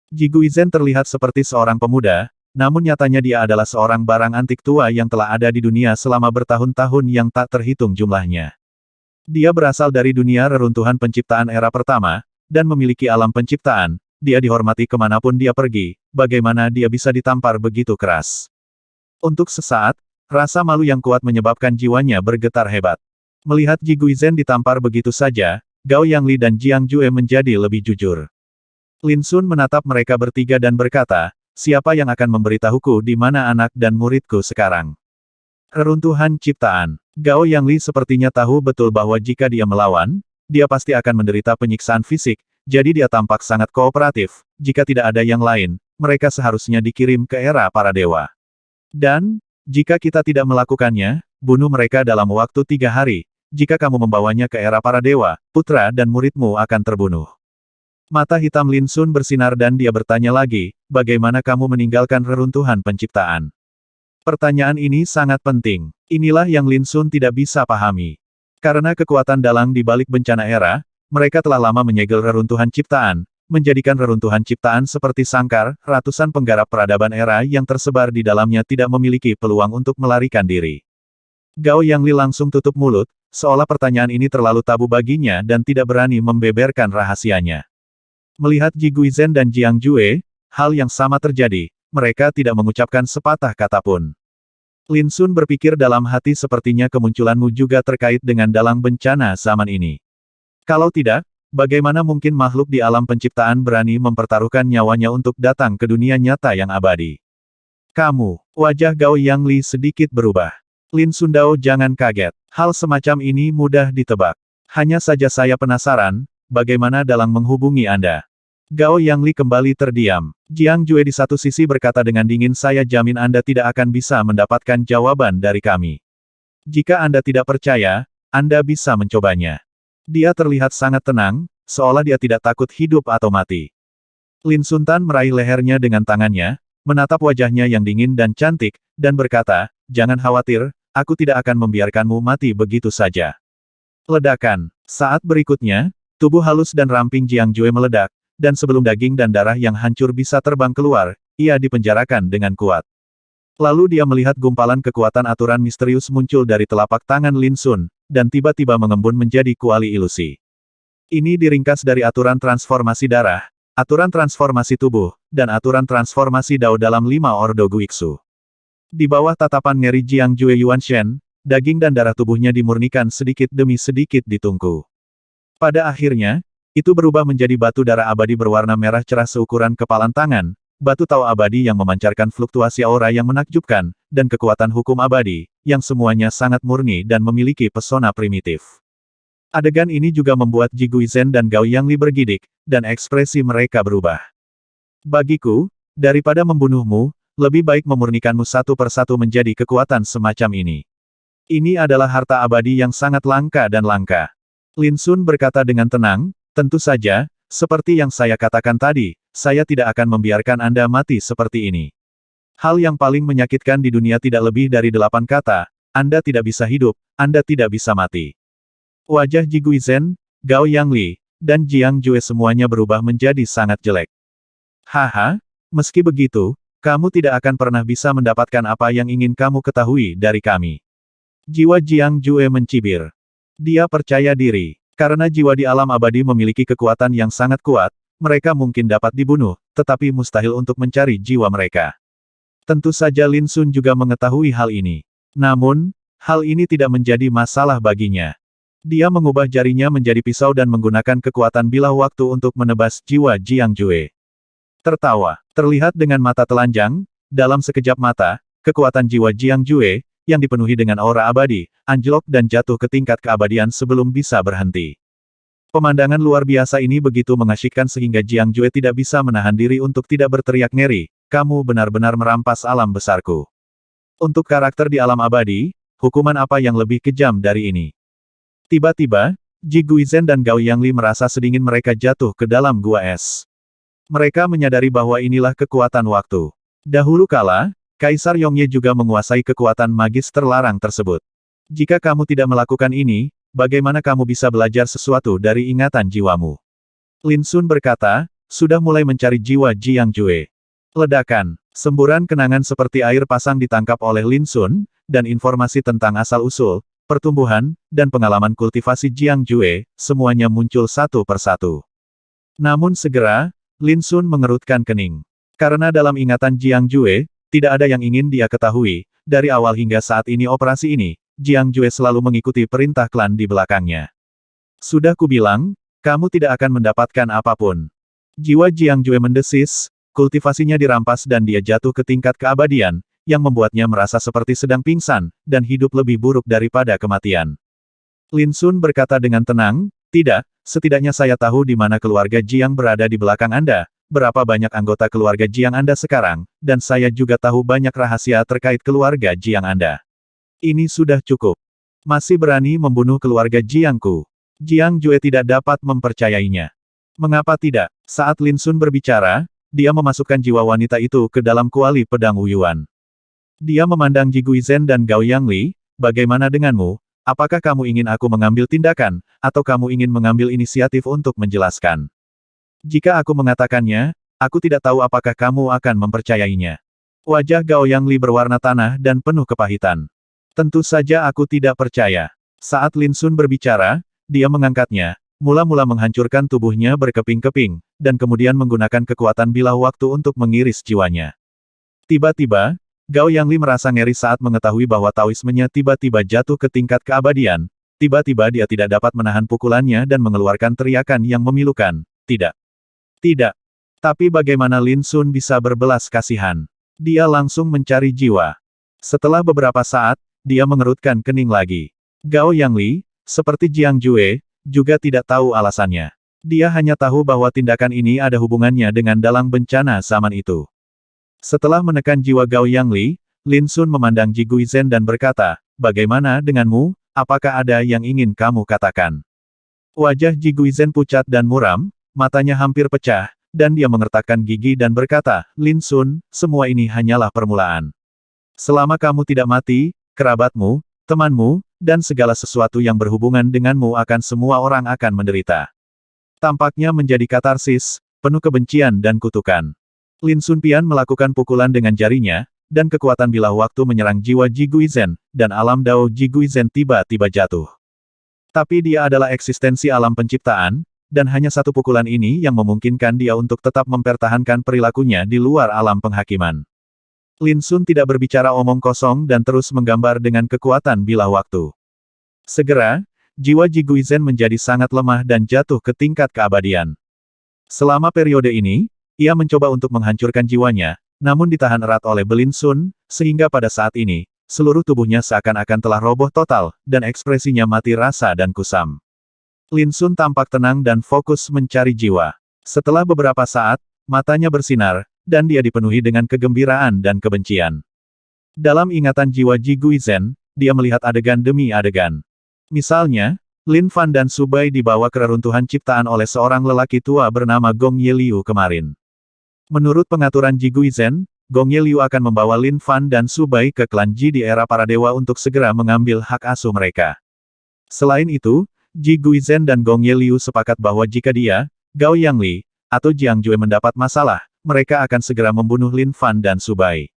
Ji Guizhen terlihat seperti seorang pemuda, namun nyatanya dia adalah seorang barang antik tua yang telah ada di dunia selama bertahun-tahun yang tak terhitung jumlahnya. Dia berasal dari dunia reruntuhan penciptaan era pertama, dan memiliki alam penciptaan. Dia dihormati kemanapun dia pergi, bagaimana dia bisa ditampar begitu keras. Untuk sesaat, rasa malu yang kuat menyebabkan jiwanya bergetar hebat. Melihat Ji Guizhen ditampar begitu saja, Gao Yangli dan Jiang Jue menjadi lebih jujur. Lin Sun menatap mereka bertiga dan berkata, siapa yang akan memberitahuku di mana anak dan muridku sekarang? Reruntuhan ciptaan. Gao Yangli sepertinya tahu betul bahwa jika dia melawan, dia pasti akan menderita penyiksaan fisik, jadi dia tampak sangat kooperatif. Jika tidak ada yang lain, mereka seharusnya dikirim ke era para dewa. Dan, jika kita tidak melakukannya, bunuh mereka dalam waktu 3 hari. Jika kamu membawanya ke era para dewa, putra dan muridmu akan terbunuh. Mata hitam Lin Sun bersinar dan dia bertanya lagi, bagaimana kamu meninggalkan reruntuhan penciptaan? Pertanyaan ini sangat penting. Inilah yang Lin Sun tidak bisa pahami. Karena kekuatan dalang di balik bencana era, mereka telah lama menyegel reruntuhan ciptaan, menjadikan reruntuhan ciptaan seperti sangkar, ratusan penggarap peradaban era yang tersebar di dalamnya tidak memiliki peluang untuk melarikan diri. Gao Yangli langsung tutup mulut, seolah pertanyaan ini terlalu tabu baginya dan tidak berani membeberkan rahasianya. Melihat Ji Guizhen dan Jiang Jue, hal yang sama terjadi, mereka tidak mengucapkan sepatah kata pun. Lin Sun berpikir dalam hati sepertinya kemunculanmu juga terkait dengan dalang bencana zaman ini. Kalau tidak, bagaimana mungkin makhluk di alam penciptaan berani mempertaruhkan nyawanya untuk datang ke dunia nyata yang abadi? Kamu, wajah Gao Yangli sedikit berubah. Lin Sundao jangan kaget, hal semacam ini mudah ditebak. Hanya saja saya penasaran, bagaimana dalang menghubungi Anda? Gao Yangli kembali terdiam. Jiang Jue di satu sisi berkata dengan dingin, saya jamin Anda tidak akan bisa mendapatkan jawaban dari kami. Jika Anda tidak percaya, Anda bisa mencobanya. Dia terlihat sangat tenang, seolah dia tidak takut hidup atau mati. Lin Suntan meraih lehernya dengan tangannya, menatap wajahnya yang dingin dan cantik, dan berkata, jangan khawatir, aku tidak akan membiarkanmu mati begitu saja. Ledakan. Saat berikutnya, tubuh halus dan ramping Jiang Jue meledak, dan sebelum daging dan darah yang hancur bisa terbang keluar, ia dipenjarakan dengan kuat. Lalu dia melihat gumpalan kekuatan aturan misterius muncul dari telapak tangan Lin Sun, dan tiba-tiba mengembun menjadi kuali ilusi. Ini diringkas dari aturan transformasi darah, aturan transformasi tubuh, dan aturan transformasi Dao dalam 5 Ordo Guiksu. Di bawah tatapan ngeri Jiang Jue Yuanshen, daging dan darah tubuhnya dimurnikan sedikit demi sedikit ditungku. Pada akhirnya, itu berubah menjadi batu darah abadi berwarna merah cerah seukuran kepalan tangan, batu Tao abadi yang memancarkan fluktuasi aura yang menakjubkan, dan kekuatan hukum abadi, yang semuanya sangat murni dan memiliki pesona primitif. Adegan ini juga membuat Ji Guizhen dan Gao Yangli bergidik, dan ekspresi mereka berubah. Bagiku, daripada membunuhmu, lebih baik memurnikanmu satu persatu menjadi kekuatan semacam ini. Ini adalah harta abadi yang sangat langka dan langka. Lin Sun berkata dengan tenang, tentu saja, seperti yang saya katakan tadi, saya tidak akan membiarkan Anda mati seperti ini. Hal yang paling menyakitkan di dunia tidak lebih dari 8 kata, Anda tidak bisa hidup, Anda tidak bisa mati. Wajah Ji Guizhen, Gao Yangli, dan Jiang Jue semuanya berubah menjadi sangat jelek. Haha, meski begitu, kamu tidak akan pernah bisa mendapatkan apa yang ingin kamu ketahui dari kami. Jiwa Jiang Jue mencibir. Dia percaya diri. Karena jiwa di alam abadi memiliki kekuatan yang sangat kuat, mereka mungkin dapat dibunuh, tetapi mustahil untuk mencari jiwa mereka. Tentu saja Lin Sun juga mengetahui hal ini. Namun, hal ini tidak menjadi masalah baginya. Dia mengubah jarinya menjadi pisau dan menggunakan kekuatan bilah waktu untuk menebas jiwa Jiang Jue. Tertawa, terlihat dengan mata telanjang, dalam sekejap mata, kekuatan jiwa Jiang Jue, yang dipenuhi dengan aura abadi, anjlok dan jatuh ke tingkat keabadian sebelum bisa berhenti. Pemandangan luar biasa ini begitu mengasyikkan sehingga Jiang Jue tidak bisa menahan diri untuk tidak berteriak ngeri, kamu benar-benar merampas alam besarku. Untuk karakter di alam abadi, hukuman apa yang lebih kejam dari ini? Tiba-tiba, Ji Guizhen dan Gao Yangli merasa sedingin mereka jatuh ke dalam gua es. Mereka menyadari bahwa inilah kekuatan waktu. Dahulu kala, Kaisar Yongye juga menguasai kekuatan magis terlarang tersebut. Jika kamu tidak melakukan ini, bagaimana kamu bisa belajar sesuatu dari ingatan jiwamu? Lin Sun berkata, sudah mulai mencari jiwa Jiang Jue. Ledakan, semburan kenangan seperti air pasang ditangkap oleh Lin Sun, dan informasi tentang asal-usul, pertumbuhan, dan pengalaman kultivasi Jiang Jue, semuanya muncul satu persatu. Namun segera, Lin Sun mengerutkan kening. Karena dalam ingatan Jiang Jue, tidak ada yang ingin dia ketahui, dari awal hingga saat ini operasi ini, Jiang Jue selalu mengikuti perintah klan di belakangnya. Sudah kubilang, kamu tidak akan mendapatkan apapun. Jiwa Jiang Jue mendesis, kultivasinya dirampas dan dia jatuh ke tingkat keabadian, yang membuatnya merasa seperti sedang pingsan, dan hidup lebih buruk daripada kematian. Lin Sun berkata dengan tenang, tidak, setidaknya saya tahu di mana keluarga Jiang berada di belakang Anda, berapa banyak anggota keluarga Jiang Anda sekarang, dan saya juga tahu banyak rahasia terkait keluarga Jiang Anda. Ini sudah cukup. Masih berani membunuh keluarga Jiangku. Jiang Jue tidak dapat mempercayainya. Mengapa tidak? Saat Lin Sun berbicara, dia memasukkan jiwa wanita itu ke dalam kuali pedang Wuyuan. Dia memandang Ji Guizhen dan Gao Yangli, bagaimana denganmu? Apakah kamu ingin aku mengambil tindakan, atau kamu ingin mengambil inisiatif untuk menjelaskan? Jika aku mengatakannya, aku tidak tahu apakah kamu akan mempercayainya. Wajah Gao Yangli berwarna tanah dan penuh kepahitan. Tentu saja aku tidak percaya. Saat Lin Sun berbicara, dia mengangkatnya, mula-mula menghancurkan tubuhnya berkeping-keping, dan kemudian menggunakan kekuatan bilah waktu untuk mengiris jiwanya. Tiba-tiba, Gao Yangli merasa ngeri saat mengetahui bahwa Taoismenya tiba-tiba jatuh ke tingkat keabadian. Tiba-tiba dia tidak dapat menahan pukulannya dan mengeluarkan teriakan yang memilukan. Tidak. Tidak. Tapi bagaimana Lin Sun bisa berbelas kasihan? Dia langsung mencari jiwa. Setelah beberapa saat, dia mengerutkan kening lagi. Gao Yangli, seperti Jiang Jue, juga tidak tahu alasannya. Dia hanya tahu bahwa tindakan ini ada hubungannya dengan dalang bencana zaman itu. Setelah menekan jiwa Gao Yangli, Lin Sun memandang Ji Guizhen dan berkata, bagaimana denganmu, apakah ada yang ingin kamu katakan? Wajah Ji Guizhen pucat dan muram, matanya hampir pecah, dan dia mengertakkan gigi dan berkata, Lin Sun, semua ini hanyalah permulaan. Selama kamu tidak mati, kerabatmu, temanmu, dan segala sesuatu yang berhubungan denganmu akan semua orang akan menderita. Tampaknya menjadi katarsis, penuh kebencian dan kutukan. Lin Sun pian melakukan pukulan dengan jarinya, dan kekuatan bilah waktu menyerang jiwa Ji Guizhen, dan alam Dao Ji Guizhen tiba-tiba jatuh. Tapi dia adalah eksistensi alam penciptaan, dan hanya satu pukulan ini yang memungkinkan dia untuk tetap mempertahankan perilakunya di luar alam penghakiman. Lin Sun tidak berbicara omong kosong dan terus menggambar dengan kekuatan bilah waktu. Segera, jiwa Ji Guizhen menjadi sangat lemah dan jatuh ke tingkat keabadian. Selama periode ini, ia mencoba untuk menghancurkan jiwanya, namun ditahan erat oleh Lin Sun, sehingga pada saat ini, seluruh tubuhnya seakan-akan telah roboh total, dan ekspresinya mati rasa dan kusam. Lin Sun tampak tenang dan fokus mencari jiwa. Setelah beberapa saat, matanya bersinar, dan dia dipenuhi dengan kegembiraan dan kebencian. Dalam ingatan jiwa Ji Guizhen, dia melihat adegan demi adegan. Misalnya, Lin Fan dan Su Bai dibawa ke reruntuhan ciptaan oleh seorang lelaki tua bernama Gong Ye Liu kemarin. Menurut pengaturan Ji Guizhen, Gong Ye Liu akan membawa Lin Fan dan Su Bai ke klan Ji di era para dewa untuk segera mengambil hak asuh mereka. Selain itu, Ji Guizhen dan Gong Ye Liu sepakat bahwa jika dia, Gao Yangli, atau Jiang Jue mendapat masalah, mereka akan segera membunuh Lin Fan dan Su Bai.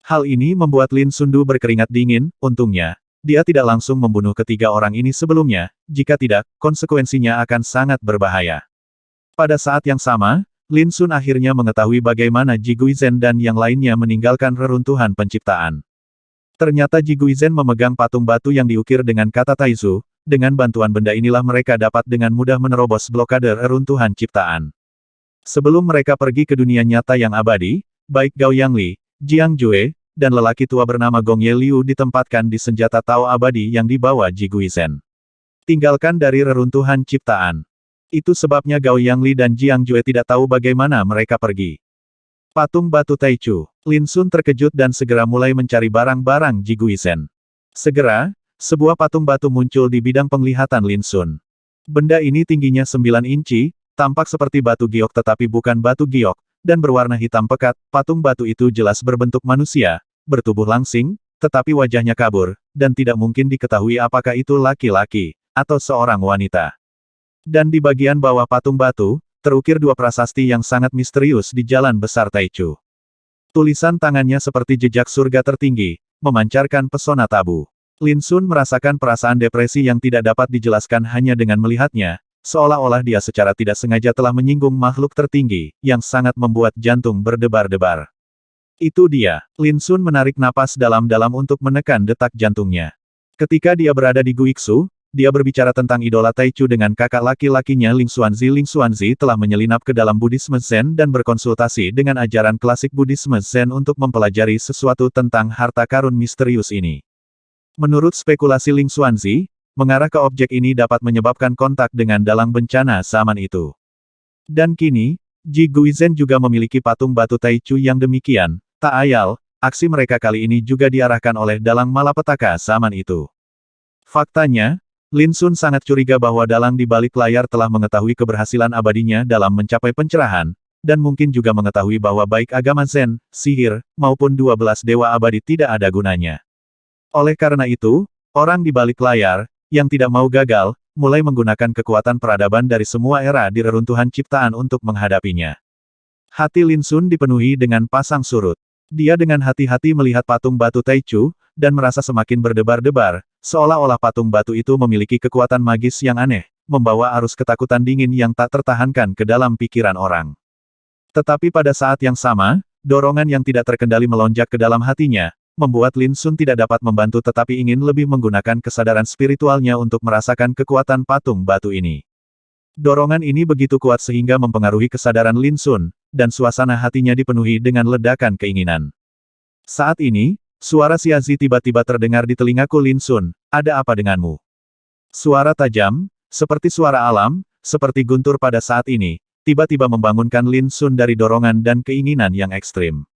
Hal ini membuat Lin Sundu berkeringat dingin, untungnya, dia tidak langsung membunuh ketiga orang ini sebelumnya, jika tidak, konsekuensinya akan sangat berbahaya. Pada saat yang sama, Lin Sun akhirnya mengetahui bagaimana Ji Guizhen dan yang lainnya meninggalkan reruntuhan penciptaan. Ternyata Ji Guizhen memegang patung batu yang diukir dengan kata Taizu, dengan bantuan benda inilah mereka dapat dengan mudah menerobos blokade reruntuhan ciptaan. Sebelum mereka pergi ke dunia nyata yang abadi, baik Gao Yangli, Jiang Jue, dan lelaki tua bernama Gong Ye Liu ditempatkan di senjata Tao abadi yang dibawa Ji Guizhen. Tinggalkan dari reruntuhan ciptaan. Itu sebabnya Gao Yangli dan Jiang Jue tidak tahu bagaimana mereka pergi. Patung batu Taichu. Lin Sun terkejut dan segera mulai mencari barang-barang Ji Guizhen. Segera, sebuah patung batu muncul di bidang penglihatan Lin Sun. Benda ini tingginya 9 inci, tampak seperti batu giok tetapi bukan batu giok, dan berwarna hitam pekat. Patung batu itu jelas berbentuk manusia, bertubuh langsing, tetapi wajahnya kabur, dan tidak mungkin diketahui apakah itu laki-laki, atau seorang wanita. Dan di bagian bawah patung batu, terukir dua prasasti yang sangat misterius di Jalan Besar Taichu. Tulisan tangannya seperti jejak surga tertinggi, memancarkan pesona tabu. Lin Sun merasakan perasaan depresi yang tidak dapat dijelaskan hanya dengan melihatnya, seolah-olah dia secara tidak sengaja telah menyinggung makhluk tertinggi, yang sangat membuat jantung berdebar-debar. Itu dia. Lin Sun menarik napas dalam-dalam untuk menekan detak jantungnya. Ketika dia berada di Guiksu, dia berbicara tentang idola Taichu dengan kakak laki-lakinya Ling Xuanzi. Ling Xuanzi telah menyelinap ke dalam Buddhisme Zen dan berkonsultasi dengan ajaran klasik Buddhisme Zen untuk mempelajari sesuatu tentang harta karun misterius ini. Menurut spekulasi Ling Xuanzi, mengarah ke objek ini dapat menyebabkan kontak dengan dalang bencana zaman itu. Dan kini, Ji Guizhen juga memiliki patung batu Taichu yang demikian. Tak ayal, aksi mereka kali ini juga diarahkan oleh dalang malapetaka zaman itu. Faktanya, Lin Sun sangat curiga bahwa dalang di balik layar telah mengetahui keberhasilan abadinya dalam mencapai pencerahan, dan mungkin juga mengetahui bahwa baik agama Zen, sihir, maupun 12 dewa abadi tidak ada gunanya. Oleh karena itu, orang di balik layar, yang tidak mau gagal, mulai menggunakan kekuatan peradaban dari semua era di reruntuhan ciptaan untuk menghadapinya. Hati Lin Sun dipenuhi dengan pasang surut. Dia dengan hati-hati melihat patung batu Taichu, dan merasa semakin berdebar-debar, seolah-olah patung batu itu memiliki kekuatan magis yang aneh, membawa arus ketakutan dingin yang tak tertahankan ke dalam pikiran orang. Tetapi pada saat yang sama, dorongan yang tidak terkendali melonjak ke dalam hatinya, membuat Lin Sun tidak dapat membantu tetapi ingin lebih menggunakan kesadaran spiritualnya untuk merasakan kekuatan patung batu ini. Dorongan ini begitu kuat sehingga mempengaruhi kesadaran Lin Sun, dan suasana hatinya dipenuhi dengan ledakan keinginan. Saat ini, suara Xiazi tiba-tiba terdengar di telingaku. Lin Sun, ada apa denganmu? Suara tajam, seperti suara alam, seperti guntur pada saat ini, tiba-tiba membangunkan Lin Sun dari dorongan dan keinginan yang ekstrim.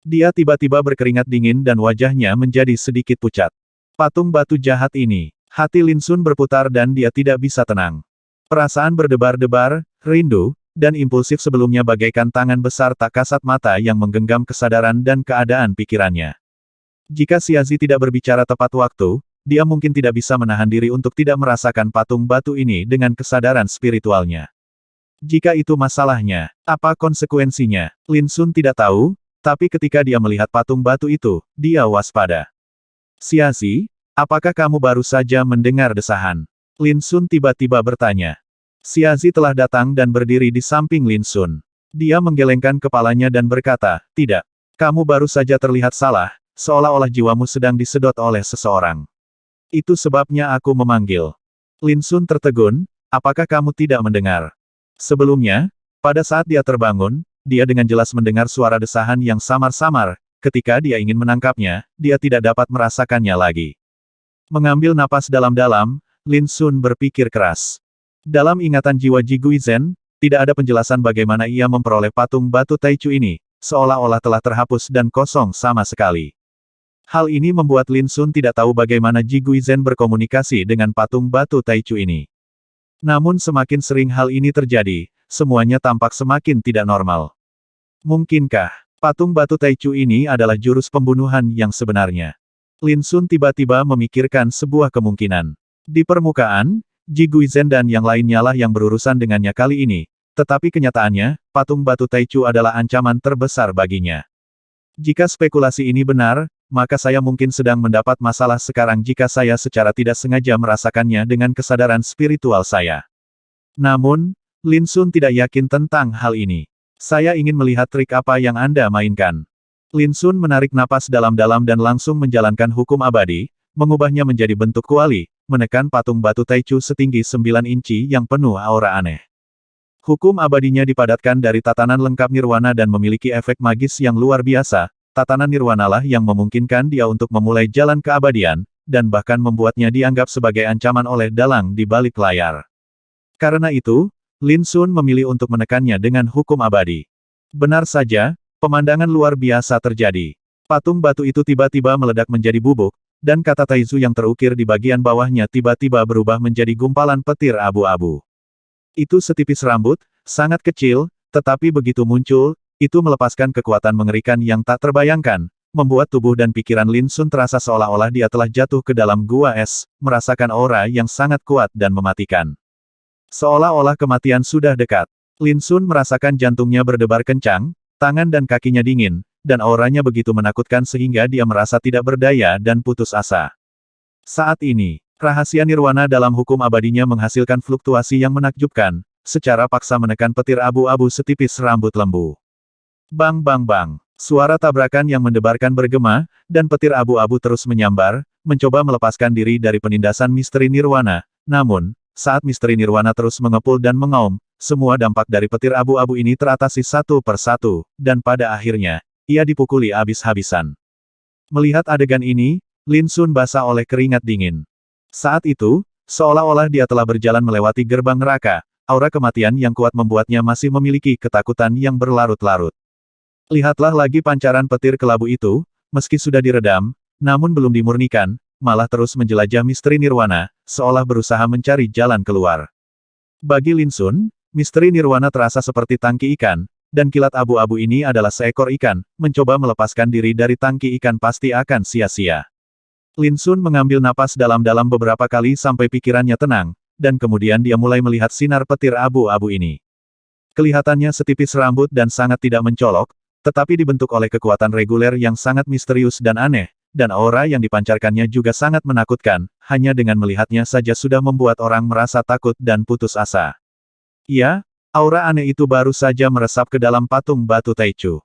Dia tiba-tiba berkeringat dingin dan wajahnya menjadi sedikit pucat. Patung batu jahat ini, hati Lin Sun berputar dan dia tidak bisa tenang. Perasaan berdebar-debar, rindu, dan impulsif sebelumnya bagaikan tangan besar tak kasat mata yang menggenggam kesadaran dan keadaan pikirannya. Jika Xiazi tidak berbicara tepat waktu, dia mungkin tidak bisa menahan diri untuk tidak merasakan patung batu ini dengan kesadaran spiritualnya. Jika itu masalahnya, apa konsekuensinya? Lin Sun tidak tahu, tapi ketika dia melihat patung batu itu, dia waspada. Xiazi, apakah kamu baru saja mendengar desahan? Lin Sun tiba-tiba bertanya. Xiazi telah datang dan berdiri di samping Lin Sun. Dia menggelengkan kepalanya dan berkata, tidak. Kamu baru saja terlihat salah, seolah-olah jiwamu sedang disedot oleh seseorang. Itu sebabnya aku memanggil. Lin Sun tertegun, apakah kamu tidak mendengar? Sebelumnya, pada saat dia terbangun, dia dengan jelas mendengar suara desahan yang samar-samar, ketika dia ingin menangkapnya, dia tidak dapat merasakannya lagi. Mengambil napas dalam-dalam, Lin Sun berpikir keras. Dalam ingatan jiwa Ji Guizhen, tidak ada penjelasan bagaimana ia memperoleh patung batu Taichu ini, seolah-olah telah terhapus dan kosong sama sekali. Hal ini membuat Lin Sun tidak tahu bagaimana Ji Guizhen berkomunikasi dengan patung batu Taichu ini. Namun semakin sering hal ini terjadi, semuanya tampak semakin tidak normal. Mungkinkah patung batu Taichu ini adalah jurus pembunuhan yang sebenarnya? Lin Sun tiba-tiba memikirkan sebuah kemungkinan. Di permukaan, Ji Guizhen dan yang lainnya lah yang berurusan dengannya kali ini, tetapi kenyataannya, patung batu Taichu adalah ancaman terbesar baginya. Jika spekulasi ini benar, maka saya mungkin sedang mendapat masalah sekarang jika saya secara tidak sengaja merasakannya dengan kesadaran spiritual saya. Namun, Lin Sun tidak yakin tentang hal ini. Saya ingin melihat trik apa yang Anda mainkan. Lin Sun menarik napas dalam-dalam dan langsung menjalankan hukum abadi, mengubahnya menjadi bentuk kuali, menekan patung batu Taichu setinggi 9 inci yang penuh aura aneh. Hukum abadinya dipadatkan dari tatanan lengkap nirwana dan memiliki efek magis yang luar biasa. Tatanan nirwana lah yang memungkinkan dia untuk memulai jalan keabadian, dan bahkan membuatnya dianggap sebagai ancaman oleh dalang di balik layar. Karena itu, Lin Sun memilih untuk menekannya dengan hukum abadi. Benar saja, pemandangan luar biasa terjadi. Patung batu itu tiba-tiba meledak menjadi bubuk, dan kata Taizu yang terukir di bagian bawahnya tiba-tiba berubah menjadi gumpalan petir abu-abu. Itu setipis rambut, sangat kecil, tetapi begitu muncul, itu melepaskan kekuatan mengerikan yang tak terbayangkan, membuat tubuh dan pikiran Lin Sun terasa seolah-olah dia telah jatuh ke dalam gua es, merasakan aura yang sangat kuat dan mematikan. Seolah-olah kematian sudah dekat. Lin Sun merasakan jantungnya berdebar kencang, tangan dan kakinya dingin, dan auranya begitu menakutkan sehingga dia merasa tidak berdaya dan putus asa. Saat ini, rahasia nirwana dalam hukum abadinya menghasilkan fluktuasi yang menakjubkan, secara paksa menekan petir abu-abu setipis rambut lembu. Bang bang bang, suara tabrakan yang mendebarkan bergema, dan petir abu-abu terus menyambar, mencoba melepaskan diri dari penindasan misteri nirwana. Namun, saat misteri nirwana terus mengepul dan mengaum, semua dampak dari petir abu-abu ini teratasi satu persatu, dan pada akhirnya, ia dipukuli habis-habisan. Melihat adegan ini, Lin Sun basah oleh keringat dingin. Saat itu, seolah-olah dia telah berjalan melewati gerbang neraka, aura kematian yang kuat membuatnya masih memiliki ketakutan yang berlarut-larut. Lihatlah lagi pancaran petir kelabu itu, meski sudah diredam, namun belum dimurnikan, malah terus menjelajah misteri nirwana, seolah berusaha mencari jalan keluar. Bagi Lin Sun, misteri nirwana terasa seperti tangki ikan, dan kilat abu-abu ini adalah seekor ikan, mencoba melepaskan diri dari tangki ikan pasti akan sia-sia. Lin Sun mengambil napas dalam-dalam beberapa kali sampai pikirannya tenang, dan kemudian dia mulai melihat sinar petir abu-abu ini. Kelihatannya setipis rambut dan sangat tidak mencolok, tetapi dibentuk oleh kekuatan reguler yang sangat misterius dan aneh, dan aura yang dipancarkannya juga sangat menakutkan, hanya dengan melihatnya saja sudah membuat orang merasa takut dan putus asa. Ya, aura aneh itu baru saja meresap ke dalam patung batu Taichu.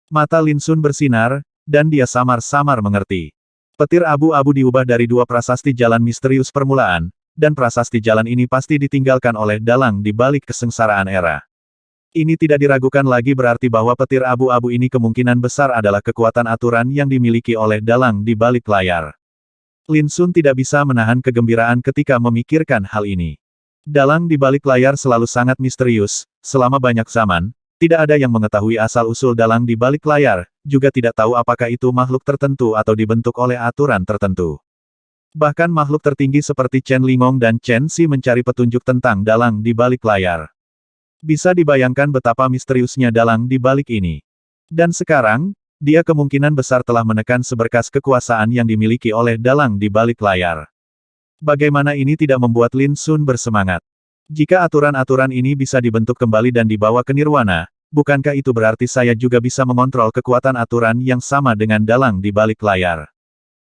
Mata Lin Sun bersinar, dan dia samar-samar mengerti. Petir abu-abu diubah dari dua prasasti jalan misterius permulaan, dan prasasti jalan ini pasti ditinggalkan oleh dalang di balik kesengsaraan era. Ini tidak diragukan lagi berarti bahwa petir abu-abu ini kemungkinan besar adalah kekuatan aturan yang dimiliki oleh dalang di balik layar. Lin Sun tidak bisa menahan kegembiraan ketika memikirkan hal ini. Dalang di balik layar selalu sangat misterius, selama banyak zaman, tidak ada yang mengetahui asal-usul dalang di balik layar, juga tidak tahu apakah itu makhluk tertentu atau dibentuk oleh aturan tertentu. Bahkan makhluk tertinggi seperti Chen Lingong dan Chen Xi mencari petunjuk tentang dalang di balik layar. Bisa dibayangkan betapa misteriusnya dalang di balik ini. Dan sekarang, dia kemungkinan besar telah menekan seberkas kekuasaan yang dimiliki oleh dalang di balik layar. Bagaimana ini tidak membuat Lin Sun bersemangat? Jika aturan-aturan ini bisa dibentuk kembali dan dibawa ke nirwana, bukankah itu berarti saya juga bisa mengontrol kekuatan aturan yang sama dengan dalang di balik layar?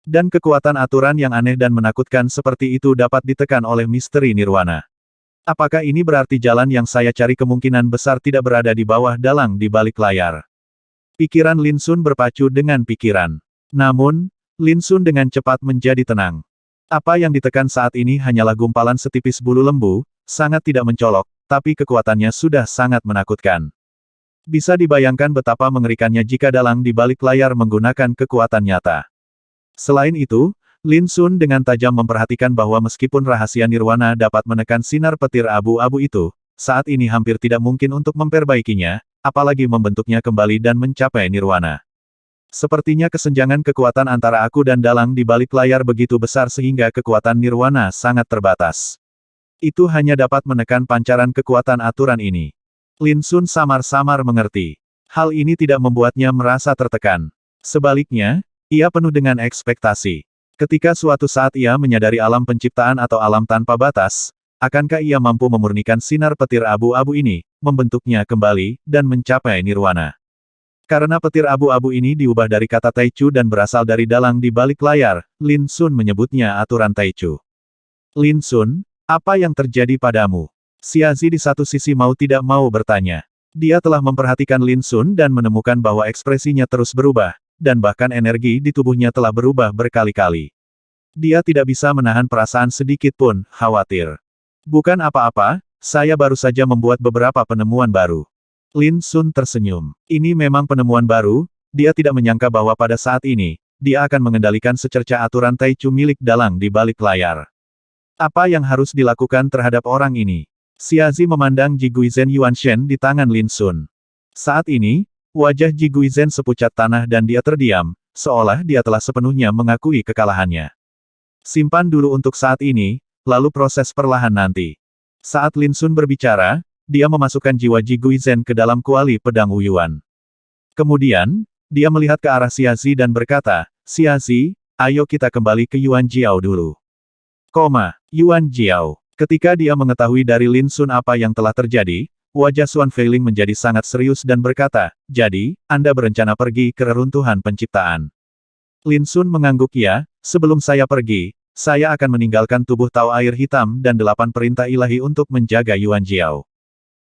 Dan kekuatan aturan yang aneh dan menakutkan seperti itu dapat ditekan oleh misteri nirwana. Apakah ini berarti jalan yang saya cari kemungkinan besar tidak berada di bawah dalang di balik layar? Pikiran Lin Sun berpacu dengan pikiran. Namun, Lin Sun dengan cepat menjadi tenang. Apa yang ditekan saat ini hanyalah gumpalan setipis bulu lembu, sangat tidak mencolok, tapi kekuatannya sudah sangat menakutkan. Bisa dibayangkan betapa mengerikannya jika dalang di balik layar menggunakan kekuatan nyata. Selain itu, Lin Sun dengan tajam memperhatikan bahwa meskipun rahasia nirwana dapat menekan sinar petir abu-abu itu, saat ini hampir tidak mungkin untuk memperbaikinya, apalagi membentuknya kembali dan mencapai nirwana. Sepertinya kesenjangan kekuatan antara aku dan dalang di balik layar begitu besar sehingga kekuatan nirwana sangat terbatas. Itu hanya dapat menekan pancaran kekuatan aturan ini. Lin Sun samar-samar mengerti. Hal ini tidak membuatnya merasa tertekan. Sebaliknya, ia penuh dengan ekspektasi. Ketika suatu saat ia menyadari alam penciptaan atau alam tanpa batas, akankah ia mampu memurnikan sinar petir abu-abu ini, membentuknya kembali, dan mencapai nirwana? Karena petir abu-abu ini diubah dari kata Taichu dan berasal dari dalang di balik layar, Lin Sun menyebutnya aturan Taichu. Lin Sun, apa yang terjadi padamu? Xiazi di satu sisi mau tidak mau bertanya. Dia telah memperhatikan Lin Sun dan menemukan bahwa ekspresinya terus berubah, dan bahkan energi di tubuhnya telah berubah berkali-kali. Dia tidak bisa menahan perasaan sedikit pun khawatir. Bukan apa-apa, saya baru saja membuat beberapa penemuan baru. Lin Sun tersenyum. Ini memang penemuan baru, dia tidak menyangka bahwa pada saat ini, dia akan mengendalikan secerca aturan Taichu milik dalang di balik layar. Apa yang harus dilakukan terhadap orang ini? Xiazi memandang Ji Guizhen Yuanshen di tangan Lin Sun. Saat ini, wajah Ji Guizhen sepucat tanah dan dia terdiam, seolah dia telah sepenuhnya mengakui kekalahannya. Simpan dulu untuk saat ini, lalu proses perlahan nanti. Saat Lin Sun berbicara, dia memasukkan jiwa Ji Guizhen ke dalam kuali pedang Wuyuan. Kemudian, dia melihat ke arah Xiazi dan berkata, Xiazi, ayo kita kembali ke Yuan Jiao dulu. Yuan Jiao. Ketika dia mengetahui dari Lin Sun apa yang telah terjadi, wajah Xuan Feiling menjadi sangat serius dan berkata, "Jadi, Anda berencana pergi ke reruntuhan penciptaan?" Lin Sun mengangguk ya, "Sebelum saya pergi, saya akan meninggalkan tubuh Tao Air Hitam dan 8 perintah ilahi untuk menjaga Yuan Jiao.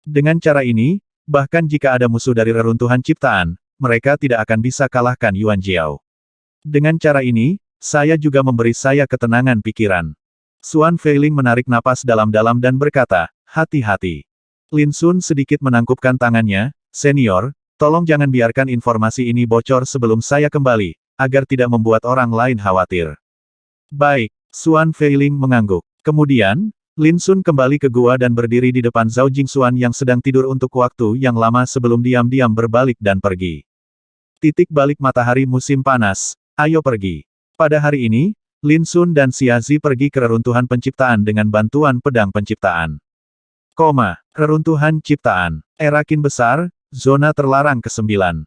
Dengan cara ini, bahkan jika ada musuh dari reruntuhan ciptaan, mereka tidak akan bisa kalahkan Yuan Jiao. Dengan cara ini, saya juga memberi saya ketenangan pikiran." Xuan Feiling menarik napas dalam-dalam dan berkata, "Hati-hati." Lin Sun sedikit menangkupkan tangannya, "Senior, tolong jangan biarkan informasi ini bocor sebelum saya kembali, agar tidak membuat orang lain khawatir." "Baik." Xuan Feiling mengangguk. Kemudian, Lin Sun kembali ke gua dan berdiri di depan Zhao Jingxuan yang sedang tidur untuk waktu yang lama sebelum diam-diam berbalik dan pergi. Titik balik matahari musim panas, ayo pergi. Pada hari ini, Lin Sun dan Xia Zi pergi ke reruntuhan penciptaan dengan bantuan pedang penciptaan. Reruntuhan ciptaan. Era Qin besar, zona terlarang ke-9.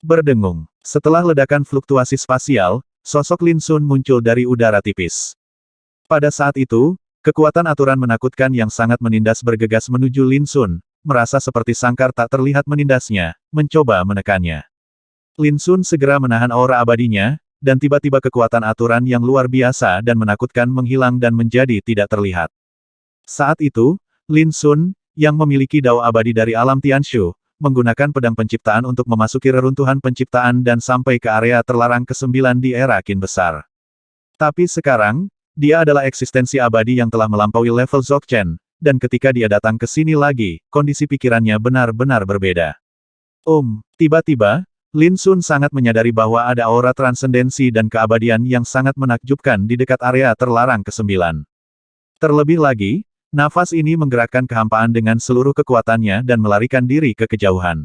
Berdengung. Setelah ledakan fluktuasi spasial, sosok Lin Sun muncul dari udara tipis. Pada saat itu, kekuatan aturan menakutkan yang sangat menindas bergegas menuju Lin Sun, merasa seperti sangkar tak terlihat menindasnya, mencoba menekannya. Lin Sun segera menahan aura abadinya, dan tiba-tiba kekuatan aturan yang luar biasa dan menakutkan menghilang dan menjadi tidak terlihat. Saat itu, Lin Sun, yang memiliki dao abadi dari alam Tianshu, menggunakan pedang penciptaan untuk memasuki reruntuhan penciptaan dan sampai ke area terlarang ke-9 di era Qin besar. Tapi sekarang, dia adalah eksistensi abadi yang telah melampaui level Dzogchen, dan ketika dia datang ke sini lagi, kondisi pikirannya benar-benar berbeda. Tiba-tiba, Lin Sun sangat menyadari bahwa ada aura transendensi dan keabadian yang sangat menakjubkan di dekat area terlarang ke-9. Terlebih lagi, nafas ini menggerakkan kehampaan dengan seluruh kekuatannya dan melarikan diri ke kejauhan.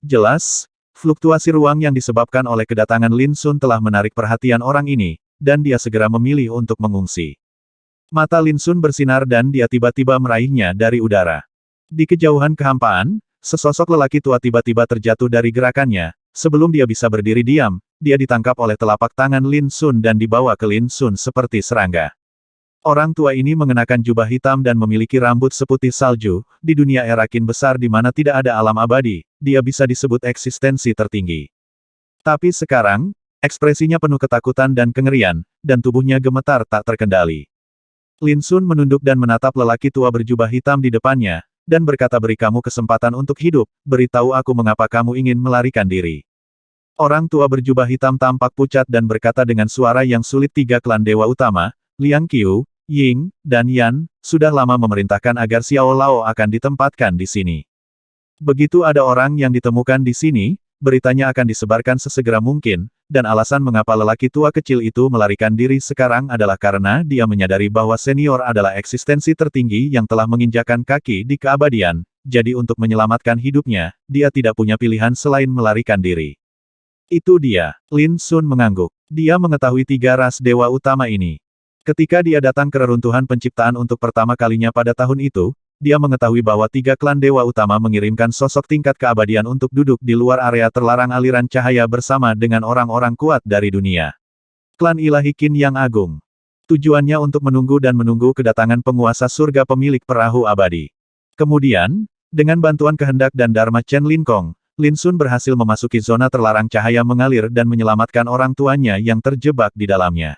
Jelas, fluktuasi ruang yang disebabkan oleh kedatangan Lin Sun telah menarik perhatian orang ini, dan dia segera memilih untuk mengungsi. Mata Lin Sun bersinar dan dia tiba-tiba meraihnya dari udara. Di kejauhan kehampaan, sesosok lelaki tua tiba-tiba terjatuh dari gerakannya. Sebelum dia bisa berdiri diam, dia ditangkap oleh telapak tangan Lin Sun dan dibawa ke Lin Sun seperti serangga. Orang tua ini mengenakan jubah hitam dan memiliki rambut seputih salju. Di dunia era Qin besar di mana tidak ada alam abadi, dia bisa disebut eksistensi tertinggi. Tapi sekarang, ekspresinya penuh ketakutan dan kengerian, dan tubuhnya gemetar tak terkendali. Lin Sun menunduk dan menatap lelaki tua berjubah hitam di depannya, dan berkata, "Beri kamu kesempatan untuk hidup, beritahu aku mengapa kamu ingin melarikan diri." Orang tua berjubah hitam tampak pucat dan berkata dengan suara yang sulit, "Tiga klan dewa utama, Liang Qiu, Ying, dan Yan, sudah lama memerintahkan agar Xiao Lao akan ditempatkan di sini. Begitu ada orang yang ditemukan di sini, beritanya akan disebarkan sesegera mungkin, dan alasan mengapa lelaki tua kecil itu melarikan diri sekarang adalah karena dia menyadari bahwa senior adalah eksistensi tertinggi yang telah menginjakan kaki di keabadian, jadi untuk menyelamatkan hidupnya, dia tidak punya pilihan selain melarikan diri." "Itu dia." Lin Sun mengangguk. Dia mengetahui tiga ras dewa utama ini. Ketika dia datang ke reruntuhan penciptaan untuk pertama kalinya pada tahun itu, dia mengetahui bahwa tiga klan dewa utama mengirimkan sosok tingkat keabadian untuk duduk di luar area terlarang aliran cahaya bersama dengan orang-orang kuat dari dunia. Klan ilahi Qin yang agung. Tujuannya untuk menunggu dan menunggu kedatangan penguasa surga pemilik perahu abadi. Kemudian, dengan bantuan kehendak dan dharma Chen Lin Kong, Lin Sun berhasil memasuki zona terlarang cahaya mengalir dan menyelamatkan orang tuanya yang terjebak di dalamnya.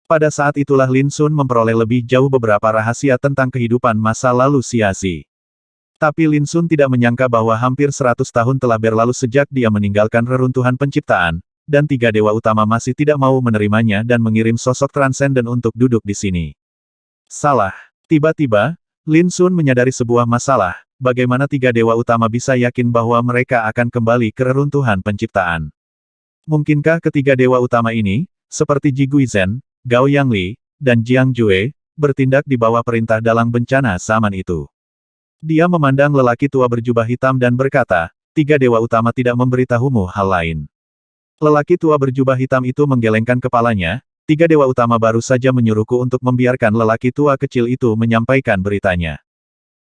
Pada saat itulah Lin Sun memperoleh lebih jauh beberapa rahasia tentang kehidupan masa lalu Xia Zi. Tapi Lin Sun tidak menyangka bahwa hampir 100 tahun telah berlalu sejak dia meninggalkan reruntuhan penciptaan, dan tiga dewa utama masih tidak mau menerimanya dan mengirim sosok transenden untuk duduk di sini. Salah. Tiba-tiba, Lin Sun menyadari sebuah masalah. Bagaimana tiga dewa utama bisa yakin bahwa mereka akan kembali ke reruntuhan penciptaan? Mungkinkah ketiga dewa utama ini, seperti Ji Guizhen, Gao Yangli, dan Jiang Jue, bertindak di bawah perintah dalang bencana zaman itu? Dia memandang lelaki tua berjubah hitam dan berkata, "Tiga dewa utama tidak memberitahumu hal lain?" Lelaki tua berjubah hitam itu menggelengkan kepalanya. Tiga dewa utama baru saja menyuruhku untuk membiarkan lelaki tua kecil itu menyampaikan beritanya.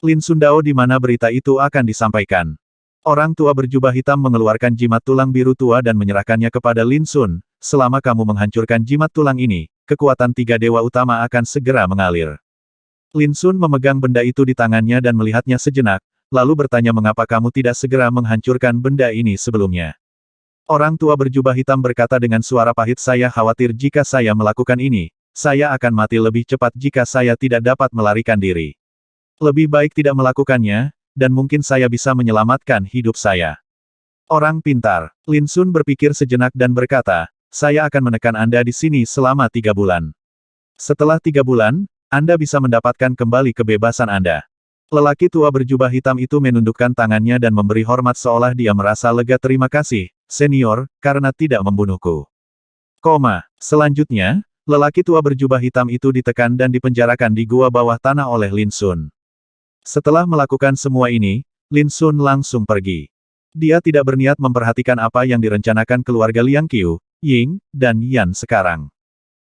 Lin Sun Dao, di mana berita itu akan disampaikan? Orang tua berjubah hitam mengeluarkan jimat tulang biru tua dan menyerahkannya kepada Lin Sun. "Selama kamu menghancurkan jimat tulang ini, kekuatan tiga dewa utama akan segera mengalir." Lin Sun memegang benda itu di tangannya dan melihatnya sejenak, lalu bertanya mengapa kamu tidak segera menghancurkan benda ini sebelumnya. Orang tua berjubah hitam berkata dengan suara pahit, saya khawatir jika saya melakukan ini, saya akan mati lebih cepat jika saya tidak dapat melarikan diri. Lebih baik tidak melakukannya, dan mungkin saya bisa menyelamatkan hidup saya. Orang pintar, Lin Sun berpikir sejenak dan berkata, saya akan menekan Anda di sini selama 3 bulan. Setelah 3 bulan, Anda bisa mendapatkan kembali kebebasan Anda. Lelaki tua berjubah hitam itu menundukkan tangannya dan memberi hormat seolah dia merasa lega. Terima kasih, senior, karena tidak membunuhku. Selanjutnya, lelaki tua berjubah hitam itu ditekan dan dipenjarakan di gua bawah tanah oleh Lin Sun. Setelah melakukan semua ini, Lin Sun langsung pergi. Dia tidak berniat memperhatikan apa yang direncanakan keluarga Liang Qiu, Ying, dan Yan sekarang.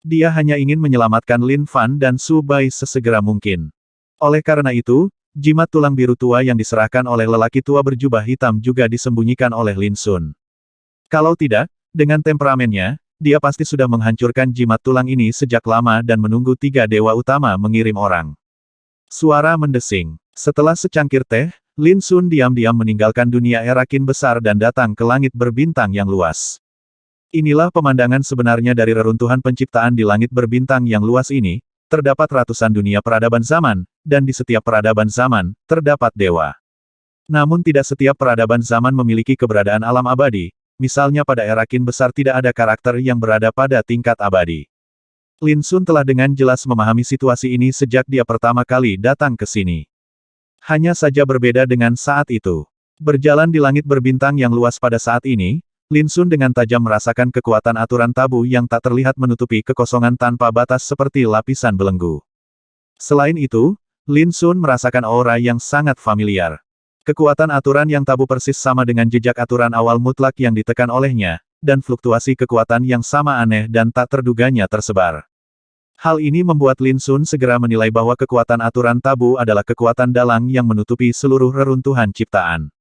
Dia hanya ingin menyelamatkan Lin Fan dan Su Bai sesegera mungkin. Oleh karena itu, jimat tulang biru tua yang diserahkan oleh lelaki tua berjubah hitam juga disembunyikan oleh Lin Sun. Kalau tidak, dengan temperamennya, dia pasti sudah menghancurkan jimat tulang ini sejak lama dan menunggu 3 dewa utama mengirim orang. Suara mendesing. Setelah secangkir teh, Lin Sun diam-diam meninggalkan dunia era Qin besar dan datang ke langit berbintang yang luas. Inilah pemandangan sebenarnya dari reruntuhan penciptaan di langit berbintang yang luas ini. Terdapat ratusan dunia peradaban zaman, dan di setiap peradaban zaman, terdapat dewa. Namun tidak setiap peradaban zaman memiliki keberadaan alam abadi, misalnya pada era Qin besar tidak ada karakter yang berada pada tingkat abadi. Lin Sun telah dengan jelas memahami situasi ini sejak dia pertama kali datang ke sini. Hanya saja berbeda dengan saat itu. Berjalan di langit berbintang yang luas pada saat ini, Lin Sun dengan tajam merasakan kekuatan aturan tabu yang tak terlihat menutupi kekosongan tanpa batas seperti lapisan belenggu. Selain itu, Lin Sun merasakan aura yang sangat familiar. Kekuatan aturan yang tabu persis sama dengan jejak aturan awal mutlak yang ditekan olehnya, dan fluktuasi kekuatan yang sama aneh dan tak terduganya tersebar. Hal ini membuat Lin Sun segera menilai bahwa kekuatan aturan tabu adalah kekuatan dalang yang menutupi seluruh reruntuhan ciptaan.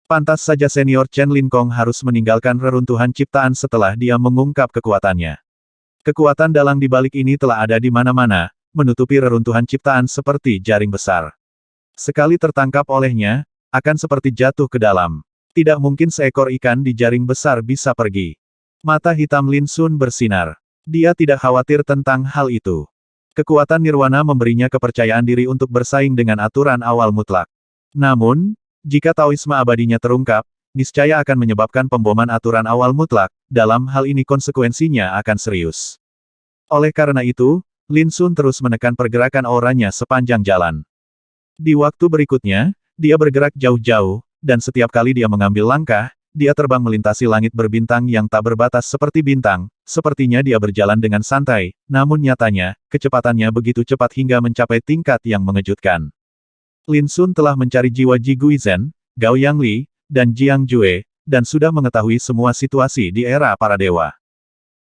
Pantas saja senior Chen Lin Kong harus meninggalkan reruntuhan ciptaan setelah dia mengungkap kekuatannya. Kekuatan dalang di balik ini telah ada di mana-mana, menutupi reruntuhan ciptaan seperti jaring besar. Sekali tertangkap olehnya, akan seperti jatuh ke dalam. Tidak mungkin seekor ikan di jaring besar bisa pergi. Mata hitam Lin Sun bersinar. Dia tidak khawatir tentang hal itu. Kekuatan nirwana memberinya kepercayaan diri untuk bersaing dengan aturan awal mutlak. Namun, jika Taoisme abadinya terungkap, niscaya akan menyebabkan pemboman aturan awal mutlak, dalam hal ini konsekuensinya akan serius. Oleh karena itu, Lin Sun terus menekan pergerakan auranya sepanjang jalan. Di waktu berikutnya, dia bergerak jauh-jauh, dan setiap kali dia mengambil langkah, dia terbang melintasi langit berbintang yang tak berbatas seperti bintang, sepertinya dia berjalan dengan santai, namun nyatanya, kecepatannya begitu cepat hingga mencapai tingkat yang mengejutkan. Lin Sun telah mencari jiwa Ji Guizhen, Gao Yangli, dan Jiang Jue, dan sudah mengetahui semua situasi di era para dewa.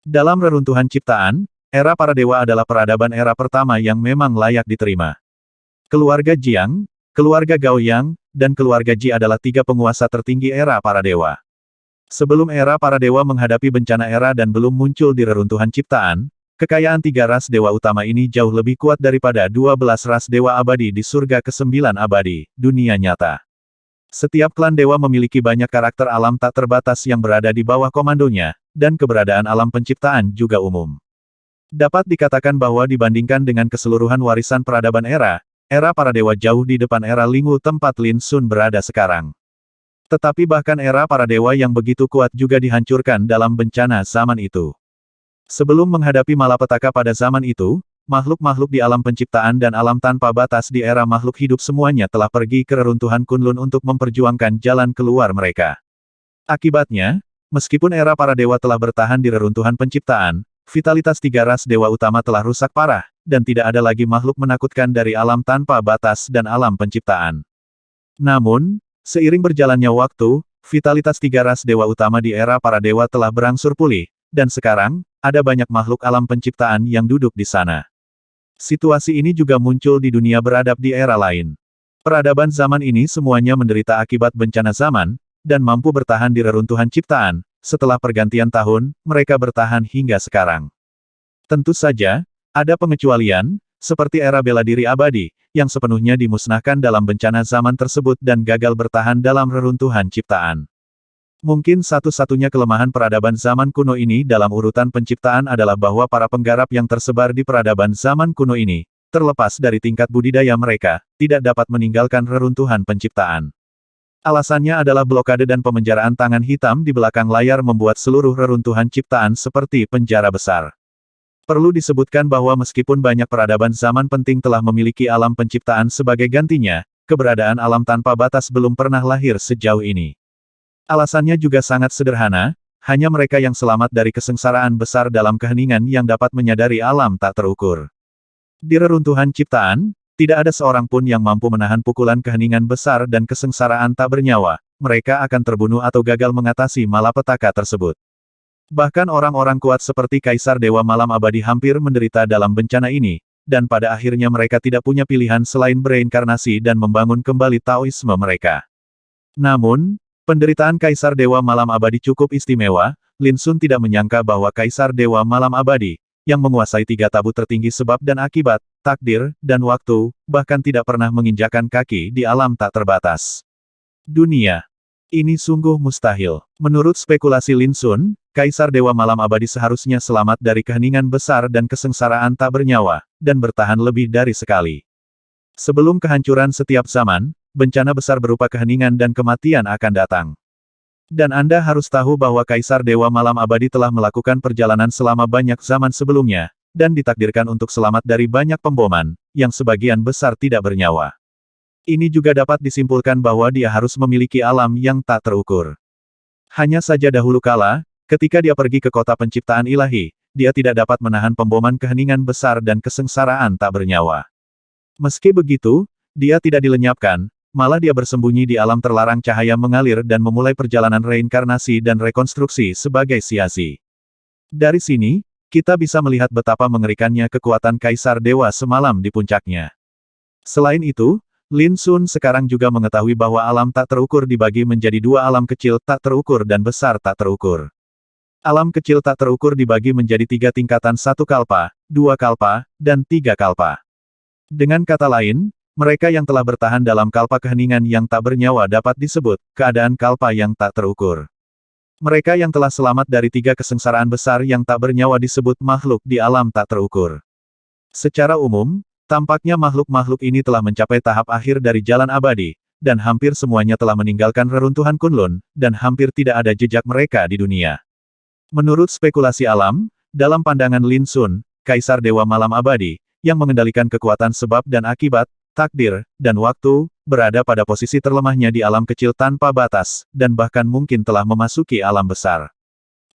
Dalam reruntuhan ciptaan, era para dewa adalah peradaban era pertama yang memang layak diterima. Keluarga Jiang, keluarga Gao Yang, dan keluarga Ji adalah 3 penguasa tertinggi era para dewa. Sebelum era para dewa menghadapi bencana era dan belum muncul di reruntuhan ciptaan, kekayaan 3 ras dewa utama ini jauh lebih kuat daripada 12 ras dewa abadi di surga ke-9 abadi, dunia nyata. Setiap klan dewa memiliki banyak karakter alam tak terbatas yang berada di bawah komandonya, dan keberadaan alam penciptaan juga umum. Dapat dikatakan bahwa dibandingkan dengan keseluruhan warisan peradaban era para dewa jauh di depan era Lingwu tempat Lin Sun berada sekarang. Tetapi bahkan era para dewa yang begitu kuat juga dihancurkan dalam bencana zaman itu. Sebelum menghadapi malapetaka pada zaman itu, makhluk-makhluk di alam penciptaan dan alam tanpa batas di era makhluk hidup semuanya telah pergi ke reruntuhan Kunlun untuk memperjuangkan jalan keluar mereka. Akibatnya, meskipun era para dewa telah bertahan di reruntuhan penciptaan, vitalitas 3 ras dewa utama telah rusak parah, dan tidak ada lagi makhluk menakutkan dari alam tanpa batas dan alam penciptaan. Namun, seiring berjalannya waktu, vitalitas 3 ras dewa utama di era para dewa telah berangsur pulih, dan sekarang, ada banyak makhluk alam penciptaan yang duduk di sana. Situasi ini juga muncul di dunia beradab di era lain. Peradaban zaman ini semuanya menderita akibat bencana zaman, dan mampu bertahan di reruntuhan ciptaan. Setelah pergantian tahun, mereka bertahan hingga sekarang. Tentu saja, ada pengecualian, seperti era bela diri abadi, yang sepenuhnya dimusnahkan dalam bencana zaman tersebut dan gagal bertahan dalam reruntuhan ciptaan. Mungkin satu-satunya kelemahan peradaban zaman kuno ini dalam urutan penciptaan adalah bahwa para penggarap yang tersebar di peradaban zaman kuno ini, terlepas dari tingkat budidaya mereka, tidak dapat meninggalkan reruntuhan penciptaan. Alasannya adalah blokade dan pemenjaraan tangan hitam di belakang layar membuat seluruh reruntuhan ciptaan seperti penjara besar. Perlu disebutkan bahwa meskipun banyak peradaban zaman penting telah memiliki alam penciptaan sebagai gantinya, keberadaan alam tanpa batas belum pernah lahir sejauh ini. Alasannya juga sangat sederhana, hanya mereka yang selamat dari kesengsaraan besar dalam keheningan yang dapat menyadari alam tak terukur. Di reruntuhan ciptaan, tidak ada seorang pun yang mampu menahan pukulan keheningan besar dan kesengsaraan tak bernyawa, mereka akan terbunuh atau gagal mengatasi malapetaka tersebut. Bahkan orang-orang kuat seperti Kaisar Dewa Malam Abadi hampir menderita dalam bencana ini, dan pada akhirnya mereka tidak punya pilihan selain bereinkarnasi dan membangun kembali Taoisme mereka. Namun, penderitaan Kaisar Dewa Malam Abadi cukup istimewa, Lin Sun tidak menyangka bahwa Kaisar Dewa Malam Abadi, yang menguasai 3 tabu tertinggi sebab dan akibat, takdir, dan waktu, bahkan tidak pernah menginjakan kaki di alam tak terbatas. Dunia. Ini sungguh mustahil. Menurut spekulasi Lin Sun, Kaisar Dewa Malam Abadi seharusnya selamat dari keheningan besar dan kesengsaraan tak bernyawa, dan bertahan lebih dari sekali. Sebelum kehancuran setiap zaman, bencana besar berupa keheningan dan kematian akan datang. Dan Anda harus tahu bahwa Kaisar Dewa Malam Abadi telah melakukan perjalanan selama banyak zaman sebelumnya, dan ditakdirkan untuk selamat dari banyak pemboman, yang sebagian besar tidak bernyawa. Ini juga dapat disimpulkan bahwa dia harus memiliki alam yang tak terukur. Hanya saja dahulu kala, ketika dia pergi ke kota penciptaan ilahi, dia tidak dapat menahan pemboman keheningan besar dan kesengsaraan tak bernyawa. Meski begitu, dia tidak dilenyapkan, malah dia bersembunyi di alam terlarang cahaya mengalir dan memulai perjalanan reinkarnasi dan rekonstruksi sebagai Xiazi. Dari sini, kita bisa melihat betapa mengerikannya kekuatan Kaisar Dewa semalam di puncaknya. Selain itu, Lin Sun sekarang juga mengetahui bahwa alam tak terukur dibagi menjadi 2 alam kecil tak terukur dan besar tak terukur. Alam kecil tak terukur dibagi menjadi 3 tingkatan 1 kalpa, 2 kalpa, dan 3 kalpa. Dengan kata lain, mereka yang telah bertahan dalam kalpa keheningan yang tak bernyawa dapat disebut keadaan kalpa yang tak terukur. Mereka yang telah selamat dari 3 kesengsaraan besar yang tak bernyawa disebut makhluk di alam tak terukur. Secara umum, tampaknya makhluk-makhluk ini telah mencapai tahap akhir dari jalan abadi, dan hampir semuanya telah meninggalkan reruntuhan Kunlun, dan hampir tidak ada jejak mereka di dunia. Menurut spekulasi alam, dalam pandangan Lin Sun, Kaisar Dewa Malam Abadi, yang mengendalikan kekuatan sebab dan akibat, takdir, dan waktu, berada pada posisi terlemahnya di alam kecil tanpa batas, dan bahkan mungkin telah memasuki alam besar.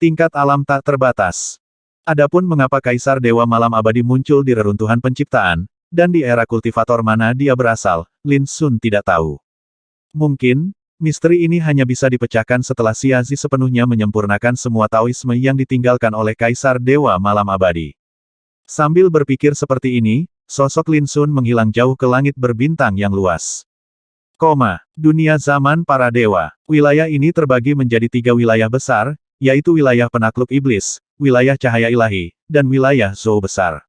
Tingkat alam tak terbatas. Adapun mengapa Kaisar Dewa Malam Abadi muncul di reruntuhan penciptaan, dan di era kultivator mana dia berasal, Lin Sun tidak tahu. Mungkin, misteri ini hanya bisa dipecahkan setelah Xiazi sepenuhnya menyempurnakan semua Taoisme yang ditinggalkan oleh Kaisar Dewa Malam Abadi. Sambil berpikir seperti ini, sosok Lin Sun menghilang jauh ke langit berbintang yang luas. Dunia zaman para dewa. Wilayah ini terbagi menjadi 3 wilayah besar, yaitu wilayah penakluk iblis, wilayah cahaya ilahi, dan wilayah Zou besar.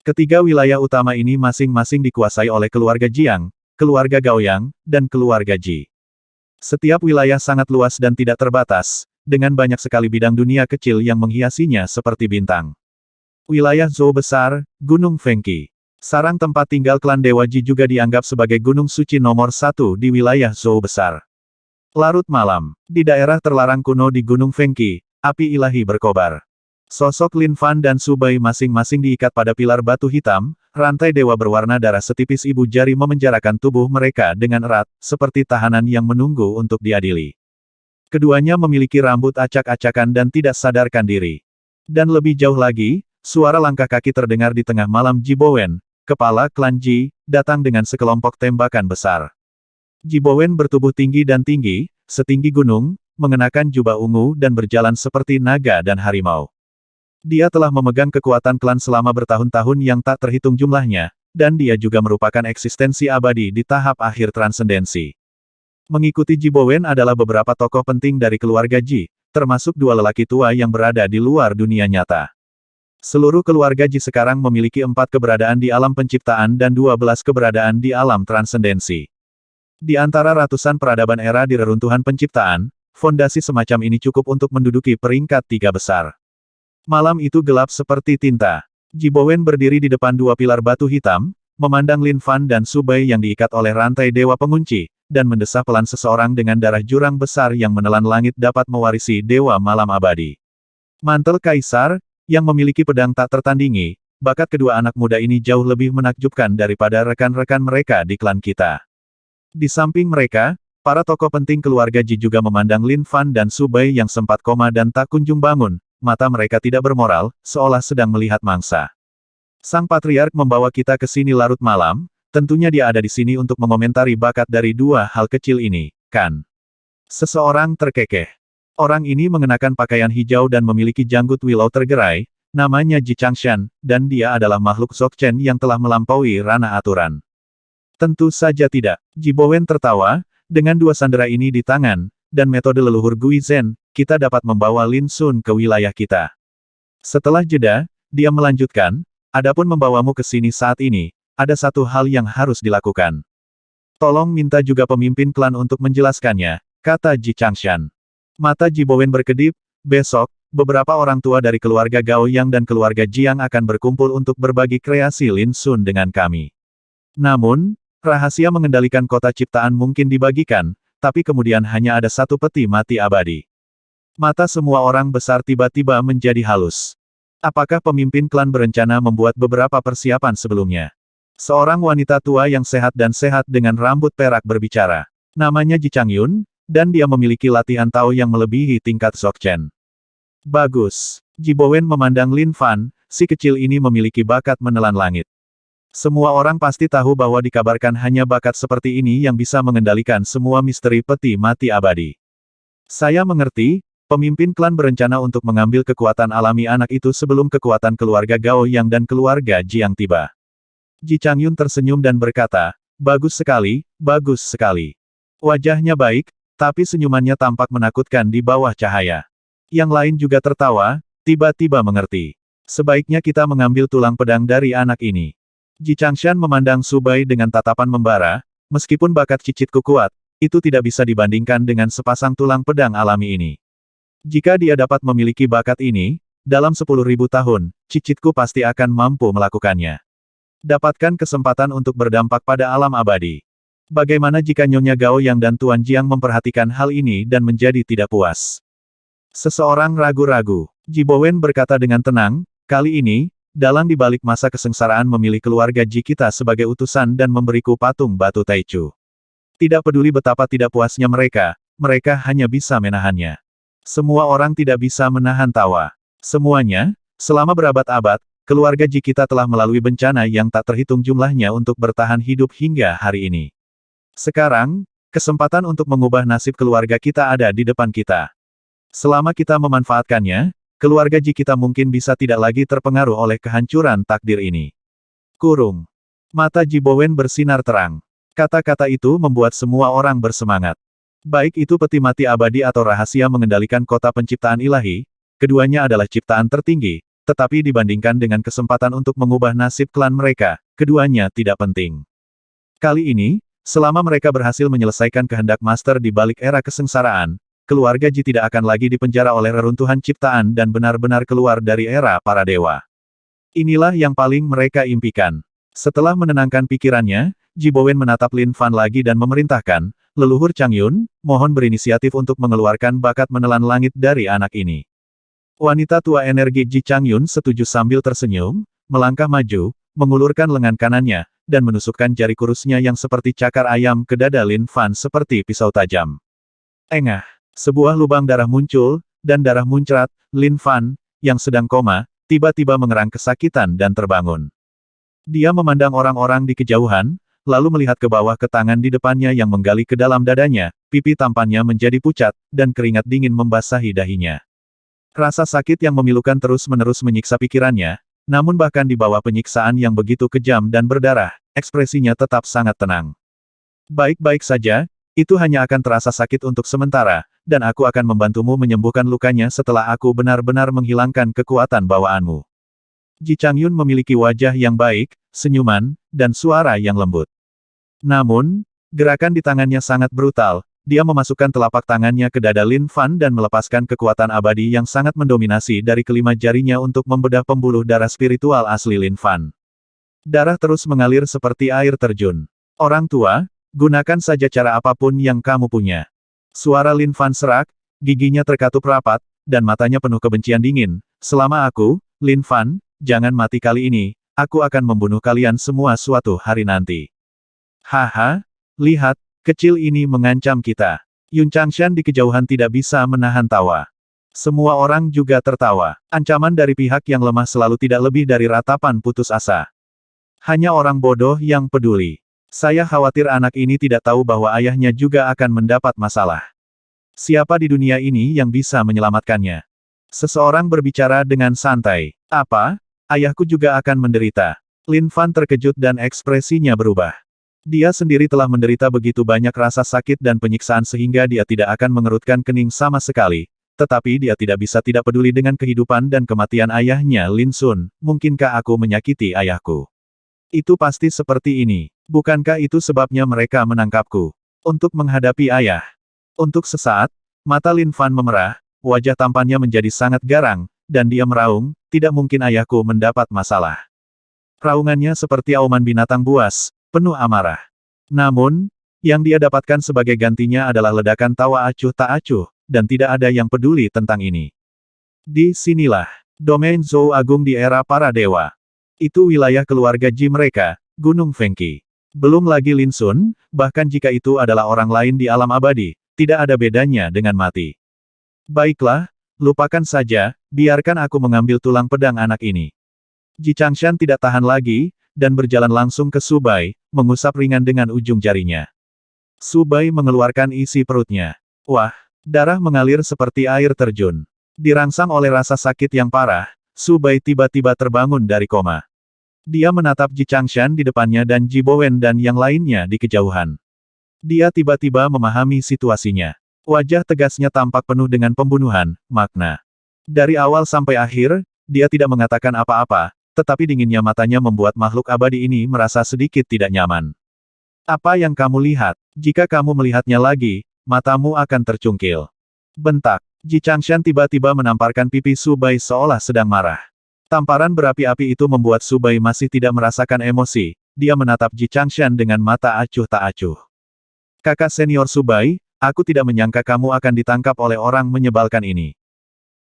Ketiga wilayah utama ini masing-masing dikuasai oleh keluarga Jiang, keluarga Gaoyang, dan keluarga Ji. Setiap wilayah sangat luas dan tidak terbatas, dengan banyak sekali bidang dunia kecil yang menghiasinya seperti bintang. Wilayah Zou besar, Gunung Fengqi. Sarang tempat tinggal klan Dewa Ji juga dianggap sebagai gunung suci nomor 1 di wilayah Zou besar. Larut malam. Di daerah terlarang kuno di Gunung Fengqi, api ilahi berkobar. Sosok Lin Fan dan Su Bai masing-masing diikat pada pilar batu hitam, rantai dewa berwarna darah setipis ibu jari memenjarakan tubuh mereka dengan erat, seperti tahanan yang menunggu untuk diadili. Keduanya memiliki rambut acak-acakan dan tidak sadarkan diri. Dan lebih jauh lagi, suara langkah kaki terdengar di tengah malam. Ji Bowen, kepala klan Ji, datang dengan sekelompok tembakan besar. Ji Bowen bertubuh tinggi dan tinggi, setinggi gunung, mengenakan jubah ungu dan berjalan seperti naga dan harimau. Dia telah memegang kekuatan klan selama bertahun-tahun yang tak terhitung jumlahnya, dan dia juga merupakan eksistensi abadi di tahap akhir transendensi. Mengikuti Ji Bowen adalah beberapa tokoh penting dari keluarga Ji, termasuk 2 lelaki tua yang berada di luar dunia nyata. Seluruh keluarga Ji sekarang memiliki 4 keberadaan di alam penciptaan dan 12 keberadaan di alam transendensi. Di antara ratusan peradaban era di reruntuhan penciptaan, fondasi semacam ini cukup untuk menduduki peringkat 3 besar. Malam itu gelap seperti tinta. Ji Bowen berdiri di depan 2 pilar batu hitam, memandang Lin Fan dan Su Bai yang diikat oleh rantai dewa pengunci, dan mendesah pelan seseorang dengan darah jurang besar yang menelan langit dapat mewarisi dewa malam abadi. Mantel Kaisar, yang memiliki pedang tak tertandingi, bakat kedua anak muda ini jauh lebih menakjubkan daripada rekan-rekan mereka di klan kita. Di samping mereka, para tokoh penting keluarga Ji juga memandang Lin Fan dan Su Bai yang sempat koma dan tak kunjung bangun, mata mereka tidak bermoral, seolah sedang melihat mangsa. Sang Patriark membawa kita ke sini larut malam, tentunya dia ada di sini untuk mengomentari bakat dari 2 hal kecil ini, kan? Seseorang terkekeh. Orang ini mengenakan pakaian hijau dan memiliki janggut willow tergerai, namanya Ji Changshan, dan dia adalah makhluk Dzogchen yang telah melampaui ranah aturan. Tentu saja tidak. Ji Bowen tertawa, dengan 2 sandera ini di tangan, dan metode leluhur Gui Zhen, kita dapat membawa Lin Sun ke wilayah kita. Setelah jeda, dia melanjutkan, adapun membawamu ke sini saat ini, ada satu hal yang harus dilakukan. Tolong minta juga pemimpin klan untuk menjelaskannya, kata Ji Changshan. Mata Ji Bowen berkedip, besok, beberapa orang tua dari keluarga Gao Yang dan keluarga Jiang akan berkumpul untuk berbagi kreasi Lin Sun dengan kami. Namun, rahasia mengendalikan kota ciptaan mungkin dibagikan, tapi kemudian hanya ada satu peti mati abadi. Mata semua orang besar tiba-tiba menjadi halus. Apakah pemimpin klan berencana membuat beberapa persiapan sebelumnya? Seorang wanita tua yang sehat dan sehat dengan rambut perak berbicara. Namanya Ji Changyun, dan dia memiliki latihan Tao yang melebihi tingkat Dzogchen. Bagus. Ji Bowen memandang Lin Fan, si kecil ini memiliki bakat menelan langit. Semua orang pasti tahu bahwa dikabarkan hanya bakat seperti ini yang bisa mengendalikan semua misteri peti mati abadi. Saya mengerti, pemimpin klan berencana untuk mengambil kekuatan alami anak itu sebelum kekuatan keluarga Gao Yang dan keluarga Jiang tiba. Ji Changyun tersenyum dan berkata, bagus sekali, bagus sekali. Wajahnya baik, tapi senyumannya tampak menakutkan di bawah cahaya. Yang lain juga tertawa, tiba-tiba mengerti. Sebaiknya kita mengambil tulang pedang dari anak ini. Ji Changshan memandang Su Bai dengan tatapan membara, meskipun bakat cicitku kuat, itu tidak bisa dibandingkan dengan sepasang tulang pedang alami ini. Jika dia dapat memiliki bakat ini, dalam 10.000 tahun, cicitku pasti akan mampu melakukannya. Dapatkan kesempatan untuk berdampak pada alam abadi. Bagaimana jika Nyonya Gao Yang dan Tuan Jiang memperhatikan hal ini dan menjadi tidak puas? Seseorang ragu-ragu. Ji Bowen berkata dengan tenang, kali ini, dalang di balik masa kesengsaraan memilih keluarga Ji kita sebagai utusan dan memberiku patung batu Taichu. Tidak peduli betapa tidak puasnya mereka hanya bisa menahannya. Semua orang tidak bisa menahan tawa. Semuanya, selama berabad-abad, keluarga Ji kita telah melalui bencana yang tak terhitung jumlahnya untuk bertahan hidup hingga hari ini. Sekarang, kesempatan untuk mengubah nasib keluarga kita ada di depan kita. Selama kita memanfaatkannya, keluarga Ji kita mungkin bisa tidak lagi terpengaruh oleh kehancuran takdir ini. Kurung. Mata Ji Bowen bersinar terang. Kata-kata itu membuat semua orang bersemangat. Baik itu peti mati abadi atau rahasia mengendalikan kota penciptaan ilahi, keduanya adalah ciptaan tertinggi, tetapi dibandingkan dengan kesempatan untuk mengubah nasib klan mereka, keduanya tidak penting. Kali ini, selama mereka berhasil menyelesaikan kehendak master di balik era kesengsaraan, keluarga Ji tidak akan lagi dipenjara oleh reruntuhan ciptaan dan benar-benar keluar dari era para dewa. Inilah yang paling mereka impikan. Setelah menenangkan pikirannya, Ji Bowen menatap Lin Fan lagi dan memerintahkan, leluhur Changyun, mohon berinisiatif untuk mengeluarkan bakat menelan langit dari anak ini. Wanita tua energi Ji Changyun setuju sambil tersenyum, melangkah maju, mengulurkan lengan kanannya, dan menusukkan jari kurusnya yang seperti cakar ayam ke dada Lin Fan seperti pisau tajam. Engah, sebuah lubang darah muncul, dan darah muncrat. Lin Fan, yang sedang koma, tiba-tiba mengerang kesakitan dan terbangun. Dia memandang orang-orang di kejauhan, lalu melihat ke bawah ke tangan di depannya yang menggali ke dalam dadanya, pipi tampannya menjadi pucat, dan keringat dingin membasahi dahinya. Rasa sakit yang memilukan terus-menerus menyiksa pikirannya, namun bahkan di bawah penyiksaan yang begitu kejam dan berdarah, ekspresinya tetap sangat tenang. Baik-baik saja, itu hanya akan terasa sakit untuk sementara, dan aku akan membantumu menyembuhkan lukanya setelah aku benar-benar menghilangkan kekuatan bawaanmu. Ji Changyun memiliki wajah yang baik, senyuman, dan suara yang lembut. Namun, gerakan di tangannya sangat brutal. Dia memasukkan telapak tangannya ke dada Lin Fan dan melepaskan kekuatan abadi yang sangat mendominasi dari kelima jarinya untuk membedah pembuluh darah spiritual asli Lin Fan. Darah terus mengalir seperti air terjun. Orang tua, gunakan saja cara apapun yang kamu punya. Suara Lin Fan serak, giginya terkatup rapat, dan matanya penuh kebencian dingin. Selama aku, Lin Fan, jangan mati kali ini, aku akan membunuh kalian semua suatu hari nanti. Haha, lihat, kecil ini mengancam kita. Yun Changshan di kejauhan tidak bisa menahan tawa. Semua orang juga tertawa. Ancaman dari pihak yang lemah selalu tidak lebih dari ratapan putus asa. Hanya orang bodoh yang peduli. Saya khawatir anak ini tidak tahu bahwa ayahnya juga akan mendapat masalah. Siapa di dunia ini yang bisa menyelamatkannya? Seseorang berbicara dengan santai. Apa? Ayahku juga akan menderita. Lin Fan terkejut dan ekspresinya berubah. Dia sendiri telah menderita begitu banyak rasa sakit dan penyiksaan sehingga dia tidak akan mengerutkan kening sama sekali. Tetapi dia tidak bisa tidak peduli dengan kehidupan dan kematian ayahnya Lin Sun. Mungkinkah aku menyakiti ayahku? Itu pasti seperti ini. Bukankah itu sebabnya mereka menangkapku? Untuk menghadapi ayah. Untuk sesaat, mata Lin Fan memerah, wajah tampannya menjadi sangat garang, dan dia meraung, tidak mungkin ayahku mendapat masalah. Raungannya seperti auman binatang buas, penuh amarah. Namun, yang dia dapatkan sebagai gantinya adalah ledakan tawa acuh tak acuh, dan tidak ada yang peduli tentang ini. Di sinilah, domain Zhou Agung di era para dewa. Itu wilayah keluarga Ji mereka, Gunung Fengqi. Belum lagi Lin Sun, bahkan jika itu adalah orang lain di alam abadi, tidak ada bedanya dengan mati. Baiklah, lupakan saja, biarkan aku mengambil tulang pedang anak ini. Ji Changshan tidak tahan lagi, dan berjalan langsung ke Subai, mengusap ringan dengan ujung jarinya. Subai mengeluarkan isi perutnya. Wah, darah mengalir seperti air terjun. Dirangsang oleh rasa sakit yang parah, Subai tiba-tiba terbangun dari koma. Dia menatap Ji Changshan di depannya dan Ji Bowen dan yang lainnya di kejauhan. Dia tiba-tiba memahami situasinya. Wajah tegasnya tampak penuh dengan pembunuhan, makna. Dari awal sampai akhir, dia tidak mengatakan apa-apa, tetapi dinginnya matanya membuat makhluk abadi ini merasa sedikit tidak nyaman. Apa yang kamu lihat? Jika kamu melihatnya lagi, matamu akan tercungkil. Bentak. Ji Changshan tiba-tiba menamparkan pipi Subai seolah sedang marah. Tamparan berapi-api itu membuat Subai masih tidak merasakan emosi, dia menatap Ji Changshan dengan mata acuh tak acuh. Kakak senior Subai, aku tidak menyangka kamu akan ditangkap oleh orang menyebalkan ini.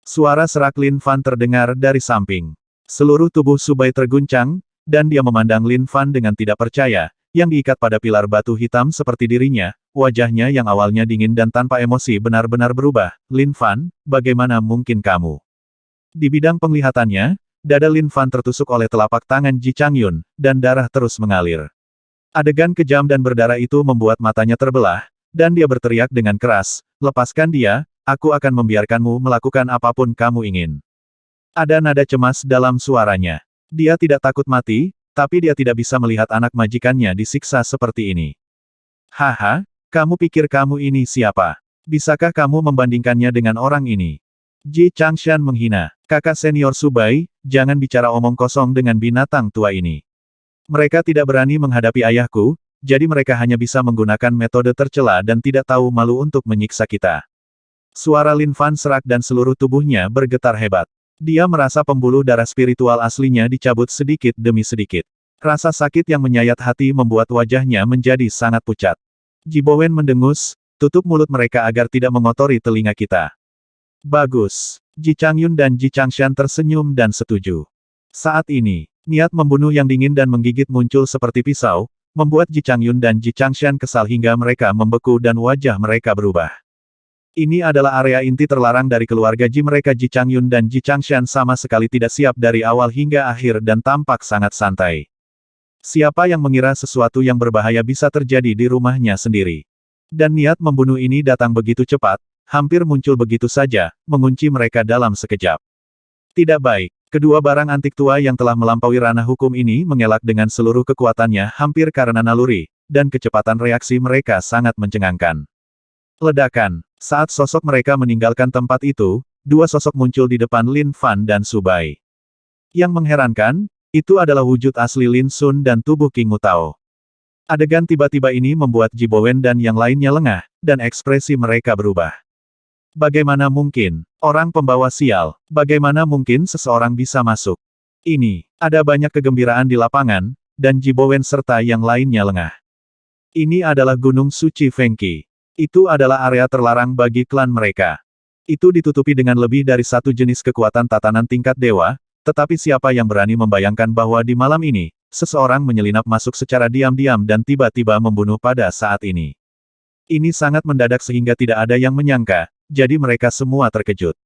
Suara serak Lin Fan terdengar dari samping. Seluruh tubuh Subai terguncang, dan dia memandang Lin Fan dengan tidak percaya, yang diikat pada pilar batu hitam seperti dirinya, wajahnya yang awalnya dingin dan tanpa emosi benar-benar berubah. Lin Fan, bagaimana mungkin kamu? Di bidang penglihatannya, dada Lin Fan tertusuk oleh telapak tangan Ji Changyun, dan darah terus mengalir. Adegan kejam dan berdarah itu membuat matanya terbelah, dan dia berteriak dengan keras, lepaskan dia, aku akan membiarkanmu melakukan apapun kamu ingin. Ada nada cemas dalam suaranya. Dia tidak takut mati, tapi dia tidak bisa melihat anak majikannya disiksa seperti ini. Haha, kamu pikir kamu ini siapa? Bisakah kamu membandingkannya dengan orang ini? Ji Changshan menghina. Kakak senior Subai, jangan bicara omong kosong dengan binatang tua ini. Mereka tidak berani menghadapi ayahku, jadi mereka hanya bisa menggunakan metode tercela dan tidak tahu malu untuk menyiksa kita. Suara Lin Fan serak dan seluruh tubuhnya bergetar hebat. Dia merasa pembuluh darah spiritual aslinya dicabut sedikit demi sedikit. Rasa sakit yang menyayat hati membuat wajahnya menjadi sangat pucat. Ji Bowen mendengus, tutup mulut mereka agar tidak mengotori telinga kita. Bagus. Ji Changyun dan Ji Changshan tersenyum dan setuju. Saat ini, niat membunuh yang dingin dan menggigit muncul seperti pisau, membuat Ji Changyun dan Ji Changshan kesal hingga mereka membeku dan wajah mereka berubah. Ini adalah area inti terlarang dari keluarga Ji mereka. Ji Changyun dan Ji Changshan sama sekali tidak siap dari awal hingga akhir dan tampak sangat santai. Siapa yang mengira sesuatu yang berbahaya bisa terjadi di rumahnya sendiri? Dan niat membunuh ini datang begitu cepat, hampir muncul begitu saja, mengunci mereka dalam sekejap. Tidak baik. Kedua barang antik tua yang telah melampaui ranah hukum ini mengelak dengan seluruh kekuatannya hampir karena naluri, dan kecepatan reaksi mereka sangat mencengangkan. Ledakan. Saat sosok mereka meninggalkan tempat itu, dua sosok muncul di depan Lin Fan dan Subai. Yang mengherankan, itu adalah wujud asli Lin Sun dan tubuh King Mu Tao. Adegan tiba-tiba ini membuat Ji Bowen dan yang lainnya lengah, dan ekspresi mereka berubah. Bagaimana mungkin? Orang pembawa sial, bagaimana mungkin seseorang bisa masuk? Ini, ada banyak kegembiraan di lapangan, dan Ji Bowen serta yang lainnya lengah. Ini adalah Gunung Suci Fengqi. Itu adalah area terlarang bagi klan mereka. Itu ditutupi dengan lebih dari satu jenis kekuatan tatanan tingkat dewa, tetapi siapa yang berani membayangkan bahwa di malam ini, seseorang menyelinap masuk secara diam-diam dan tiba-tiba membunuh pada saat ini. Ini sangat mendadak sehingga tidak ada yang menyangka, jadi mereka semua terkejut.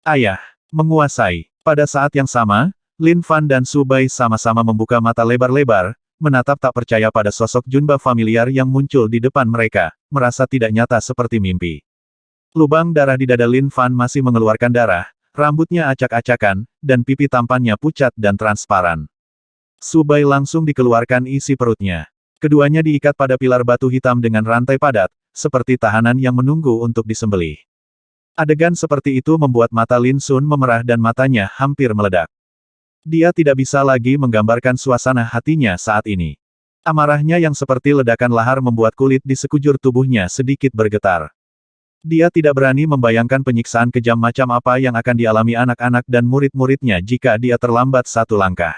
Ayah, menguasai. Pada saat yang sama, Lin Fan dan Su Bai sama-sama membuka mata lebar-lebar, menatap tak percaya pada sosok Junba familiar yang muncul di depan mereka, merasa tidak nyata seperti mimpi. Lubang darah di dada Lin Fan masih mengeluarkan darah, rambutnya acak-acakan, dan pipi tampannya pucat dan transparan. Su Bai langsung dikeluarkan isi perutnya. Keduanya diikat pada pilar batu hitam dengan rantai padat, seperti tahanan yang menunggu untuk disembelih. Adegan seperti itu membuat mata Lin Sun memerah dan matanya hampir meledak. Dia tidak bisa lagi menggambarkan suasana hatinya saat ini. Amarahnya yang seperti ledakan lahar membuat kulit di sekujur tubuhnya sedikit bergetar. Dia tidak berani membayangkan penyiksaan kejam macam apa yang akan dialami anak-anak dan murid-muridnya jika dia terlambat satu langkah.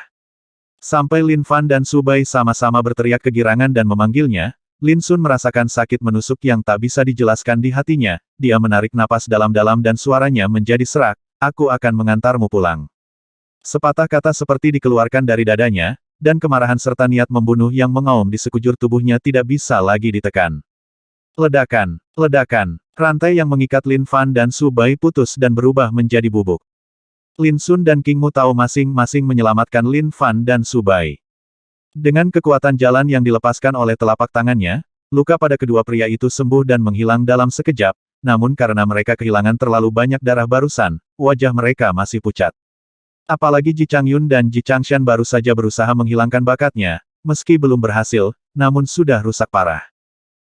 Sampai Lin Fan dan Su Bai sama-sama berteriak kegirangan dan memanggilnya, Lin Sun merasakan sakit menusuk yang tak bisa dijelaskan di hatinya, dia menarik napas dalam-dalam dan suaranya menjadi serak, "Aku akan mengantarmu pulang." Sepatah kata seperti dikeluarkan dari dadanya, dan kemarahan serta niat membunuh yang mengaum di sekujur tubuhnya tidak bisa lagi ditekan. Ledakan, ledakan, rantai yang mengikat Lin Fan dan Su Bai putus dan berubah menjadi bubuk. Lin Sun dan King Mu Tao masing-masing menyelamatkan Lin Fan dan Su Bai. Dengan kekuatan jalan yang dilepaskan oleh telapak tangannya, luka pada kedua pria itu sembuh dan menghilang dalam sekejap, namun karena mereka kehilangan terlalu banyak darah barusan, wajah mereka masih pucat. Apalagi Ji Changyun dan Ji Changshan baru saja berusaha menghilangkan bakatnya, meski belum berhasil, namun sudah rusak parah.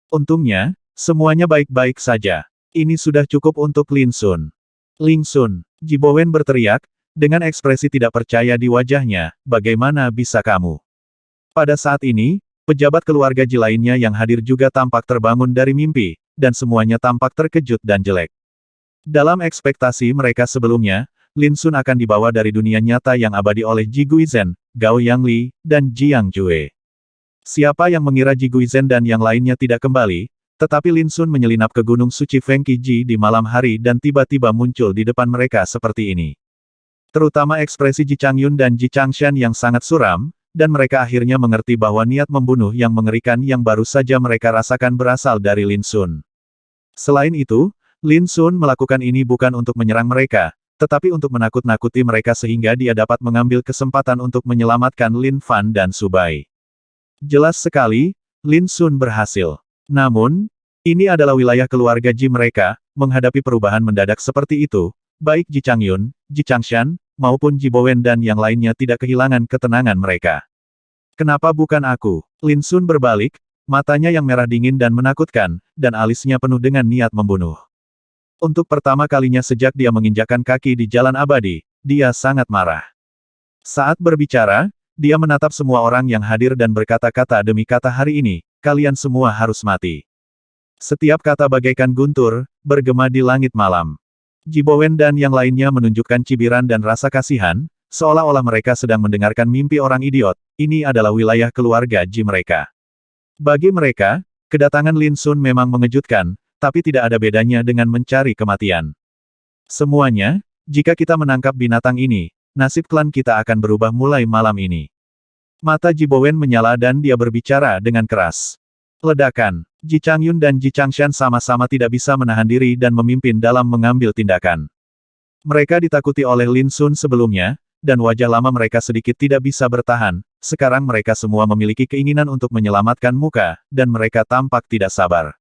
Untungnya, semuanya baik-baik saja. Ini sudah cukup untuk Lin Sun. Ling Sun, Ji Bowen berteriak, dengan ekspresi tidak percaya di wajahnya, "Bagaimana bisa kamu?" Pada saat ini, pejabat keluarga Ji lainnya yang hadir juga tampak terbangun dari mimpi, dan semuanya tampak terkejut dan jelek. Dalam ekspektasi mereka sebelumnya, Lin Sun akan dibawa dari dunia nyata yang abadi oleh Ji Guizhen, Gao Yangli, dan Jiang Jue. Siapa yang mengira Ji Guizhen dan yang lainnya tidak kembali, tetapi Lin Sun menyelinap ke Gunung Suci Fengqi Ji di malam hari dan tiba-tiba muncul di depan mereka seperti ini. Terutama ekspresi Ji Changyun dan Ji Changshan yang sangat suram, dan mereka akhirnya mengerti bahwa niat membunuh yang mengerikan yang baru saja mereka rasakan berasal dari Lin Sun. Selain itu, Lin Sun melakukan ini bukan untuk menyerang mereka, tetapi untuk menakut-nakuti mereka sehingga dia dapat mengambil kesempatan untuk menyelamatkan Lin Fan dan Su Bai. Jelas sekali, Lin Sun berhasil. Namun, ini adalah wilayah keluarga Ji mereka, menghadapi perubahan mendadak seperti itu, baik Ji Changyun, Ji Changshan, maupun Ji Bowen dan yang lainnya tidak kehilangan ketenangan mereka. "Kenapa bukan aku?" Lin Sun berbalik, matanya yang merah dingin dan menakutkan, dan alisnya penuh dengan niat membunuh. Untuk pertama kalinya sejak dia menginjakkan kaki di jalan abadi, dia sangat marah. Saat berbicara, dia menatap semua orang yang hadir dan berkata-kata demi kata, "Hari ini, kalian semua harus mati." Setiap kata bagaikan guntur, bergema di langit malam. Ji Bowen dan yang lainnya menunjukkan cibiran dan rasa kasihan, seolah-olah mereka sedang mendengarkan mimpi orang idiot. Ini adalah wilayah keluarga Ji mereka. Bagi mereka, kedatangan Lin Sun memang mengejutkan, tapi tidak ada bedanya dengan mencari kematian. Semuanya, jika kita menangkap binatang ini, nasib klan kita akan berubah mulai malam ini. Mata Ji Bowen menyala dan dia berbicara dengan keras. Ledakan. Ji Changyun dan Ji Changshan sama-sama tidak bisa menahan diri dan memimpin dalam mengambil tindakan. Mereka ditakuti oleh Lin Sun sebelumnya, dan wajah lama mereka sedikit tidak bisa bertahan, sekarang mereka semua memiliki keinginan untuk menyelamatkan muka, dan mereka tampak tidak sabar.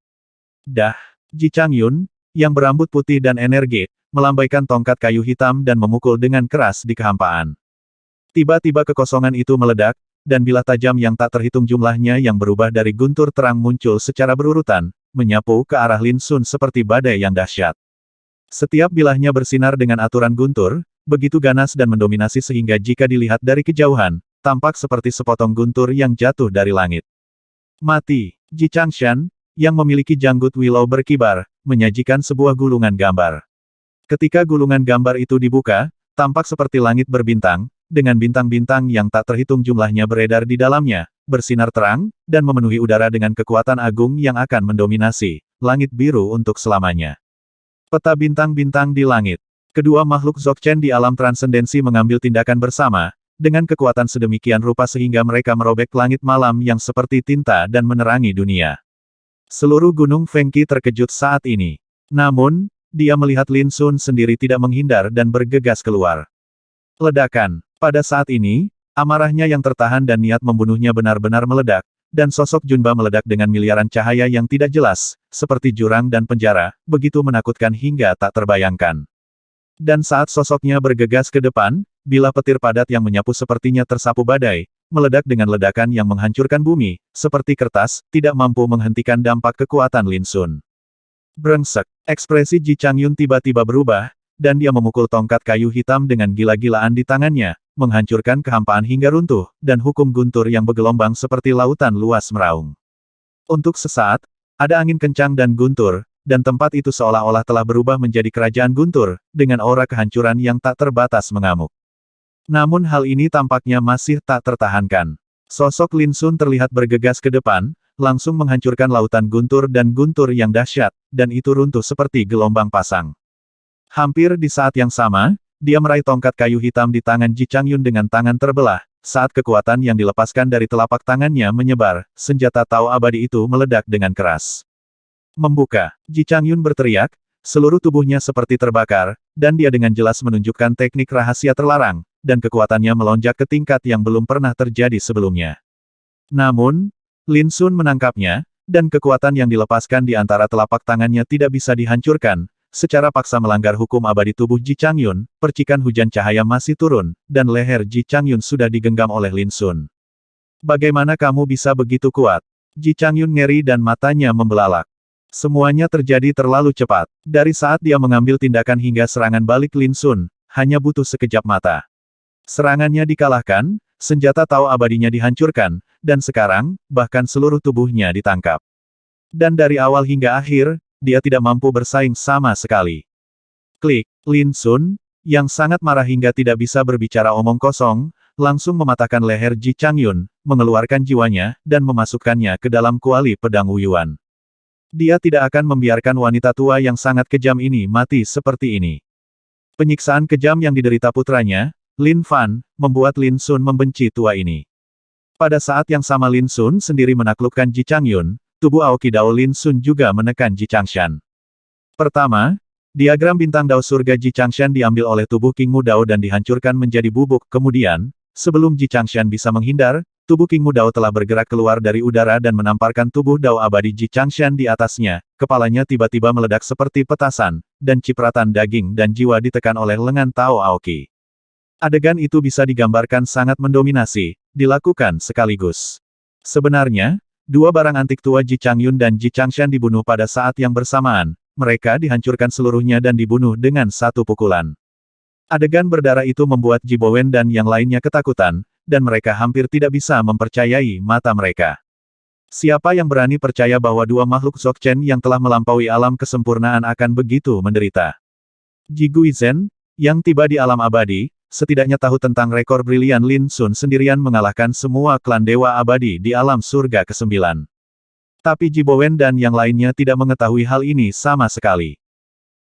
Ji Changyun, yang berambut putih dan energi, melambaikan tongkat kayu hitam dan memukul dengan keras di kehampaan. Tiba-tiba kekosongan itu meledak, dan bilah tajam yang tak terhitung jumlahnya yang berubah dari guntur terang muncul secara berurutan, menyapu ke arah Lin Sun seperti badai yang dahsyat. Setiap bilahnya bersinar dengan aturan guntur, begitu ganas dan mendominasi sehingga jika dilihat dari kejauhan, tampak seperti sepotong guntur yang jatuh dari langit. Mati. Ji Changshan, yang memiliki janggut Willow berkibar, menyajikan sebuah gulungan gambar. Ketika gulungan gambar itu dibuka, tampak seperti langit berbintang, dengan bintang-bintang yang tak terhitung jumlahnya beredar di dalamnya, bersinar terang, dan memenuhi udara dengan kekuatan agung yang akan mendominasi langit biru untuk selamanya. Peta bintang-bintang di langit. Kedua makhluk Dzogchen di alam transendensi mengambil tindakan bersama, dengan kekuatan sedemikian rupa sehingga mereka merobek langit malam yang seperti tinta dan menerangi dunia. Seluruh Gunung Fengqi terkejut saat ini. Namun, dia melihat Lin Sun sendiri tidak menghindar dan bergegas keluar. Ledakan. Pada saat ini, amarahnya yang tertahan dan niat membunuhnya benar-benar meledak, dan sosok Junba meledak dengan miliaran cahaya yang tidak jelas, seperti jurang dan penjara, begitu menakutkan hingga tak terbayangkan. Dan saat sosoknya bergegas ke depan, bilah petir padat yang menyapu sepertinya tersapu badai, meledak dengan ledakan yang menghancurkan bumi, seperti kertas, tidak mampu menghentikan dampak kekuatan Lin Sun. Brengsek. Ekspresi Ji Changyun tiba-tiba berubah, dan dia memukul tongkat kayu hitam dengan gila-gilaan di tangannya, menghancurkan kehampaan hingga runtuh, dan hukum guntur yang bergelombang seperti lautan luas meraung. Untuk sesaat, ada angin kencang dan guntur, dan tempat itu seolah-olah telah berubah menjadi kerajaan guntur, dengan aura kehancuran yang tak terbatas mengamuk. Namun hal ini tampaknya masih tak tertahankan. Sosok Lin Sun terlihat bergegas ke depan, langsung menghancurkan lautan guntur dan guntur yang dahsyat, dan itu runtuh seperti gelombang pasang. Hampir di saat yang sama, dia meraih tongkat kayu hitam di tangan Ji Changyun dengan tangan terbelah, saat kekuatan yang dilepaskan dari telapak tangannya menyebar, senjata Tao abadi itu meledak dengan keras. Membuka. Ji Changyun berteriak, seluruh tubuhnya seperti terbakar, dan dia dengan jelas menunjukkan teknik rahasia terlarang, dan kekuatannya melonjak ke tingkat yang belum pernah terjadi sebelumnya. Namun, Lin Sun menangkapnya, dan kekuatan yang dilepaskan di antara telapak tangannya tidak bisa dihancurkan, secara paksa melanggar hukum abadi tubuh Ji Changyun, percikan hujan cahaya masih turun, dan leher Ji Changyun sudah digenggam oleh Lin Sun. Bagaimana kamu bisa begitu kuat? Ji Changyun ngeri dan matanya membelalak. Semuanya terjadi terlalu cepat. Dari saat dia mengambil tindakan hingga serangan balik Lin Sun, hanya butuh sekejap mata. Serangannya dikalahkan, senjata Tao abadinya dihancurkan, dan sekarang, bahkan seluruh tubuhnya ditangkap. Dan dari awal hingga akhir, dia tidak mampu bersaing sama sekali. Klik, Lin Sun, yang sangat marah hingga tidak bisa berbicara omong kosong, langsung mematahkan leher Ji Changyun, mengeluarkan jiwanya, dan memasukkannya ke dalam kuali pedang Wuyuan. Dia tidak akan membiarkan wanita tua yang sangat kejam ini mati seperti ini. Penyiksaan kejam yang diderita putranya, Lin Fan, membuat Lin Sun membenci tua ini. Pada saat yang sama Lin Sun sendiri menaklukkan Ji Changyun, tubuh Aoki Dao Lin Sun juga menekan Ji Changshan. Pertama, diagram bintang Dao surga Ji Changshan diambil oleh tubuh King Mu Dao dan dihancurkan menjadi bubuk. Kemudian, sebelum Ji Changshan bisa menghindar, tubuh King Mu Dao telah bergerak keluar dari udara dan menamparkan tubuh Dao abadi Ji Changshan di atasnya. Kepalanya tiba-tiba meledak seperti petasan, dan cipratan daging dan jiwa ditekan oleh lengan Tao Aoki. Adegan itu bisa digambarkan sangat mendominasi, dilakukan sekaligus. Sebenarnya, dua barang antik tua Ji Changyun dan Ji Changshan dibunuh pada saat yang bersamaan, mereka dihancurkan seluruhnya dan dibunuh dengan satu pukulan. Adegan berdarah itu membuat Ji Bowen dan yang lainnya ketakutan, dan mereka hampir tidak bisa mempercayai mata mereka. Siapa yang berani percaya bahwa dua makhluk Dzogchen yang telah melampaui alam kesempurnaan akan begitu menderita? Ji Guizhen, yang tiba di alam abadi, setidaknya tahu tentang rekor brilian Lin Sun sendirian mengalahkan semua klan dewa abadi di alam surga ke-9. Tapi Ji Bowen dan yang lainnya tidak mengetahui hal ini sama sekali.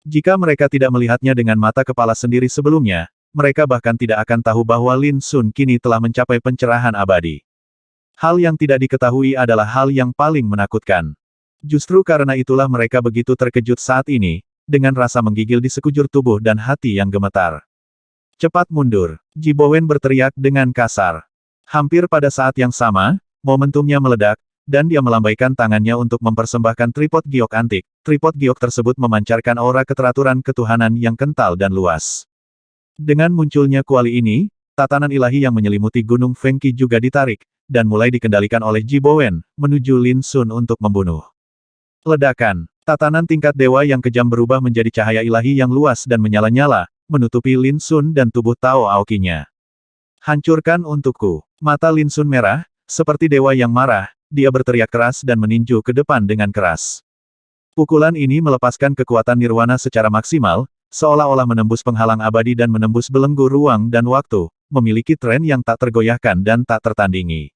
Jika mereka tidak melihatnya dengan mata kepala sendiri sebelumnya, mereka bahkan tidak akan tahu bahwa Lin Sun kini telah mencapai pencerahan abadi. Hal yang tidak diketahui adalah hal yang paling menakutkan. Justru karena itulah mereka begitu terkejut saat ini, dengan rasa menggigil di sekujur tubuh dan hati yang gemetar. Cepat mundur. Ji Bowen berteriak dengan kasar. Hampir pada saat yang sama, momentumnya meledak, dan dia melambaikan tangannya untuk mempersembahkan tripod giok antik. Tripod giok tersebut memancarkan aura keteraturan ketuhanan yang kental dan luas. Dengan munculnya kuali ini, tatanan ilahi yang menyelimuti Gunung Fengqi juga ditarik, dan mulai dikendalikan oleh Ji Bowen, menuju Lin Sun untuk membunuh. Ledakan. Tatanan tingkat dewa yang kejam berubah menjadi cahaya ilahi yang luas dan menyala-nyala, menutupi Lin Sun dan tubuh Tao Aoqinya. Hancurkan untukku. Mata Lin Sun merah, seperti dewa yang marah, dia berteriak keras dan meninju ke depan dengan keras. Pukulan ini melepaskan kekuatan nirwana secara maksimal, seolah-olah menembus penghalang abadi dan menembus belenggu ruang dan waktu, memiliki tren yang tak tergoyahkan dan tak tertandingi.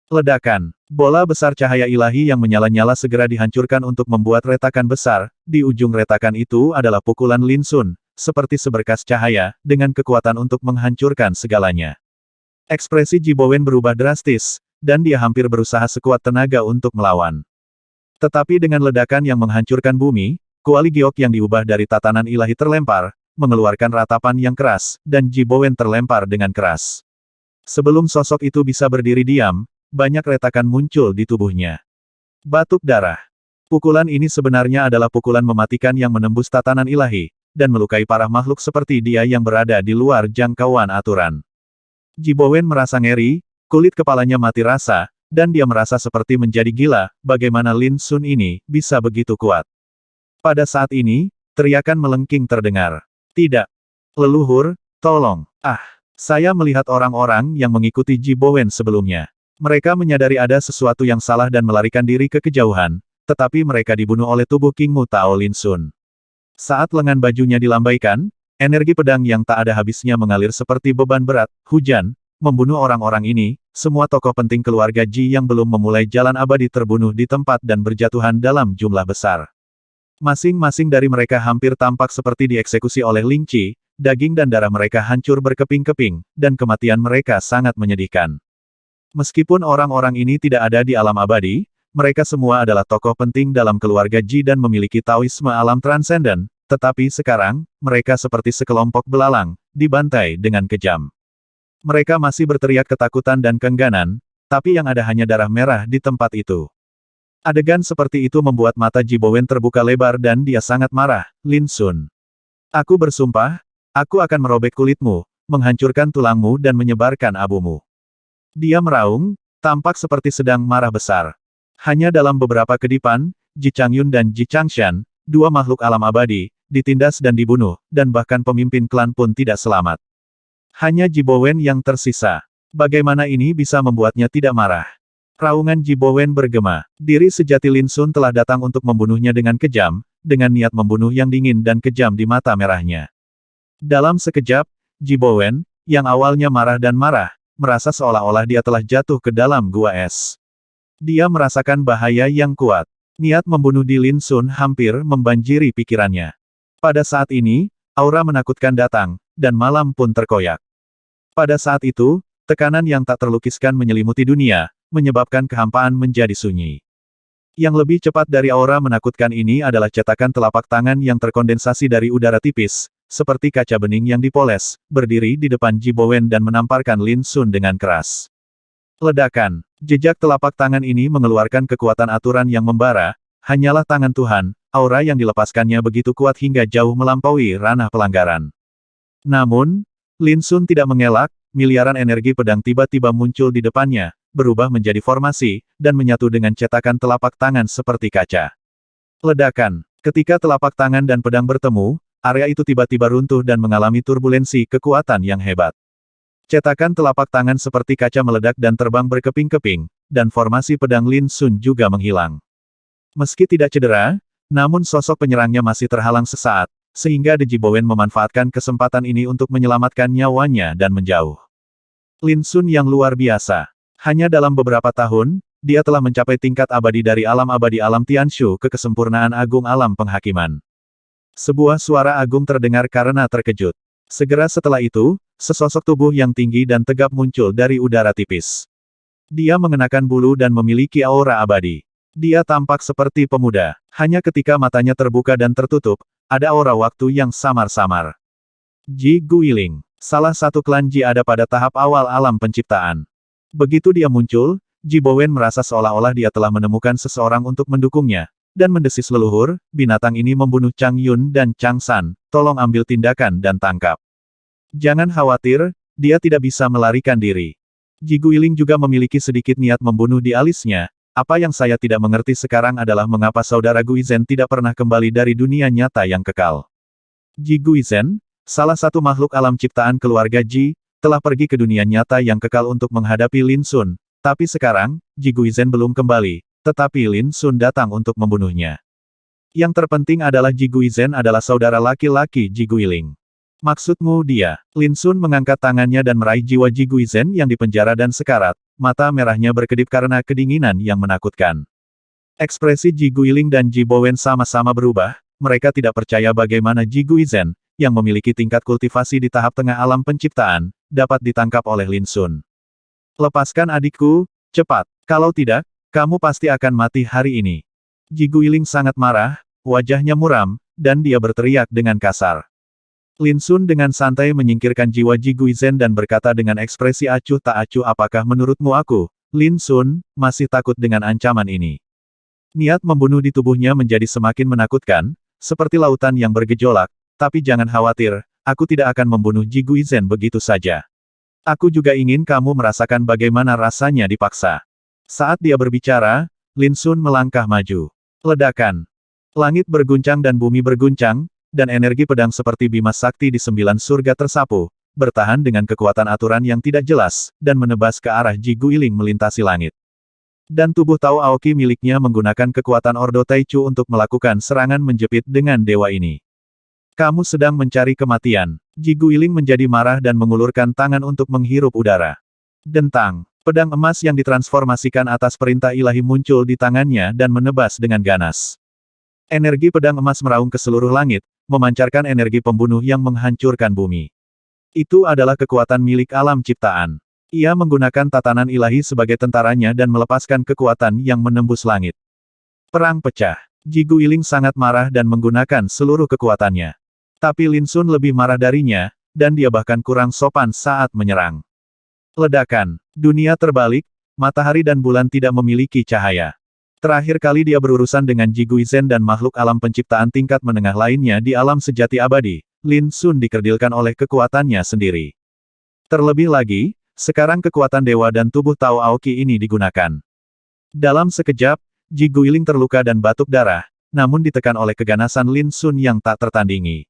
Ledakan. Bola besar cahaya ilahi yang menyala-nyala segera dihancurkan untuk membuat retakan besar, di ujung retakan itu adalah pukulan Lin Sun, seperti seberkas cahaya, dengan kekuatan untuk menghancurkan segalanya. Ekspresi Ji Bowen berubah drastis, dan dia hampir berusaha sekuat tenaga untuk melawan. Tetapi dengan ledakan yang menghancurkan bumi, kuali giok yang diubah dari tatanan ilahi terlempar, mengeluarkan ratapan yang keras, dan Ji Bowen terlempar dengan keras. Sebelum sosok itu bisa berdiri diam, banyak retakan muncul di tubuhnya. Batuk darah. Pukulan ini sebenarnya adalah pukulan mematikan yang menembus tatanan ilahi, dan melukai parah makhluk seperti dia yang berada di luar jangkauan aturan. Ji Bowen merasa ngeri, kulit kepalanya mati rasa, dan dia merasa seperti menjadi gila, bagaimana Lin Sun ini bisa begitu kuat. Pada saat ini, teriakan melengking terdengar. Tidak. Leluhur, tolong. Saya melihat orang-orang yang mengikuti Ji Bowen sebelumnya. Mereka menyadari ada sesuatu yang salah dan melarikan diri ke kejauhan, tetapi mereka dibunuh oleh tubuh King Mu Tao Lin Sun. Saat lengan bajunya dilambaikan, energi pedang yang tak ada habisnya mengalir seperti beban berat, hujan, membunuh orang-orang ini, semua tokoh penting keluarga Ji yang belum memulai jalan abadi terbunuh di tempat dan berjatuhan dalam jumlah besar. Masing-masing dari mereka hampir tampak seperti dieksekusi oleh Ling Qi, daging dan darah mereka hancur berkeping-keping, dan kematian mereka sangat menyedihkan. Meskipun orang-orang ini tidak ada di alam abadi, mereka semua adalah tokoh penting dalam keluarga Ji dan memiliki Taoisme alam transenden, tetapi sekarang, mereka seperti sekelompok belalang, dibantai dengan kejam. Mereka masih berteriak ketakutan dan keengganan, tapi yang ada hanya darah merah di tempat itu. Adegan seperti itu membuat mata Ji Bowen terbuka lebar dan dia sangat marah, Lin Sun. Aku bersumpah, aku akan merobek kulitmu, menghancurkan tulangmu dan menyebarkan abumu. Dia meraung, tampak seperti sedang marah besar. Hanya dalam beberapa kedipan, Ji Changyun dan Ji Changshan, dua makhluk alam abadi, ditindas dan dibunuh, dan bahkan pemimpin klan pun tidak selamat. Hanya Ji Bowen yang tersisa. Bagaimana ini bisa membuatnya tidak marah? Raungan Ji Bowen bergema. Diri sejati Lin Sun telah datang untuk membunuhnya dengan kejam, dengan niat membunuh yang dingin dan kejam di mata merahnya. Dalam sekejap, Ji Bowen, yang awalnya marah dan marah, merasa seolah-olah dia telah jatuh ke dalam gua es. Dia merasakan bahaya yang kuat. Niat membunuh di Lin Sun hampir membanjiri pikirannya. Pada saat ini, aura menakutkan datang, dan malam pun terkoyak. Pada saat itu, tekanan yang tak terlukiskan menyelimuti dunia, menyebabkan kehampaan menjadi sunyi. Yang lebih cepat dari aura menakutkan ini adalah cetakan telapak tangan yang terkondensasi dari udara tipis, seperti kaca bening yang dipoles, berdiri di depan Ji Bowen dan menamparkan Lin Sun dengan keras. Ledakan. Jejak telapak tangan ini mengeluarkan kekuatan aturan yang membara, hanyalah tangan Tuhan, aura yang dilepaskannya begitu kuat hingga jauh melampaui ranah pelanggaran. Namun, Lin Sun tidak mengelak, miliaran energi pedang tiba-tiba muncul di depannya, berubah menjadi formasi, dan menyatu dengan cetakan telapak tangan seperti kaca. Ledakan. Ketika telapak tangan dan pedang bertemu, area itu tiba-tiba runtuh dan mengalami turbulensi kekuatan yang hebat. Cetakan telapak tangan seperti kaca meledak dan terbang berkeping-keping, dan formasi pedang Lin Sun juga menghilang. Meski tidak cedera, namun sosok penyerangnya masih terhalang sesaat, sehingga Ji Bowen memanfaatkan kesempatan ini untuk menyelamatkan nyawanya dan menjauh. Lin Sun yang luar biasa. Hanya dalam beberapa tahun, dia telah mencapai tingkat abadi dari alam abadi alam Tianshu ke kesempurnaan agung alam penghakiman. Sebuah suara agung terdengar karena terkejut. Segera setelah itu, sesosok tubuh yang tinggi dan tegap muncul dari udara tipis. Dia mengenakan bulu dan memiliki aura abadi. Dia tampak seperti pemuda. Hanya ketika matanya terbuka dan tertutup, ada aura waktu yang samar-samar. Ji Guiling. Salah satu klan Ji ada pada tahap awal alam penciptaan. Begitu dia muncul, Ji Bowen merasa seolah-olah dia telah menemukan seseorang untuk mendukungnya, dan mendesis leluhur, binatang ini membunuh Chang Yun dan Chang San, tolong ambil tindakan dan tangkap. Jangan khawatir, dia tidak bisa melarikan diri. Ji Guiling juga memiliki sedikit niat membunuh di alisnya. Apa yang saya tidak mengerti sekarang adalah mengapa saudara Guizhen tidak pernah kembali dari dunia nyata yang kekal. Ji Guizhen, salah satu makhluk alam ciptaan keluarga Ji, telah pergi ke dunia nyata yang kekal untuk menghadapi Lin Sun. Tapi sekarang, Ji Guizhen belum kembali, tetapi Lin Sun datang untuk membunuhnya. Yang terpenting adalah Ji Guizhen adalah saudara laki-laki Ji Guiling. Maksudmu dia? Lin Sun mengangkat tangannya dan meraih jiwa Ji Guizhen yang dipenjara dan sekarat, mata merahnya berkedip karena kedinginan yang menakutkan. Ekspresi Ji Guiling dan Ji Bowen sama-sama berubah, mereka tidak percaya bagaimana Ji Guizhen, yang memiliki tingkat kultivasi di tahap tengah alam penciptaan, dapat ditangkap oleh Lin Sun. Lepaskan adikku, cepat, kalau tidak, kamu pasti akan mati hari ini. Ji Guiling sangat marah, wajahnya muram, dan dia berteriak dengan kasar. Lin Sun dengan santai menyingkirkan jiwa Ji Guizhen dan berkata dengan ekspresi acuh tak acuh, apakah menurutmu aku, Lin Sun, masih takut dengan ancaman ini? Niat membunuh di tubuhnya menjadi semakin menakutkan, seperti lautan yang bergejolak, tapi jangan khawatir, aku tidak akan membunuh Ji Guizhen begitu saja. Aku juga ingin kamu merasakan bagaimana rasanya dipaksa. Saat dia berbicara, Lin Sun melangkah maju. Ledakan. Langit berguncang dan bumi berguncang, dan energi pedang seperti Bima Sakti di 9 surga tersapu, bertahan dengan kekuatan aturan yang tidak jelas, dan menebas ke arah Ji Guiling melintasi langit. Dan tubuh Tao Aoki miliknya menggunakan kekuatan Ordo Taichu untuk melakukan serangan menjepit dengan dewa ini. Kamu sedang mencari kematian. Ji Guiling menjadi marah dan mengulurkan tangan untuk menghirup udara. Dentang. Pedang emas yang ditransformasikan atas perintah ilahi muncul di tangannya dan menebas dengan ganas. Energi pedang emas meraung ke seluruh langit, memancarkan energi pembunuh yang menghancurkan bumi. Itu adalah kekuatan milik alam ciptaan. Ia menggunakan tatanan ilahi sebagai tentaranya dan melepaskan kekuatan yang menembus langit. Perang pecah. Ji Guiling sangat marah dan menggunakan seluruh kekuatannya. Tapi Lin Sun lebih marah darinya, dan dia bahkan kurang sopan saat menyerang. Ledakan. Dunia terbalik, matahari dan bulan tidak memiliki cahaya. Terakhir kali dia berurusan dengan Ji Guizhen dan makhluk alam penciptaan tingkat menengah lainnya di alam sejati abadi, Lin Sun dikerdilkan oleh kekuatannya sendiri. Terlebih lagi, sekarang kekuatan dewa dan tubuh Tao Aoki ini digunakan. Dalam sekejap, Ji Guiling terluka dan batuk darah, namun ditekan oleh keganasan Lin Sun yang tak tertandingi.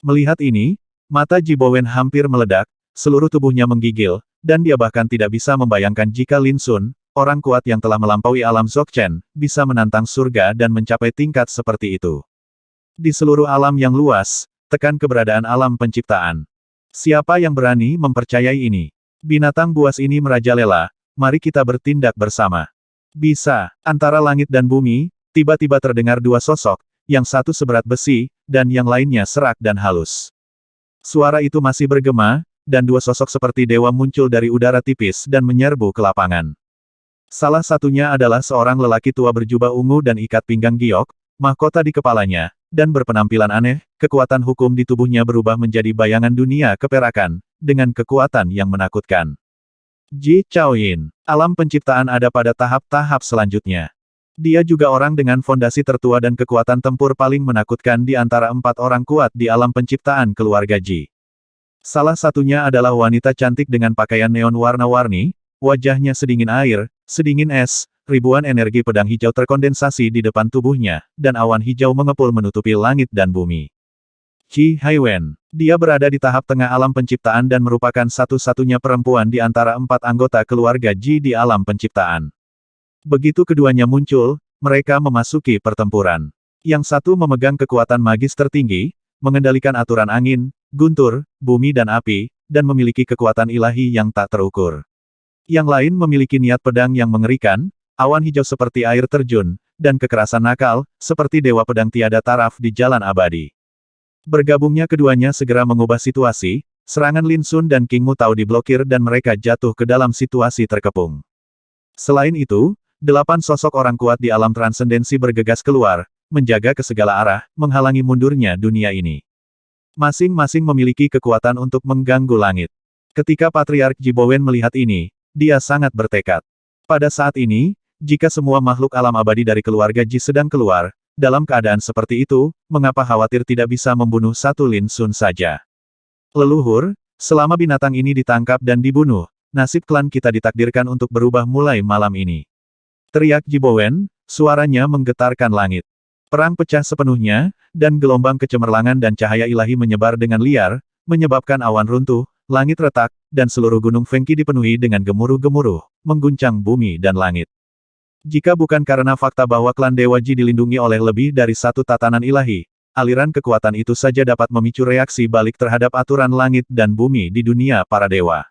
Melihat ini, mata Ji Bowen hampir meledak, seluruh tubuhnya menggigil, dan dia bahkan tidak bisa membayangkan jika Lin Sun, orang kuat yang telah melampaui alam Dzogchen, bisa menantang surga dan mencapai tingkat seperti itu. Di seluruh alam yang luas, tekan keberadaan alam penciptaan. Siapa yang berani mempercayai ini? Binatang buas ini merajalela, mari kita bertindak bersama. Bisa, antara langit dan bumi, tiba-tiba terdengar dua sosok, yang satu seberat besi, dan yang lainnya serak dan halus. Suara itu masih bergema, dan dua sosok seperti dewa muncul dari udara tipis dan menyerbu ke lapangan. Salah satunya adalah seorang lelaki tua berjubah ungu dan ikat pinggang giok, mahkota di kepalanya, dan berpenampilan aneh, kekuatan hukum di tubuhnya berubah menjadi bayangan dunia keperakan, dengan kekuatan yang menakutkan. Ji Chaoyin, alam penciptaan ada pada tahap-tahap selanjutnya. Dia juga orang dengan fondasi tertua dan kekuatan tempur paling menakutkan di antara 4 orang kuat di alam penciptaan keluarga Ji. Salah satunya adalah wanita cantik dengan pakaian neon warna-warni, wajahnya sedingin air, sedingin es, ribuan energi pedang hijau terkondensasi di depan tubuhnya, dan awan hijau mengepul menutupi langit dan bumi. Ji Haiwen. Dia berada di tahap tengah alam penciptaan dan merupakan satu-satunya perempuan di antara 4 anggota keluarga Ji di alam penciptaan. Begitu keduanya muncul, mereka memasuki pertempuran. Yang satu memegang kekuatan magis tertinggi, mengendalikan aturan angin, guntur, bumi dan api, dan memiliki kekuatan ilahi yang tak terukur. Yang lain memiliki niat pedang yang mengerikan, awan hijau seperti air terjun, dan kekerasan nakal, seperti dewa pedang tiada taraf di jalan abadi. Bergabungnya keduanya segera mengubah situasi, serangan Lin Sun dan King Mu Tao diblokir dan mereka jatuh ke dalam situasi terkepung. Selain itu, 8 sosok orang kuat di alam transendensi bergegas keluar, menjaga ke segala arah, menghalangi mundurnya dunia ini. Masing-masing memiliki kekuatan untuk mengganggu langit. Ketika Patriark Ji Bowen melihat ini, dia sangat bertekad. Pada saat ini, jika semua makhluk alam abadi dari keluarga Ji sedang keluar, dalam keadaan seperti itu, mengapa khawatir tidak bisa membunuh satu Lin Sun saja? Leluhur, selama binatang ini ditangkap dan dibunuh, nasib klan kita ditakdirkan untuk berubah mulai malam ini. Teriak Ji Bowen, suaranya menggetarkan langit. Perang pecah sepenuhnya, dan gelombang kecemerlangan dan cahaya ilahi menyebar dengan liar, menyebabkan awan runtuh, langit retak, dan seluruh gunung Fengqi dipenuhi dengan gemuruh-gemuruh, mengguncang bumi dan langit. Jika bukan karena fakta bahwa klan Dewa Ji dilindungi oleh lebih dari satu tatanan ilahi, aliran kekuatan itu saja dapat memicu reaksi balik terhadap aturan langit dan bumi di dunia para dewa.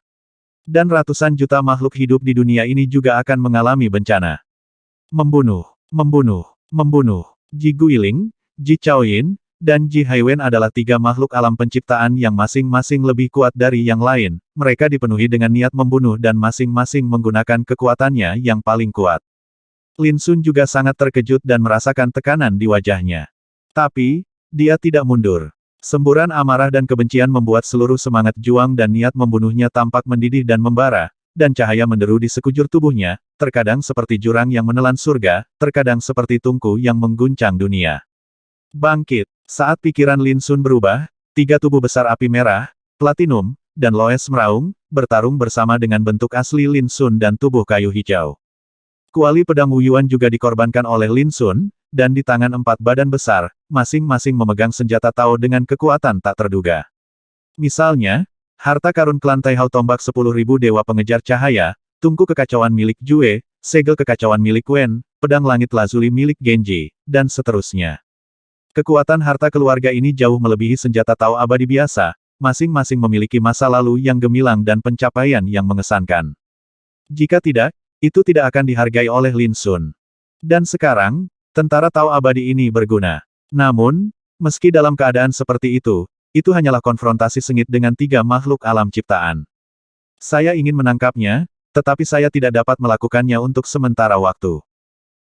Dan ratusan juta makhluk hidup di dunia ini juga akan mengalami bencana. Membunuh, membunuh, membunuh. Ji Guiling, Ji Chaoyin, dan Ji Haiwen adalah tiga makhluk alam penciptaan yang masing-masing lebih kuat dari yang lain. Mereka dipenuhi dengan niat membunuh dan masing-masing menggunakan kekuatannya yang paling kuat. Lin Sun juga sangat terkejut dan merasakan tekanan di wajahnya. Tapi, dia tidak mundur. Semburan amarah dan kebencian membuat seluruh semangat juang dan niat membunuhnya tampak mendidih dan membara, dan cahaya menderu di sekujur tubuhnya, terkadang seperti jurang yang menelan surga, terkadang seperti tungku yang mengguncang dunia. Bangkit! Saat pikiran Lin Sun berubah, tiga tubuh besar api merah, platinum, dan Loes meraung, bertarung bersama dengan bentuk asli Lin Sun dan tubuh kayu hijau. Kuali pedang Wu Yuan juga dikorbankan oleh Lin Sun, dan di tangan empat badan besar, masing-masing memegang senjata Tao dengan kekuatan tak terduga. Misalnya, harta karun klan Taihao tombak 10.000 dewa pengejar cahaya, tungku kekacauan milik Jue, segel kekacauan milik Wen, pedang langit lazuli milik Genji, dan seterusnya. Kekuatan harta keluarga ini jauh melebihi senjata Tao abadi biasa, masing-masing memiliki masa lalu yang gemilang dan pencapaian yang mengesankan. Jika tidak, itu tidak akan dihargai oleh Lin Sun. Dan sekarang, tentara Tao abadi ini berguna. Namun, meski dalam keadaan seperti itu hanyalah konfrontasi sengit dengan tiga makhluk alam ciptaan. Saya ingin menangkapnya, tetapi saya tidak dapat melakukannya untuk sementara waktu.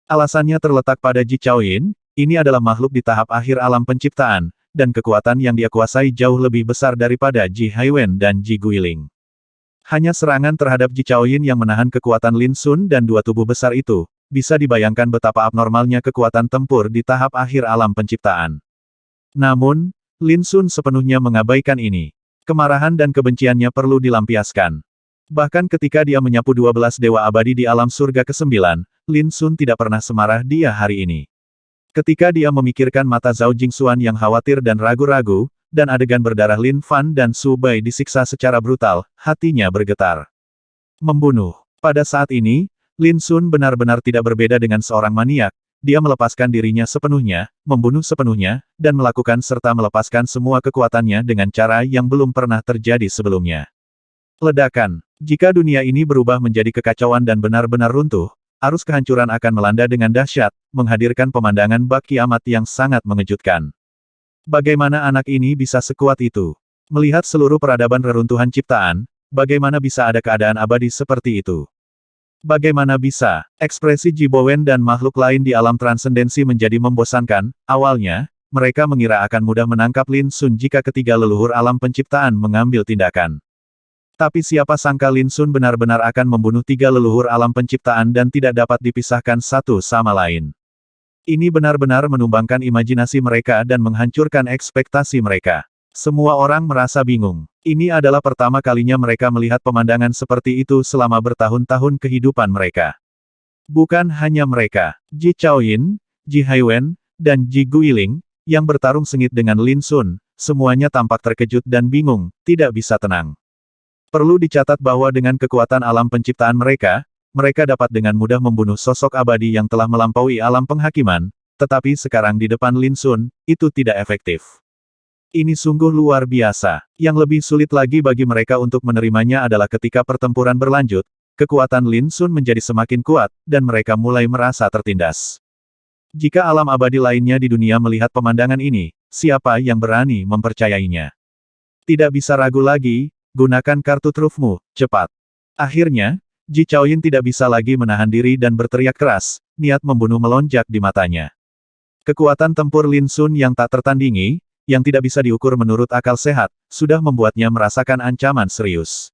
Alasannya terletak pada Ji Chaoyin, ini adalah makhluk di tahap akhir alam penciptaan, dan kekuatan yang dia kuasai jauh lebih besar daripada Ji Haiwen dan Ji Guiling. Hanya serangan terhadap Ji Chaoyin yang menahan kekuatan Lin Sun dan dua tubuh besar itu, bisa dibayangkan betapa abnormalnya kekuatan tempur di tahap akhir alam penciptaan. Namun, Lin Sun sepenuhnya mengabaikan ini. Kemarahan dan kebenciannya perlu dilampiaskan. Bahkan ketika dia menyapu 12 dewa abadi di alam surga ke-9, Lin Sun tidak pernah semarah dia hari ini. Ketika dia memikirkan mata Zhao Jingxuan yang khawatir dan ragu-ragu, dan adegan berdarah Lin Fan dan Su Bai disiksa secara brutal, hatinya bergetar. Membunuh. Pada saat ini, Lin Sun benar-benar tidak berbeda dengan seorang maniak. Dia melepaskan dirinya sepenuhnya, membunuh sepenuhnya, dan melakukan serta melepaskan semua kekuatannya dengan cara yang belum pernah terjadi sebelumnya. Ledakan. Jika dunia ini berubah menjadi kekacauan dan benar-benar runtuh, arus kehancuran akan melanda dengan dahsyat, menghadirkan pemandangan bak kiamat yang sangat mengejutkan. Bagaimana anak ini bisa sekuat itu? Melihat seluruh peradaban reruntuhan ciptaan, bagaimana bisa ada keadaan abadi seperti itu? Bagaimana bisa? Ekspresi Ji Bowen dan makhluk lain di alam transendensi menjadi membosankan. Awalnya, mereka mengira akan mudah menangkap Lin Sun jika ketiga leluhur alam penciptaan mengambil tindakan. Tapi siapa sangka Lin Sun benar-benar akan membunuh tiga leluhur alam penciptaan dan tidak dapat dipisahkan satu sama lain. Ini benar-benar menumbangkan imajinasi mereka dan menghancurkan ekspektasi mereka. Semua orang merasa bingung. Ini adalah pertama kalinya mereka melihat pemandangan seperti itu selama bertahun-tahun kehidupan mereka. Bukan hanya mereka, Ji Chaoyin, Ji Haiwen, dan Ji Guiling, yang bertarung sengit dengan Lin Sun, semuanya tampak terkejut dan bingung, tidak bisa tenang. Perlu dicatat bahwa dengan kekuatan alam penciptaan mereka dapat dengan mudah membunuh sosok abadi yang telah melampaui alam penghakiman, tetapi sekarang di depan Lin Sun, itu tidak efektif. Ini sungguh luar biasa. Yang lebih sulit lagi bagi mereka untuk menerimanya adalah ketika pertempuran berlanjut, kekuatan Lin Sun menjadi semakin kuat, dan mereka mulai merasa tertindas. Jika alam abadi lainnya di dunia melihat pemandangan ini, siapa yang berani mempercayainya? Tidak bisa ragu lagi, gunakan kartu trufmu, cepat. Akhirnya, Ji Chaoyin tidak bisa lagi menahan diri dan berteriak keras, niat membunuh melonjak di matanya. Kekuatan tempur Lin Sun yang tak tertandingi, yang tidak bisa diukur menurut akal sehat, sudah membuatnya merasakan ancaman serius.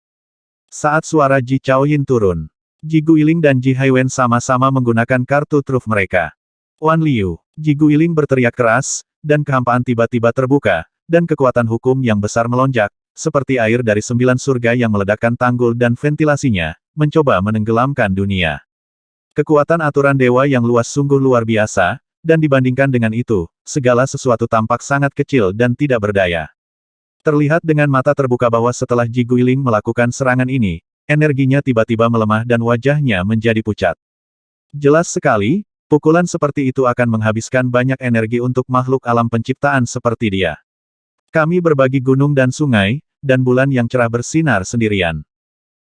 Saat suara Ji Chaoyin turun, Ji Guiling dan Ji Haiwen sama-sama menggunakan kartu truf mereka. Wan Liu, Ji Guiling berteriak keras, dan kehampaan tiba-tiba terbuka, dan kekuatan hukum yang besar melonjak, seperti air dari 9 surga yang meledakkan tanggul dan ventilasinya, mencoba menenggelamkan dunia. Kekuatan aturan dewa yang luas sungguh luar biasa, dan dibandingkan dengan itu, segala sesuatu tampak sangat kecil dan tidak berdaya. Terlihat dengan mata terbuka bahwa setelah Ji Guiling melakukan serangan ini, energinya tiba-tiba melemah dan wajahnya menjadi pucat. Jelas sekali, pukulan seperti itu akan menghabiskan banyak energi untuk makhluk alam penciptaan seperti dia. Kami berbagi gunung dan sungai, dan bulan yang cerah bersinar sendirian.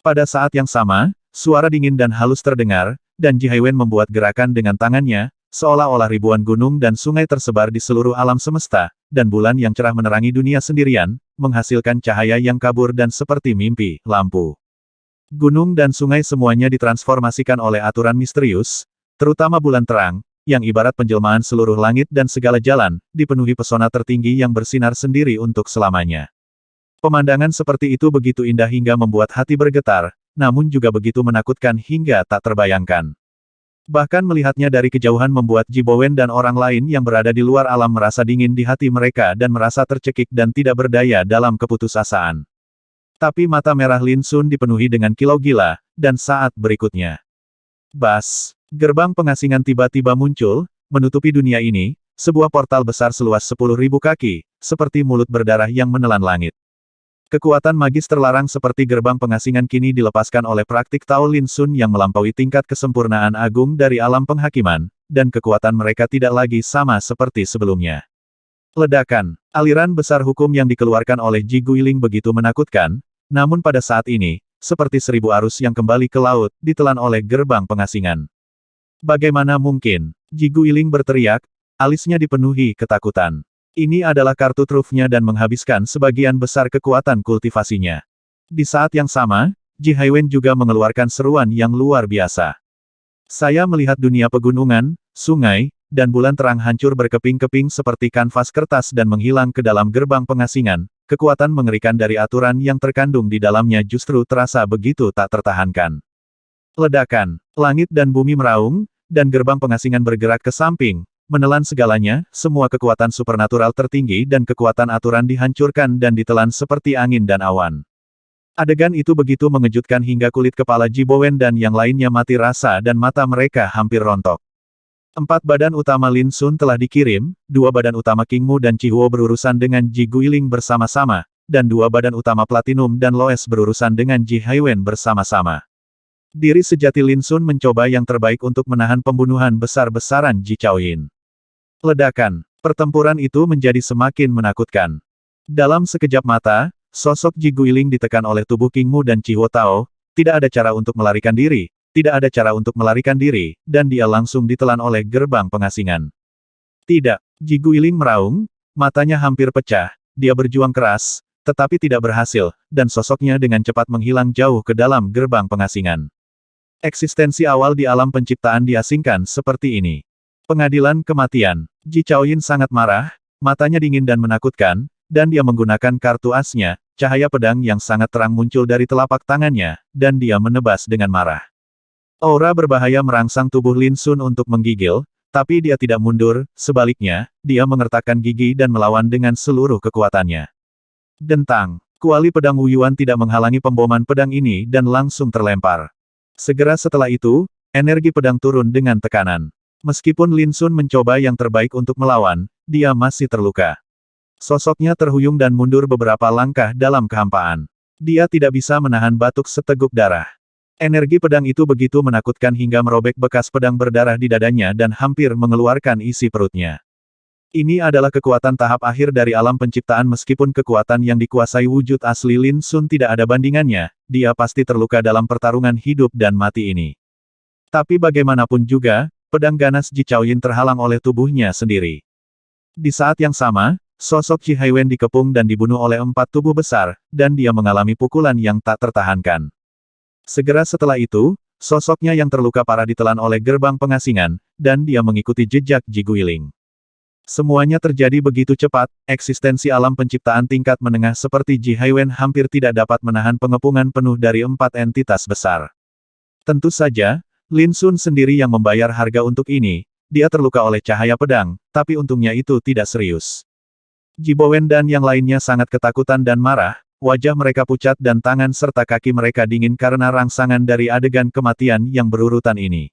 Pada saat yang sama, suara dingin dan halus terdengar, dan Ji Haiwen membuat gerakan dengan tangannya, seolah-olah ribuan gunung dan sungai tersebar di seluruh alam semesta, dan bulan yang cerah menerangi dunia sendirian, menghasilkan cahaya yang kabur dan seperti mimpi, lampu. Gunung dan sungai semuanya ditransformasikan oleh aturan misterius, terutama bulan terang, yang ibarat penjelmaan seluruh langit dan segala jalan, dipenuhi pesona tertinggi yang bersinar sendiri untuk selamanya. Pemandangan seperti itu begitu indah hingga membuat hati bergetar, namun juga begitu menakutkan hingga tak terbayangkan. Bahkan melihatnya dari kejauhan membuat Ji Bowen dan orang lain yang berada di luar alam merasa dingin di hati mereka dan merasa tercekik dan tidak berdaya dalam keputusasaan. Tapi mata merah Lin Sun dipenuhi dengan kilau gila, dan saat berikutnya. Bas! Gerbang pengasingan tiba-tiba muncul, menutupi dunia ini, sebuah portal besar seluas 10.000 kaki, seperti mulut berdarah yang menelan langit. Kekuatan magis terlarang seperti gerbang pengasingan kini dilepaskan oleh praktik Tao Lin Sun yang melampaui tingkat kesempurnaan agung dari alam penghakiman, dan kekuatan mereka tidak lagi sama seperti sebelumnya. Ledakan, aliran besar hukum yang dikeluarkan oleh Ji Guiling begitu menakutkan, namun pada saat ini, seperti 1000 arus yang kembali ke laut, ditelan oleh gerbang pengasingan. Bagaimana mungkin? Ji Guiling berteriak, alisnya dipenuhi ketakutan. Ini adalah kartu trufnya dan menghabiskan sebagian besar kekuatan kultivasinya. Di saat yang sama, Ji Haiwen juga mengeluarkan seruan yang luar biasa. Saya melihat dunia pegunungan, sungai, dan bulan terang hancur berkeping-keping seperti kanvas kertas dan menghilang ke dalam gerbang pengasingan. Kekuatan mengerikan dari aturan yang terkandung di dalamnya justru terasa begitu tak tertahankan. Ledakan, langit dan bumi meraung, dan gerbang pengasingan bergerak ke samping. Menelan segalanya, semua kekuatan supernatural tertinggi dan kekuatan aturan dihancurkan dan ditelan seperti angin dan awan. Adegan itu begitu mengejutkan hingga kulit kepala Ji Bowen dan yang lainnya mati rasa dan mata mereka hampir rontok. 4 badan utama Lin Sun telah dikirim, 2 badan utama King Mu dan Chi Huo berurusan dengan Ji Guiling bersama-sama, dan 2 badan utama Platinum dan Loes berurusan dengan Ji Haiwen bersama-sama. Diri sejati Lin Sun mencoba yang terbaik untuk menahan pembunuhan besar-besaran Ji Chaoyin. Ledakan, pertempuran itu menjadi semakin menakutkan. Dalam sekejap mata, sosok Ji Guiling ditekan oleh tubuh King Mu dan Chi Huo Tao, tidak ada cara untuk melarikan diri, dan dia langsung ditelan oleh gerbang pengasingan. Tidak, Ji Guiling meraung, matanya hampir pecah, dia berjuang keras, tetapi tidak berhasil, dan sosoknya dengan cepat menghilang jauh ke dalam gerbang pengasingan. Eksistensi awal di alam penciptaan diasingkan seperti ini. Pengadilan kematian. Ji Chaoyin sangat marah, matanya dingin dan menakutkan, dan dia menggunakan kartu asnya, cahaya pedang yang sangat terang muncul dari telapak tangannya, dan dia menebas dengan marah. Aura berbahaya merangsang tubuh Lin Sun untuk menggigil, tapi dia tidak mundur, sebaliknya, dia mengertakkan gigi dan melawan dengan seluruh kekuatannya. Dentang, kuali pedang Wu Yuan tidak menghalangi pemboman pedang ini dan langsung terlempar. Segera setelah itu, energi pedang turun dengan tekanan. Meskipun Lin Sun mencoba yang terbaik untuk melawan, dia masih terluka. Sosoknya terhuyung dan mundur beberapa langkah dalam kehampaan. Dia tidak bisa menahan batuk seteguk darah. Energi pedang itu begitu menakutkan hingga merobek bekas pedang berdarah di dadanya dan hampir mengeluarkan isi perutnya. Ini adalah kekuatan tahap akhir dari alam penciptaan meskipun kekuatan yang dikuasai wujud asli Lin Sun tidak ada bandingannya, dia pasti terluka dalam pertarungan hidup dan mati ini. Tapi bagaimanapun juga, pedang ganas Ji Chaoyin terhalang oleh tubuhnya sendiri. Di saat yang sama, sosok Ji Haiwen dikepung dan dibunuh oleh 4 tubuh besar, dan dia mengalami pukulan yang tak tertahankan. Segera setelah itu, sosoknya yang terluka parah ditelan oleh gerbang pengasingan, dan dia mengikuti jejak Ji Guiling. Semuanya terjadi begitu cepat, eksistensi alam penciptaan tingkat menengah seperti Ji Haiwen hampir tidak dapat menahan pengepungan penuh dari 4 entitas besar. Tentu saja, Lin Sun sendiri yang membayar harga untuk ini, dia terluka oleh cahaya pedang, tapi untungnya itu tidak serius. Ji Bowen dan yang lainnya sangat ketakutan dan marah, wajah mereka pucat dan tangan serta kaki mereka dingin karena rangsangan dari adegan kematian yang berurutan ini.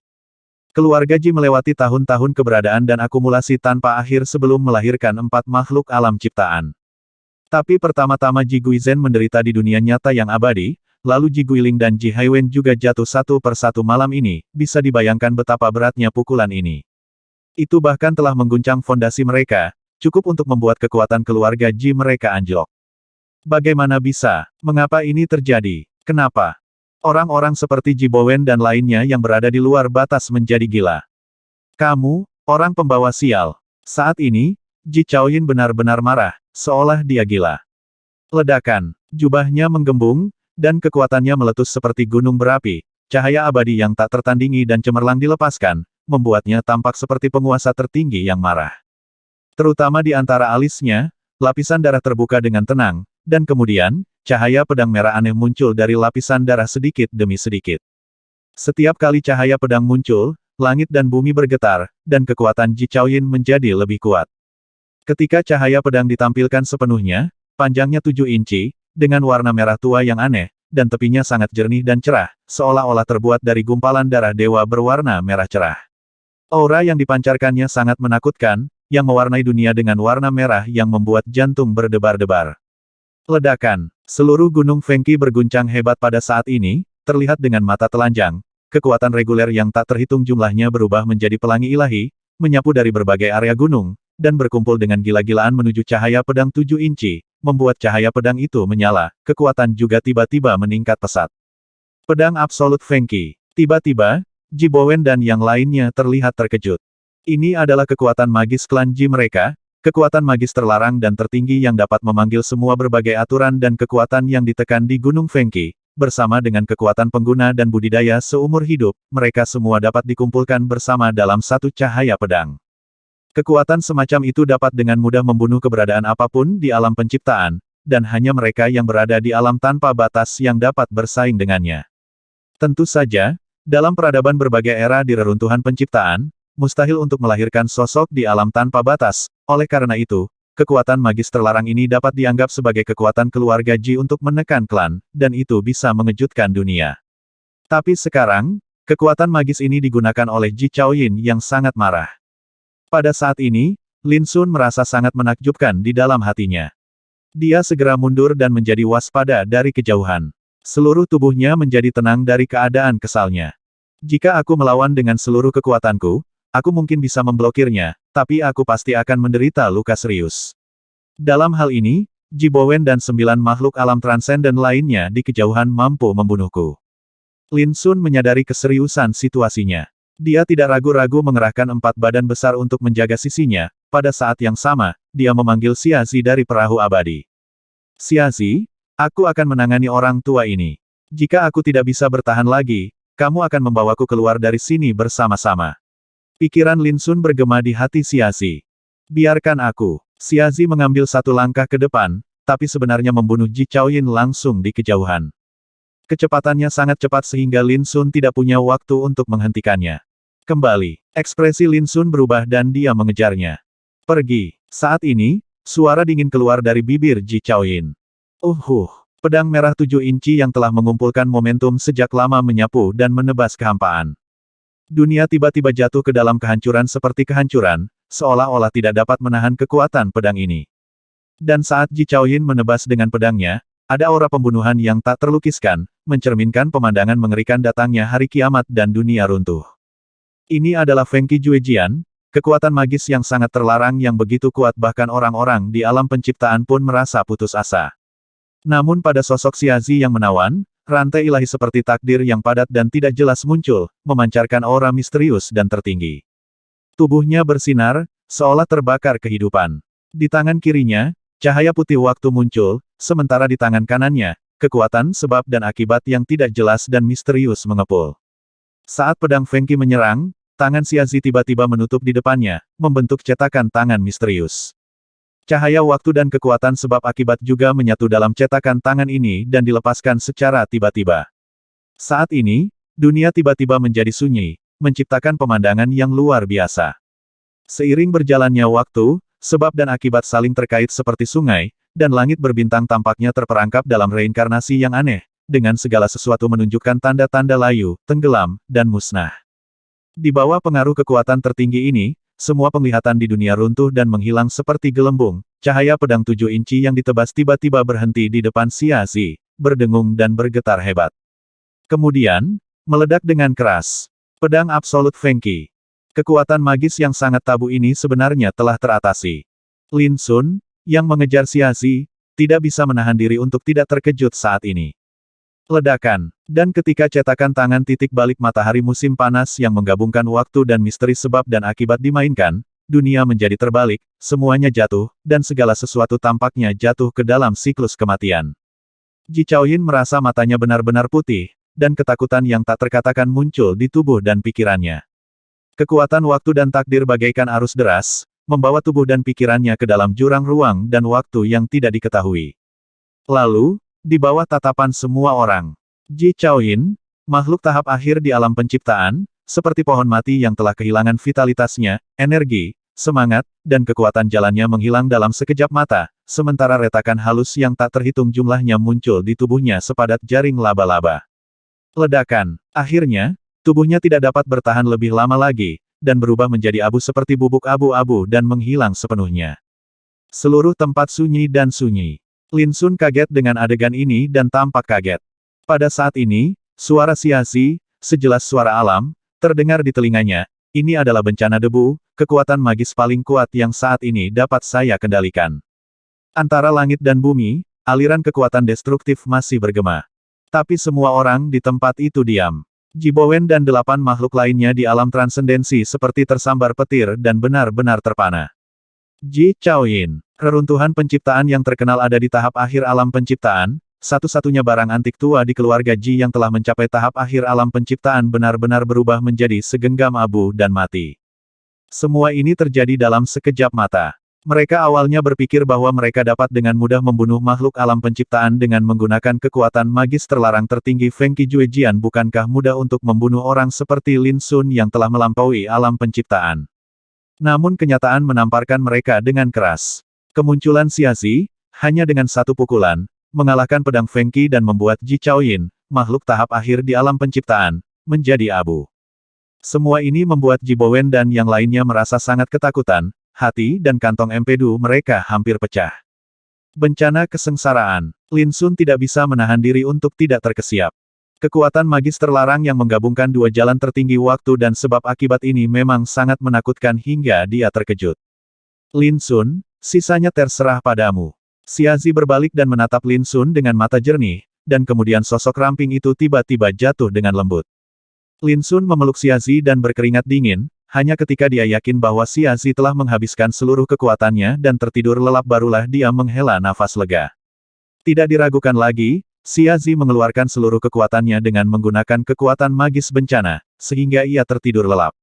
Keluarga Ji melewati tahun-tahun keberadaan dan akumulasi tanpa akhir sebelum melahirkan 4 makhluk alam ciptaan. Tapi pertama-tama Ji Guizhen menderita di dunia nyata yang abadi, lalu Ji Guiling dan Ji Haiwen juga jatuh satu persatu malam ini, bisa dibayangkan betapa beratnya pukulan ini. Itu bahkan telah mengguncang fondasi mereka, cukup untuk membuat kekuatan keluarga Ji mereka anjlok. Bagaimana bisa? Mengapa ini terjadi? Kenapa? Orang-orang seperti Ji Bowen dan lainnya yang berada di luar batas menjadi gila. Kamu, orang pembawa sial. Saat ini, Ji Chaoyin benar-benar marah, seolah dia gila. Ledakan, jubahnya menggembung, dan kekuatannya meletus seperti gunung berapi, cahaya abadi yang tak tertandingi dan cemerlang dilepaskan, membuatnya tampak seperti penguasa tertinggi yang marah. Terutama di antara alisnya, lapisan darah terbuka dengan tenang, dan kemudian, cahaya pedang merah aneh muncul dari lapisan darah sedikit demi sedikit. Setiap kali cahaya pedang muncul, langit dan bumi bergetar, dan kekuatan Ji Chaoyin menjadi lebih kuat. Ketika cahaya pedang ditampilkan sepenuhnya, panjangnya 7 inci, dengan warna merah tua yang aneh, dan tepinya sangat jernih dan cerah, seolah-olah terbuat dari gumpalan darah dewa berwarna merah cerah. Aura yang dipancarkannya sangat menakutkan, yang mewarnai dunia dengan warna merah yang membuat jantung berdebar-debar. Ledakan. Seluruh gunung Fengqi berguncang hebat pada saat ini, terlihat dengan mata telanjang. Kekuatan reguler yang tak terhitung jumlahnya berubah menjadi pelangi ilahi, menyapu dari berbagai area gunung, dan berkumpul dengan gila-gilaan menuju cahaya pedang 7 inci, membuat cahaya pedang itu menyala, kekuatan juga tiba-tiba meningkat pesat. Pedang Absolut Fengqi. Tiba-tiba, Ji Bowen dan yang lainnya terlihat terkejut. Ini adalah kekuatan magis klan Ji mereka, kekuatan magis terlarang dan tertinggi yang dapat memanggil semua berbagai aturan dan kekuatan yang ditekan di Gunung Fengqi, bersama dengan kekuatan pengguna dan budidaya seumur hidup, mereka semua dapat dikumpulkan bersama dalam satu cahaya pedang. Kekuatan semacam itu dapat dengan mudah membunuh keberadaan apapun di alam penciptaan, dan hanya mereka yang berada di alam tanpa batas yang dapat bersaing dengannya. Tentu saja, dalam peradaban berbagai era di reruntuhan penciptaan, mustahil untuk melahirkan sosok di alam tanpa batas, oleh karena itu, kekuatan magis terlarang ini dapat dianggap sebagai kekuatan keluarga Ji untuk menekan klan, dan itu bisa mengejutkan dunia. Tapi sekarang, kekuatan magis ini digunakan oleh Ji Chaoyin yang sangat marah. Pada saat ini, Lin Sun merasa sangat menakjubkan di dalam hatinya. Dia segera mundur dan menjadi waspada dari kejauhan. Seluruh tubuhnya menjadi tenang dari keadaan kesalnya. Jika aku melawan dengan seluruh kekuatanku, aku mungkin bisa memblokirnya, tapi aku pasti akan menderita luka serius. Dalam hal ini, Ji Bowen dan 9 makhluk alam transenden lainnya di kejauhan mampu membunuhku. Lin Sun menyadari keseriusan situasinya. Dia tidak ragu-ragu mengerahkan 4 badan besar untuk menjaga sisinya, pada saat yang sama, dia memanggil Xia Zi dari perahu abadi. Xia Zi, aku akan menangani orang tua ini. Jika aku tidak bisa bertahan lagi, kamu akan membawaku keluar dari sini bersama-sama. Pikiran Lin Sun bergema di hati Xia Zi. Biarkan aku. Xia Zi mengambil satu langkah ke depan, tapi sebenarnya membunuh Ji Chaoyin langsung di kejauhan. Kecepatannya sangat cepat sehingga Lin Sun tidak punya waktu untuk menghentikannya. Kembali, ekspresi Lin Sun berubah dan dia mengejarnya. Pergi. Saat ini, suara dingin keluar dari bibir Ji Chaoyin. Pedang merah 7 inci yang telah mengumpulkan momentum sejak lama menyapu dan menebas kehampaan. Dunia tiba-tiba jatuh ke dalam kehancuran seperti kehancuran, seolah-olah tidak dapat menahan kekuatan pedang ini. Dan saat Ji Chaoyin menebas dengan pedangnya, ada aura pembunuhan yang tak terlukiskan, mencerminkan pemandangan mengerikan datangnya hari kiamat dan dunia runtuh. Ini adalah Fengqi Juejian, kekuatan magis yang sangat terlarang yang begitu kuat bahkan orang-orang di alam penciptaan pun merasa putus asa. Namun pada sosok Xia Zi yang menawan, rantai ilahi seperti takdir yang padat dan tidak jelas muncul, memancarkan aura misterius dan tertinggi. Tubuhnya bersinar, seolah terbakar kehidupan. Di tangan kirinya, cahaya putih waktu muncul, sementara di tangan kanannya, kekuatan sebab dan akibat yang tidak jelas dan misterius mengepul. Saat pedang Fengqi menyerang, tangan Xia Zi tiba-tiba menutup di depannya, membentuk cetakan tangan misterius. Cahaya waktu dan kekuatan sebab akibat juga menyatu dalam cetakan tangan ini dan dilepaskan secara tiba-tiba. Saat ini, dunia tiba-tiba menjadi sunyi, menciptakan pemandangan yang luar biasa. Seiring berjalannya waktu, sebab dan akibat saling terkait seperti sungai, dan langit berbintang tampaknya terperangkap dalam reinkarnasi yang aneh, dengan segala sesuatu menunjukkan tanda-tanda layu, tenggelam, dan musnah. Di bawah pengaruh kekuatan tertinggi ini, semua penglihatan di dunia runtuh dan menghilang seperti gelembung. Cahaya pedang 7 inci yang ditebas tiba-tiba berhenti di depan Xia Zi, berdengung dan bergetar hebat. Kemudian, meledak dengan keras. Pedang Absolut Fengqi. Kekuatan magis yang sangat tabu ini sebenarnya telah teratasi. Lin Sun, yang mengejar Xia Zi, tidak bisa menahan diri untuk tidak terkejut saat ini. Ledakan. Dan ketika cetakan tangan titik balik matahari musim panas yang menggabungkan waktu dan misteri sebab dan akibat dimainkan, dunia menjadi terbalik, semuanya jatuh, dan segala sesuatu tampaknya jatuh ke dalam siklus kematian. Ji Chaoyin merasa matanya benar-benar putih, dan ketakutan yang tak terkatakan muncul di tubuh dan pikirannya. Kekuatan waktu dan takdir bagaikan arus deras, membawa tubuh dan pikirannya ke dalam jurang ruang dan waktu yang tidak diketahui. Lalu, di bawah tatapan semua orang, Ji Chaoyin, makhluk tahap akhir di alam penciptaan, seperti pohon mati yang telah kehilangan vitalitasnya, energi, semangat, dan kekuatan jalannya menghilang dalam sekejap mata, sementara retakan halus yang tak terhitung jumlahnya muncul di tubuhnya sepadat jaring laba-laba. Ledakan. Akhirnya, tubuhnya tidak dapat bertahan lebih lama lagi, dan berubah menjadi abu seperti bubuk abu-abu dan menghilang sepenuhnya. Seluruh tempat sunyi dan sunyi. Lin Sun kaget dengan adegan ini dan tampak kaget. Pada saat ini, suara Xia Zi, sejelas suara alam, terdengar di telinganya. Ini adalah bencana debu, kekuatan magis paling kuat yang saat ini dapat saya kendalikan. Antara langit dan bumi, aliran kekuatan destruktif masih bergema. Tapi semua orang di tempat itu diam. Ji Bowen dan 8 makhluk lainnya di alam transendensi seperti tersambar petir dan benar-benar terpana. Ji Chaoyin, reruntuhan penciptaan yang terkenal ada di tahap akhir alam penciptaan, satu-satunya barang antik tua di keluarga Ji yang telah mencapai tahap akhir alam penciptaan benar-benar berubah menjadi segenggam abu dan mati. Semua ini terjadi dalam sekejap mata. Mereka awalnya berpikir bahwa mereka dapat dengan mudah membunuh makhluk alam penciptaan dengan menggunakan kekuatan magis terlarang tertinggi Fengqi Juejian. Bukankah mudah untuk membunuh orang seperti Lin Sun yang telah melampaui alam penciptaan? Namun kenyataan menamparkan mereka dengan keras. Kemunculan Xia Zi, hanya dengan satu pukulan, mengalahkan pedang Fengqi dan membuat Ji Chaoyin, makhluk tahap akhir di alam penciptaan, menjadi abu. Semua ini membuat Ji Bowen dan yang lainnya merasa sangat ketakutan. Hati dan kantong empedu mereka hampir pecah. Bencana kesengsaraan. Lin Sun tidak bisa menahan diri untuk tidak terkesiap. Kekuatan magis terlarang yang menggabungkan dua jalan tertinggi waktu dan sebab akibat ini memang sangat menakutkan hingga dia terkejut. Lin Sun, sisanya terserah padamu. Xia Zi berbalik dan menatap Lin Sun dengan mata jernih, dan kemudian sosok ramping itu tiba-tiba jatuh dengan lembut. Lin Sun memeluk Xia Zi dan berkeringat dingin, hanya ketika dia yakin bahwa Xia Zi telah menghabiskan seluruh kekuatannya dan tertidur lelap barulah dia menghela nafas lega. Tidak diragukan lagi, Xia Zi mengeluarkan seluruh kekuatannya dengan menggunakan kekuatan magis bencana, sehingga ia tertidur lelap.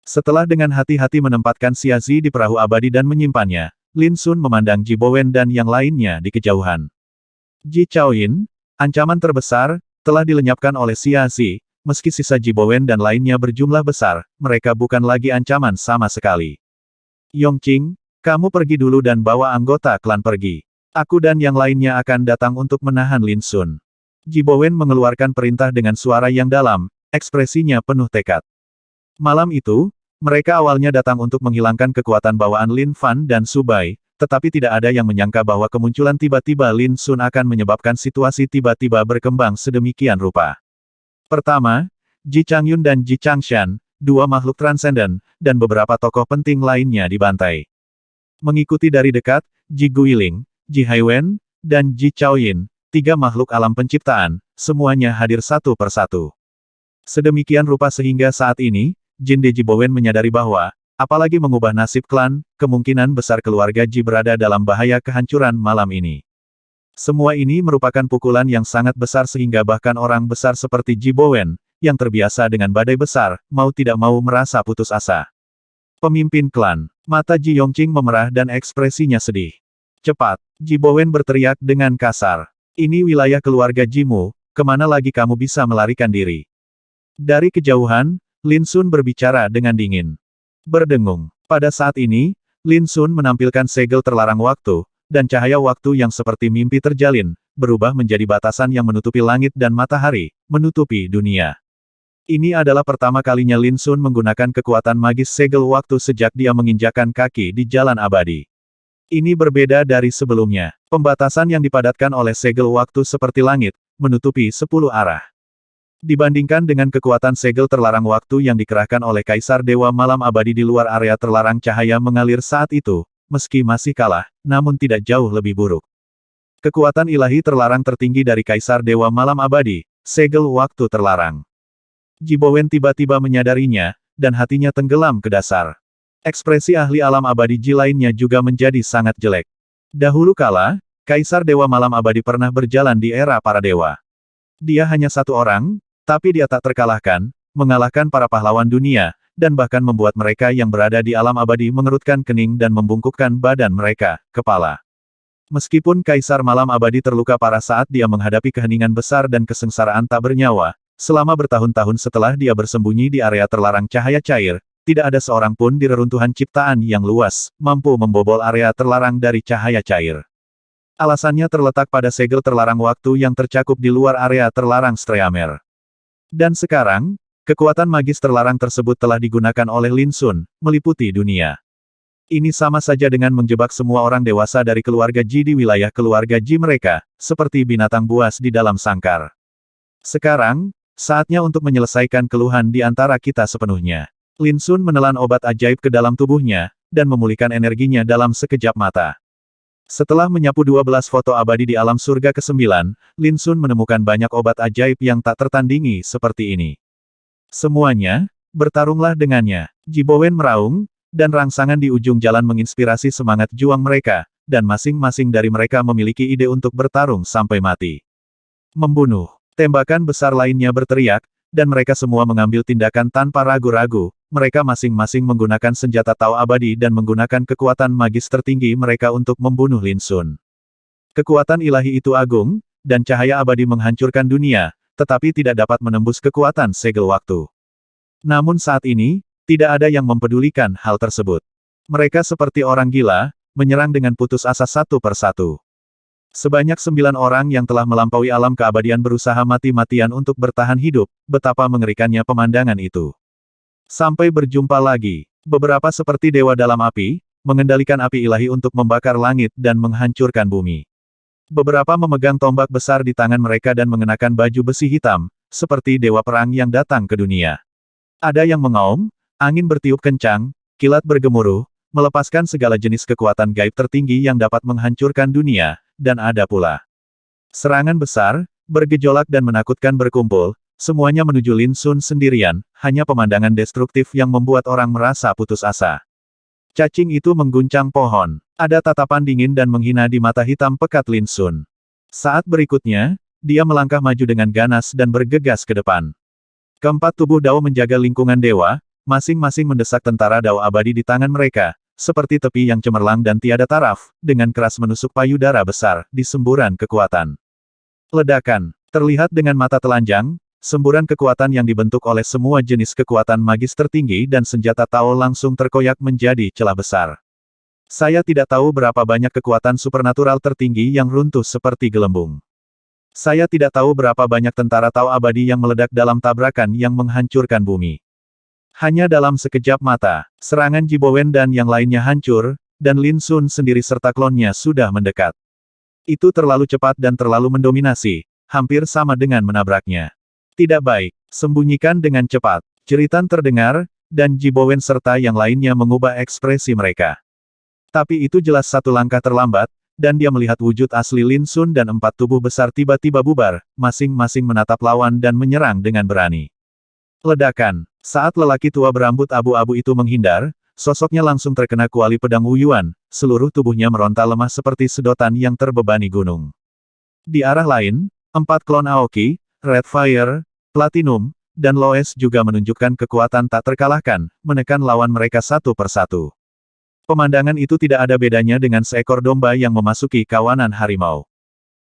Setelah dengan hati-hati menempatkan Xia Zi di perahu abadi dan menyimpannya, Lin Sun memandang Ji Bowen dan yang lainnya di kejauhan. Ji Chaoyin, ancaman terbesar, telah dilenyapkan oleh Xia Zi. Meski sisa Ji Bowen dan lainnya berjumlah besar, mereka bukan lagi ancaman sama sekali. Yongqing, kamu pergi dulu dan bawa anggota klan pergi. Aku dan yang lainnya akan datang untuk menahan Lin Sun. Ji Bowen mengeluarkan perintah dengan suara yang dalam, ekspresinya penuh tekad. Malam itu, mereka awalnya datang untuk menghilangkan kekuatan bawaan Lin Fan dan Su Bai, tetapi tidak ada yang menyangka bahwa kemunculan tiba-tiba Lin Sun akan menyebabkan situasi tiba-tiba berkembang sedemikian rupa. Pertama, Ji Changyun dan Ji Changshan, dua makhluk transenden, dan beberapa tokoh penting lainnya dibantai. Mengikuti dari dekat, Ji Guiling, Ji Haiwen, dan Ji Chaoyin, tiga makhluk alam penciptaan, semuanya hadir satu persatu. Sedemikian rupa sehingga saat ini, Jin De Ji Bowen menyadari bahwa, apalagi mengubah nasib klan, kemungkinan besar keluarga Ji berada dalam bahaya kehancuran malam ini. Semua ini merupakan pukulan yang sangat besar sehingga bahkan orang besar seperti Ji Bowen, yang terbiasa dengan badai besar, mau tidak mau merasa putus asa. Pemimpin klan, mata Ji Yongqing memerah dan ekspresinya sedih. Cepat, Ji Bowen berteriak dengan kasar. Ini wilayah keluarga Jimu, kemana lagi kamu bisa melarikan diri? Dari kejauhan, Lin Sun berbicara dengan dingin. Berdengung. Pada saat ini, Lin Sun menampilkan segel terlarang waktu, dan cahaya waktu yang seperti mimpi terjalin, berubah menjadi batasan yang menutupi langit dan matahari, menutupi dunia. Ini adalah pertama kalinya Lin Sun menggunakan kekuatan magis segel waktu sejak dia menginjakan kaki di jalan abadi. Ini berbeda dari sebelumnya. Pembatasan yang dipadatkan oleh segel waktu seperti langit, menutupi 10 arah. Dibandingkan dengan kekuatan segel terlarang waktu yang dikerahkan oleh Kaisar Dewa Malam Abadi di luar area terlarang cahaya mengalir saat itu, meski masih kalah, namun tidak jauh lebih buruk. Kekuatan ilahi terlarang tertinggi dari Kaisar Dewa Malam Abadi, segel waktu terlarang. Ji Bowen tiba-tiba menyadarinya, dan hatinya tenggelam ke dasar. Ekspresi ahli alam abadi Ji lainnya juga menjadi sangat jelek. Dahulu kala, Kaisar Dewa Malam Abadi pernah berjalan di era para dewa. Dia hanya satu orang, tapi dia tak terkalahkan, mengalahkan para pahlawan dunia, dan bahkan membuat mereka yang berada di alam abadi mengerutkan kening dan membungkukkan badan mereka, kepala. Meskipun Kaisar Malam Abadi terluka parah saat dia menghadapi keheningan besar dan kesengsaraan tak bernyawa, selama bertahun-tahun setelah dia bersembunyi di area terlarang cahaya cair, tidak ada seorang pun di reruntuhan ciptaan yang luas, mampu membobol area terlarang dari cahaya cair. Alasannya terletak pada segel terlarang waktu yang tercakup di luar area terlarang Streamer. Dan sekarang, kekuatan magis terlarang tersebut telah digunakan oleh Lin Sun, meliputi dunia. Ini sama saja dengan menjebak semua orang dewasa dari keluarga Ji di wilayah keluarga Ji mereka, seperti binatang buas di dalam sangkar. Sekarang, saatnya untuk menyelesaikan keluhan di antara kita sepenuhnya. Lin Sun menelan obat ajaib ke dalam tubuhnya, dan memulihkan energinya dalam sekejap mata. Setelah menyapu 12 foto abadi di alam surga ke-9, Lin Sun menemukan banyak obat ajaib yang tak tertandingi seperti ini. Semuanya, bertarunglah dengannya. Ji Bowen meraung, dan rangsangan di ujung jalan menginspirasi semangat juang mereka, dan masing-masing dari mereka memiliki ide untuk bertarung sampai mati. Membunuh. Tembakan besar lainnya berteriak, dan mereka semua mengambil tindakan tanpa ragu-ragu, mereka masing-masing menggunakan senjata Tao abadi dan menggunakan kekuatan magis tertinggi mereka untuk membunuh Lin Sun. Kekuatan ilahi itu agung, dan cahaya abadi menghancurkan dunia, tetapi tidak dapat menembus kekuatan segel waktu. Namun saat ini, tidak ada yang mempedulikan hal tersebut. Mereka seperti orang gila, menyerang dengan putus asa satu persatu. Sebanyak 9 orang yang telah melampaui alam keabadian berusaha mati-matian untuk bertahan hidup, betapa mengerikannya pemandangan itu. Sampai berjumpa lagi. Beberapa seperti dewa dalam api, mengendalikan api ilahi untuk membakar langit dan menghancurkan bumi. Beberapa memegang tombak besar di tangan mereka dan mengenakan baju besi hitam, seperti dewa perang yang datang ke dunia. Ada yang mengaum, angin bertiup kencang, kilat bergemuruh, melepaskan segala jenis kekuatan gaib tertinggi yang dapat menghancurkan dunia, dan ada pula serangan besar, bergejolak dan menakutkan berkumpul, semuanya menuju Lin Sun sendirian, hanya pemandangan destruktif yang membuat orang merasa putus asa. Cacing itu mengguncang pohon. Ada tatapan dingin dan menghina di mata hitam pekat Lin Sun. Saat berikutnya, dia melangkah maju dengan ganas dan bergegas ke depan. Keempat tubuh Dao menjaga lingkungan dewa, masing-masing mendesak tentara Dao abadi di tangan mereka, seperti tepi yang cemerlang dan tiada taraf, dengan keras menusuk payudara besar, di semburan kekuatan. Ledakan. Terlihat dengan mata telanjang, semburan kekuatan yang dibentuk oleh semua jenis kekuatan magis tertinggi dan senjata Tao langsung terkoyak menjadi celah besar. Saya tidak tahu berapa banyak kekuatan supernatural tertinggi yang runtuh seperti gelembung. Saya tidak tahu berapa banyak tentara Tao abadi yang meledak dalam tabrakan yang menghancurkan bumi. Hanya dalam sekejap mata, serangan Ji Bowen dan yang lainnya hancur, dan Lin Sun sendiri serta klonnya sudah mendekat. Itu terlalu cepat dan terlalu mendominasi, hampir sama dengan menabraknya. Tidak baik, sembunyikan dengan cepat. Jeritan terdengar, dan Ji Bowen serta yang lainnya mengubah ekspresi mereka. Tapi itu jelas satu langkah terlambat, dan dia melihat wujud asli Lin Sun dan 4 tubuh besar tiba-tiba bubar, masing-masing menatap lawan dan menyerang dengan berani. Ledakan. Saat lelaki tua berambut abu-abu itu menghindar, sosoknya langsung terkena kuali pedang Wu Yuan, seluruh tubuhnya meronta lemah seperti sedotan yang terbebani gunung. Di arah lain, 4 klon Aoki, Red Fire, Platinum, dan Loes juga menunjukkan kekuatan tak terkalahkan, menekan lawan mereka satu persatu. Pemandangan itu tidak ada bedanya dengan seekor domba yang memasuki kawanan harimau.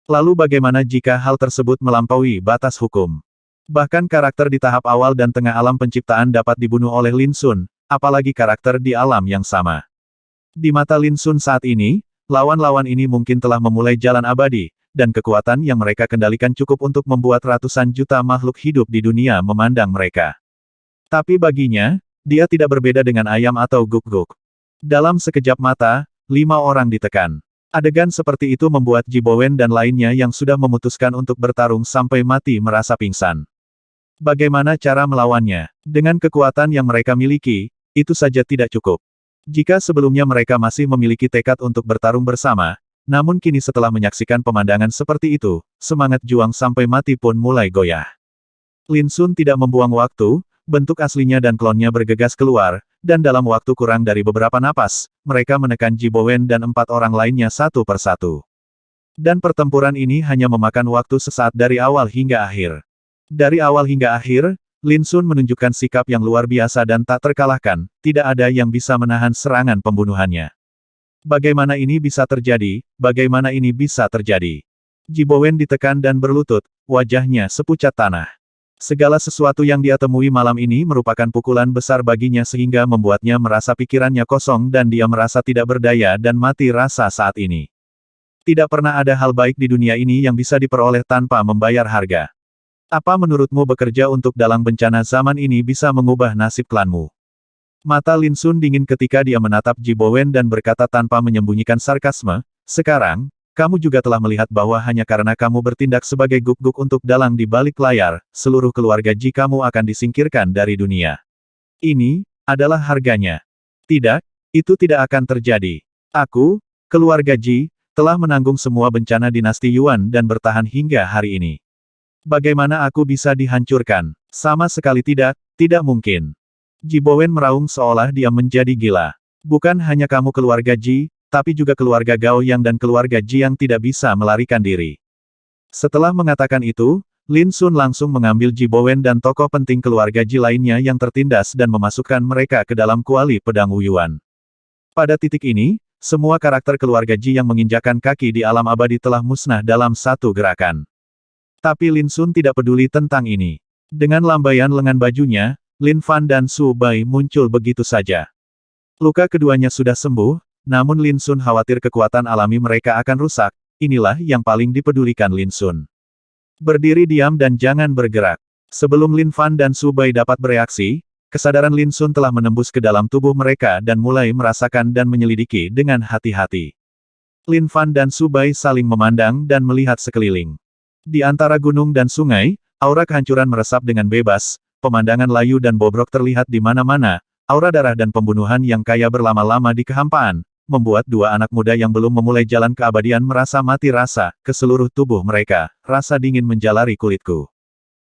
Lalu bagaimana jika hal tersebut melampaui batas hukum? Bahkan karakter di tahap awal dan tengah alam penciptaan dapat dibunuh oleh Lin Sun, apalagi karakter di alam yang sama. Di mata Lin Sun saat ini, lawan-lawan ini mungkin telah memulai jalan abadi, dan kekuatan yang mereka kendalikan cukup untuk membuat ratusan juta makhluk hidup di dunia memandang mereka. Tapi baginya, dia tidak berbeda dengan ayam atau guk-guk. Dalam sekejap mata, 5 orang ditekan. Adegan seperti itu membuat Ji Bowen dan lainnya yang sudah memutuskan untuk bertarung sampai mati merasa pingsan. Bagaimana cara melawannya? Dengan kekuatan yang mereka miliki, itu saja tidak cukup. Jika sebelumnya mereka masih memiliki tekad untuk bertarung bersama, namun kini setelah menyaksikan pemandangan seperti itu, semangat juang sampai mati pun mulai goyah. Lin Sun tidak membuang waktu, bentuk aslinya dan klonnya bergegas keluar, dan dalam waktu kurang dari beberapa napas, mereka menekan Ji Bowen dan 4 orang lainnya satu persatu. Dan pertempuran ini hanya memakan waktu sesaat dari awal hingga akhir. Dari awal hingga akhir, Lin Sun menunjukkan sikap yang luar biasa dan tak terkalahkan, tidak ada yang bisa menahan serangan pembunuhannya. Bagaimana ini bisa terjadi? Bagaimana ini bisa terjadi? Ji Bowen ditekan dan berlutut, wajahnya sepucat tanah. Segala sesuatu yang dia temui malam ini merupakan pukulan besar baginya sehingga membuatnya merasa pikirannya kosong dan dia merasa tidak berdaya dan mati rasa saat ini. Tidak pernah ada hal baik di dunia ini yang bisa diperoleh tanpa membayar harga. Apa menurutmu bekerja untuk dalang bencana zaman ini bisa mengubah nasib klanmu? Mata Lin Sun dingin ketika dia menatap Ji Bowen dan berkata tanpa menyembunyikan sarkasme, sekarang, kamu juga telah melihat bahwa hanya karena kamu bertindak sebagai guk-guk untuk dalang di balik layar, seluruh keluarga Ji kamu akan disingkirkan dari dunia. Ini adalah harganya. Tidak, itu tidak akan terjadi. Aku, keluarga Ji, telah menanggung semua bencana dinasti Yuan dan bertahan hingga hari ini. Bagaimana aku bisa dihancurkan? Sama sekali tidak, tidak mungkin. Ji Bowen meraung seolah dia menjadi gila. Bukan hanya kamu keluarga Ji, tapi juga keluarga Gao Yang dan keluarga Ji yang tidak bisa melarikan diri. Setelah mengatakan itu, Lin Sun langsung mengambil Ji Bowen dan tokoh penting keluarga Ji lainnya yang tertindas dan memasukkan mereka ke dalam kuali pedang Wuyuan. Pada titik ini, semua karakter keluarga Ji yang menginjakkan kaki di alam abadi telah musnah dalam satu gerakan. Tapi Lin Sun tidak peduli tentang ini. Dengan lambaian lengan bajunya, Lin Fan dan Su Bai muncul begitu saja. Luka keduanya sudah sembuh, namun Lin Sun khawatir kekuatan alami mereka akan rusak, inilah yang paling dipedulikan Lin Sun. Berdiri diam dan jangan bergerak. Sebelum Lin Fan dan Su Bai dapat bereaksi, kesadaran Lin Sun telah menembus ke dalam tubuh mereka dan mulai merasakan dan menyelidiki dengan hati-hati. Lin Fan dan Su Bai saling memandang dan melihat sekeliling. Di antara gunung dan sungai, aura kehancuran meresap dengan bebas, pemandangan layu dan bobrok terlihat di mana-mana, aura darah dan pembunuhan yang kaya berlama-lama di kehampaan, membuat 2 anak muda yang belum memulai jalan keabadian merasa mati rasa, ke seluruh tubuh mereka, rasa dingin menjalari kulitku.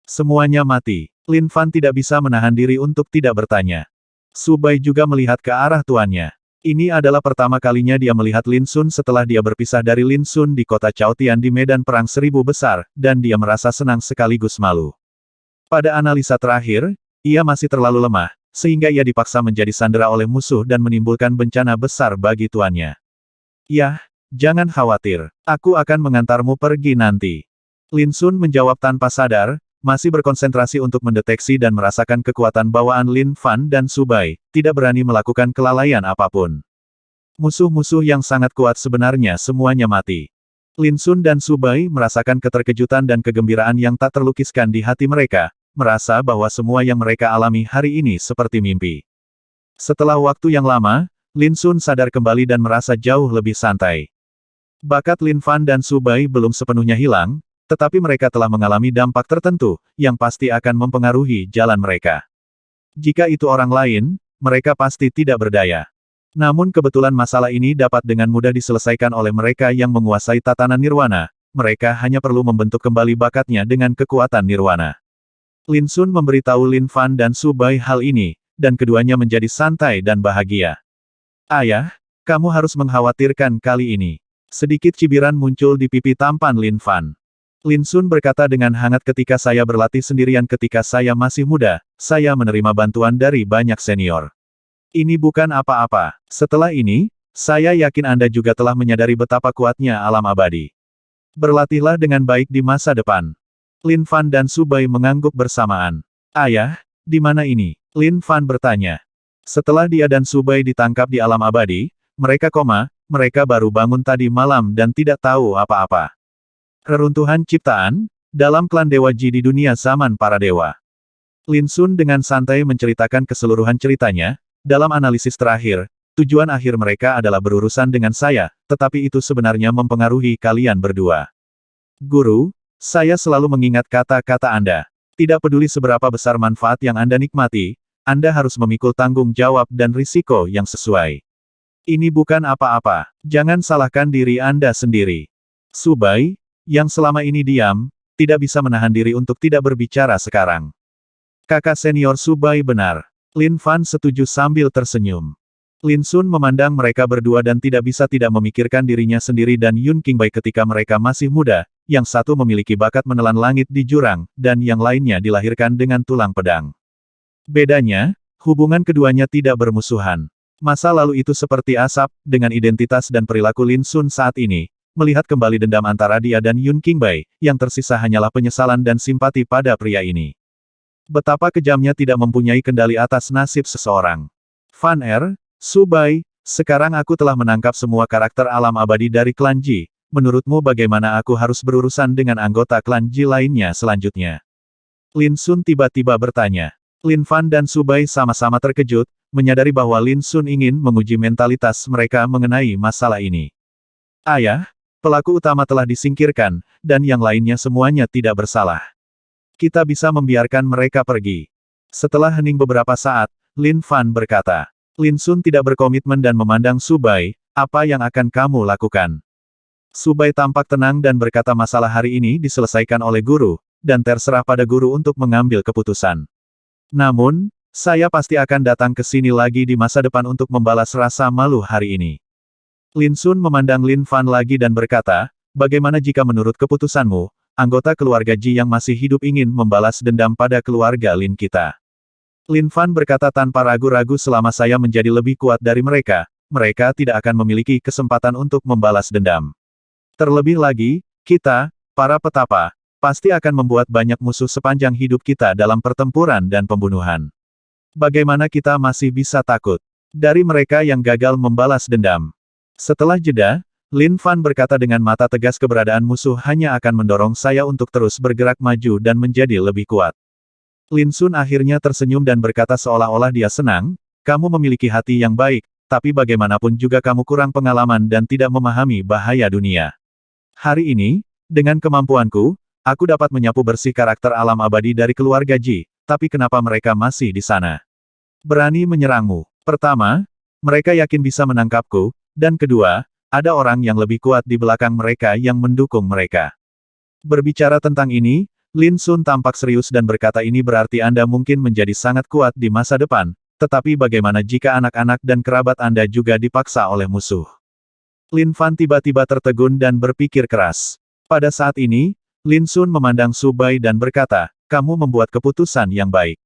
Semuanya mati. Lin Fan tidak bisa menahan diri untuk tidak bertanya. Su Bai juga melihat ke arah tuannya. Ini adalah pertama kalinya dia melihat Lin Sun setelah dia berpisah dari Lin Sun di kota Chaotian di medan perang 1000 besar, dan dia merasa senang sekaligus malu. Pada analisa terakhir, ia masih terlalu lemah, sehingga ia dipaksa menjadi sandera oleh musuh dan menimbulkan bencana besar bagi tuannya. Yah, jangan khawatir, aku akan mengantarmu pergi nanti. Lin Sun menjawab tanpa sadar, masih berkonsentrasi untuk mendeteksi dan merasakan kekuatan bawaan Lin Fan dan Su Bai, tidak berani melakukan kelalaian apapun. Musuh-musuh yang sangat kuat sebenarnya semuanya mati. Lin Sun dan Su Bai merasakan keterkejutan dan kegembiraan yang tak terlukiskan di hati mereka, merasa bahwa semua yang mereka alami hari ini seperti mimpi. Setelah waktu yang lama, Lin Sun sadar kembali dan merasa jauh lebih santai. Bakat Lin Fan dan Su Bai belum sepenuhnya hilang, tetapi mereka telah mengalami dampak tertentu, yang pasti akan mempengaruhi jalan mereka. Jika itu orang lain, mereka pasti tidak berdaya. Namun kebetulan masalah ini dapat dengan mudah diselesaikan oleh mereka yang menguasai tatanan nirwana, mereka hanya perlu membentuk kembali bakatnya dengan kekuatan nirwana. Lin Sun memberitahu Lin Fan dan Su Bai hal ini, dan keduanya menjadi santai dan bahagia. Ayah, kamu harus mengkhawatirkan kali ini. Sedikit cibiran muncul di pipi tampan Lin Fan. Lin Sun berkata dengan hangat ketika saya berlatih sendirian ketika saya masih muda, saya menerima bantuan dari banyak senior. Ini bukan apa-apa. Setelah ini, saya yakin Anda juga telah menyadari betapa kuatnya alam abadi. Berlatihlah dengan baik di masa depan. Lin Fan dan Su Bai mengangguk bersamaan. Ayah, di mana ini? Lin Fan bertanya. Setelah dia dan Su Bai ditangkap di alam abadi, mereka baru bangun tadi malam dan tidak tahu apa-apa. Reruntuhan ciptaan, dalam klan Dewa Ji di dunia zaman para dewa. Lin Sun dengan santai menceritakan keseluruhan ceritanya, dalam analisis terakhir, tujuan akhir mereka adalah berurusan dengan saya, tetapi itu sebenarnya mempengaruhi kalian berdua. Guru, saya selalu mengingat kata-kata Anda. Tidak peduli seberapa besar manfaat yang Anda nikmati, Anda harus memikul tanggung jawab dan risiko yang sesuai. Ini bukan apa-apa. Jangan salahkan diri Anda sendiri. Subai, yang selama ini diam, tidak bisa menahan diri untuk tidak berbicara sekarang. Kakak senior Subai benar. Lin Fan setuju sambil tersenyum. Lin Sun memandang mereka berdua dan tidak bisa tidak memikirkan dirinya sendiri dan Yun Qingbai ketika mereka masih muda, yang satu memiliki bakat menelan langit di jurang, dan yang lainnya dilahirkan dengan tulang pedang. Bedanya, hubungan keduanya tidak bermusuhan. Masa lalu itu seperti asap, dengan identitas dan perilaku Lin Sun saat ini, melihat kembali dendam antara dia dan Yun Qingbai, yang tersisa hanyalah penyesalan dan simpati pada pria ini. Betapa kejamnya tidak mempunyai kendali atas nasib seseorang. Fan Subai, sekarang aku telah menangkap semua karakter alam abadi dari klan Ji. Menurutmu bagaimana aku harus berurusan dengan anggota klan Ji lainnya selanjutnya? Lin Sun tiba-tiba bertanya. Lin Fan dan Subai sama-sama terkejut, menyadari bahwa Lin Sun ingin menguji mentalitas mereka mengenai masalah ini. Ayah, pelaku utama telah disingkirkan, dan yang lainnya semuanya tidak bersalah. Kita bisa membiarkan mereka pergi. Setelah hening beberapa saat, Lin Fan berkata. Lin Sun tidak berkomitmen dan memandang Subai, apa yang akan kamu lakukan? Subai tampak tenang dan berkata masalah hari ini diselesaikan oleh guru, dan terserah pada guru untuk mengambil keputusan. Namun, saya pasti akan datang ke sini lagi di masa depan untuk membalas rasa malu hari ini. Lin Sun memandang Lin Fan lagi dan berkata, bagaimana jika menurut keputusanmu, anggota keluarga Ji yang masih hidup ingin membalas dendam pada keluarga Lin kita? Lin Fan berkata tanpa ragu-ragu selama saya menjadi lebih kuat dari mereka, mereka tidak akan memiliki kesempatan untuk membalas dendam. Terlebih lagi, kita, para petapa, pasti akan membuat banyak musuh sepanjang hidup kita dalam pertempuran dan pembunuhan. Bagaimana kita masih bisa takut dari mereka yang gagal membalas dendam? Setelah jeda, Lin Fan berkata dengan mata tegas keberadaan musuh hanya akan mendorong saya untuk terus bergerak maju dan menjadi lebih kuat. Lin Sun akhirnya tersenyum dan berkata seolah-olah dia senang, kamu memiliki hati yang baik, tapi bagaimanapun juga kamu kurang pengalaman dan tidak memahami bahaya dunia. Hari ini, dengan kemampuanku, aku dapat menyapu bersih karakter alam abadi dari keluarga Ji, tapi kenapa mereka masih di sana? Berani menyerangmu. Pertama, mereka yakin bisa menangkapku, dan kedua, ada orang yang lebih kuat di belakang mereka yang mendukung mereka. Berbicara tentang ini, Lin Sun tampak serius dan berkata ini berarti Anda mungkin menjadi sangat kuat di masa depan, tetapi bagaimana jika anak-anak dan kerabat Anda juga dipaksa oleh musuh? Lin Fan tiba-tiba tertegun dan berpikir keras. Pada saat ini, Lin Sun memandang Subai dan berkata, kamu membuat keputusan yang baik.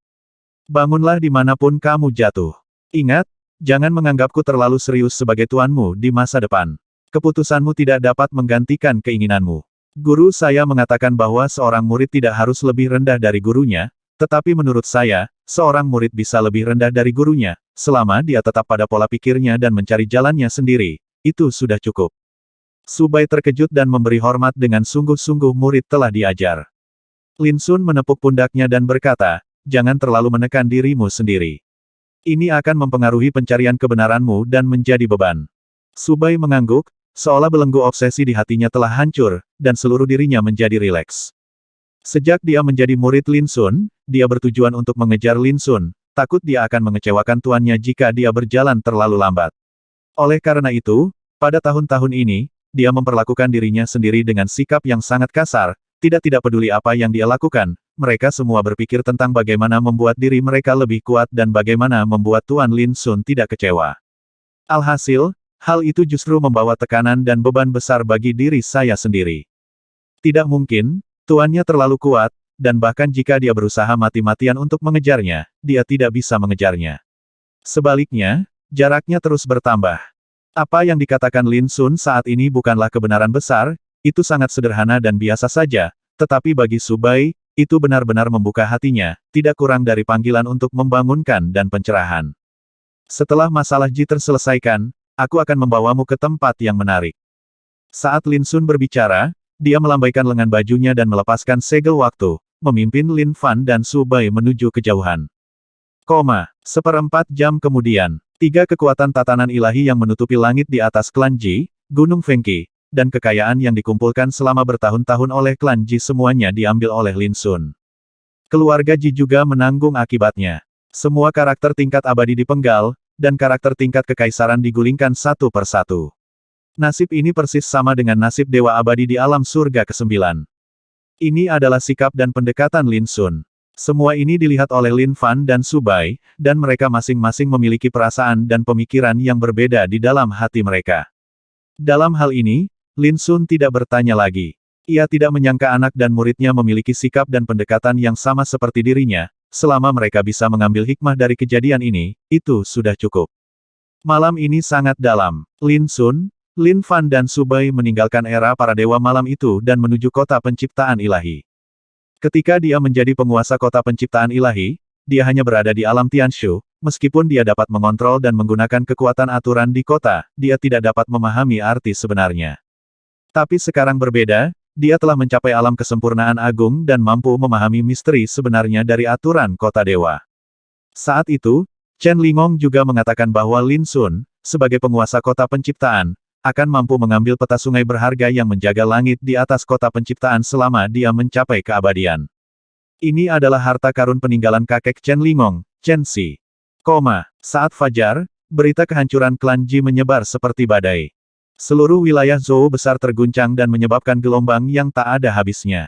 Bangunlah dimanapun kamu jatuh. Ingat, jangan menganggapku terlalu serius sebagai tuanmu di masa depan. Keputusanmu tidak dapat menggantikan keinginanmu. Guru saya mengatakan bahwa seorang murid tidak harus lebih rendah dari gurunya, tetapi menurut saya, seorang murid bisa lebih rendah dari gurunya, selama dia tetap pada pola pikirnya dan mencari jalannya sendiri. Itu sudah cukup. Subai terkejut dan memberi hormat dengan sungguh-sungguh murid telah diajar. Lin Sun menepuk pundaknya dan berkata, jangan terlalu menekan dirimu sendiri. Ini akan mempengaruhi pencarian kebenaranmu dan menjadi beban. Subai mengangguk, seolah belenggu obsesi di hatinya telah hancur, dan seluruh dirinya menjadi rileks. Sejak dia menjadi murid Lin Sun, dia bertujuan untuk mengejar Lin Sun, takut dia akan mengecewakan tuannya jika dia berjalan terlalu lambat. Oleh karena itu, pada tahun-tahun ini, dia memperlakukan dirinya sendiri dengan sikap yang sangat kasar, tidak peduli apa yang dia lakukan, mereka semua berpikir tentang bagaimana membuat diri mereka lebih kuat dan bagaimana membuat Tuan Lin Sun tidak kecewa. Alhasil, hal itu justru membawa tekanan dan beban besar bagi diri saya sendiri. Tidak mungkin, tuannya terlalu kuat, dan bahkan jika dia berusaha mati-matian untuk mengejarnya, dia tidak bisa mengejarnya. Sebaliknya, jaraknya terus bertambah. Apa yang dikatakan Lin Sun saat ini bukanlah kebenaran besar, itu sangat sederhana dan biasa saja, tetapi bagi Subai, itu benar-benar membuka hatinya, tidak kurang dari panggilan untuk membangunkan dan pencerahan. Setelah masalah Ji terselesaikan, aku akan membawamu ke tempat yang menarik. Saat Lin Sun berbicara, dia melambaikan lengan bajunya dan melepaskan segel waktu, memimpin Lin Fan dan Su Bai menuju kejauhan. Seperempat jam kemudian, tiga kekuatan tatanan ilahi yang menutupi langit di atas klan Ji, Gunung Fengqi, dan kekayaan yang dikumpulkan selama bertahun-tahun oleh klan Ji semuanya diambil oleh Lin Sun. Keluarga Ji juga menanggung akibatnya. Semua karakter tingkat abadi dipenggal, dan karakter tingkat kekaisaran digulingkan satu persatu. Nasib ini persis sama dengan nasib dewa abadi di alam surga ke-9. Ini adalah sikap dan pendekatan Lin Sun. Semua ini dilihat oleh Lin Fan dan Su Bai, dan mereka masing-masing memiliki perasaan dan pemikiran yang berbeda di dalam hati mereka. Dalam hal ini, Lin Sun tidak bertanya lagi. Ia tidak menyangka anak dan muridnya memiliki sikap dan pendekatan yang sama seperti dirinya, selama mereka bisa mengambil hikmah dari kejadian ini, itu sudah cukup. Malam ini sangat dalam. Lin Sun, Lin Fan dan Su Bai meninggalkan era para dewa malam itu dan menuju kota penciptaan ilahi. Ketika dia menjadi penguasa kota penciptaan ilahi, dia hanya berada di alam Tianshu, meskipun dia dapat mengontrol dan menggunakan kekuatan aturan di kota, dia tidak dapat memahami arti sebenarnya. Tapi sekarang berbeda, dia telah mencapai alam kesempurnaan agung dan mampu memahami misteri sebenarnya dari aturan kota dewa. Saat itu, Chen Lingong juga mengatakan bahwa Lin Sun, sebagai penguasa kota penciptaan, akan mampu mengambil peta sungai berharga yang menjaga langit di atas kota penciptaan selama dia mencapai keabadian. Ini adalah harta karun peninggalan kakek Chen Lingong, Chen Si. Saat fajar, berita kehancuran klan Ji menyebar seperti badai. Seluruh wilayah Zhou besar terguncang dan menyebabkan gelombang yang tak ada habisnya.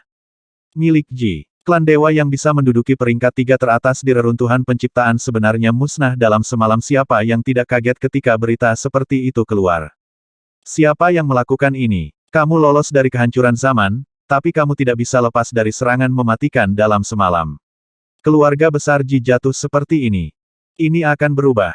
Milik Ji, klan dewa yang bisa menduduki peringkat 3 teratas di reruntuhan penciptaan sebenarnya musnah dalam semalam. Siapa yang tidak kaget ketika berita seperti itu keluar? Siapa yang melakukan ini? Kamu lolos dari kehancuran zaman, tapi kamu tidak bisa lepas dari serangan mematikan dalam semalam. Keluarga besar Ji jatuh seperti ini. Ini akan berubah.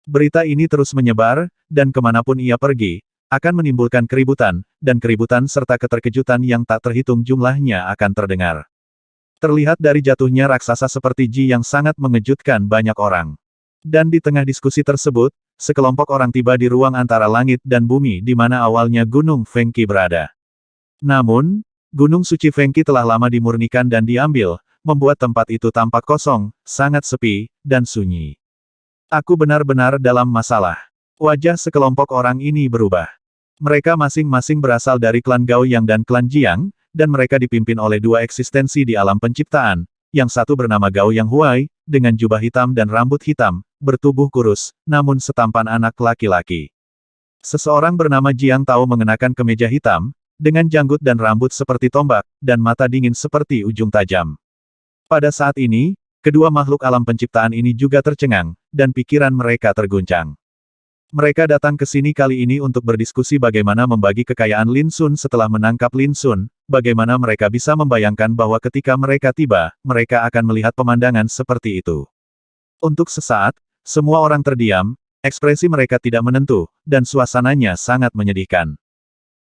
Berita ini terus menyebar, dan kemanapun ia pergi, akan menimbulkan keributan, dan keributan serta keterkejutan yang tak terhitung jumlahnya akan terdengar. Terlihat dari jatuhnya raksasa seperti Ji yang sangat mengejutkan banyak orang. Dan di tengah diskusi tersebut, sekelompok orang tiba di ruang antara langit dan bumi di mana awalnya Gunung Fengqi berada. Namun, Gunung Suci Fengqi telah lama dimurnikan dan diambil, membuat tempat itu tampak kosong, sangat sepi, dan sunyi. Aku benar-benar dalam masalah. Wajah sekelompok orang ini berubah. Mereka masing-masing berasal dari klan Gao Yang dan klan Jiang, dan mereka dipimpin oleh dua eksistensi di alam penciptaan. Yang satu bernama Gao Yang Huai, dengan jubah hitam dan rambut hitam, bertubuh kurus, namun setampan anak laki-laki. Seseorang bernama Jiang Tao mengenakan kemeja hitam, dengan janggut dan rambut seperti tombak, dan mata dingin seperti ujung tajam. Pada saat ini, kedua makhluk alam penciptaan ini juga tercengang, dan pikiran mereka terguncang. Mereka datang ke sini kali ini untuk berdiskusi bagaimana membagi kekayaan Lin Sun setelah menangkap Lin Sun, bagaimana mereka bisa membayangkan bahwa ketika mereka tiba, mereka akan melihat pemandangan seperti itu. Untuk sesaat, semua orang terdiam, ekspresi mereka tidak menentu, dan suasananya sangat menyedihkan.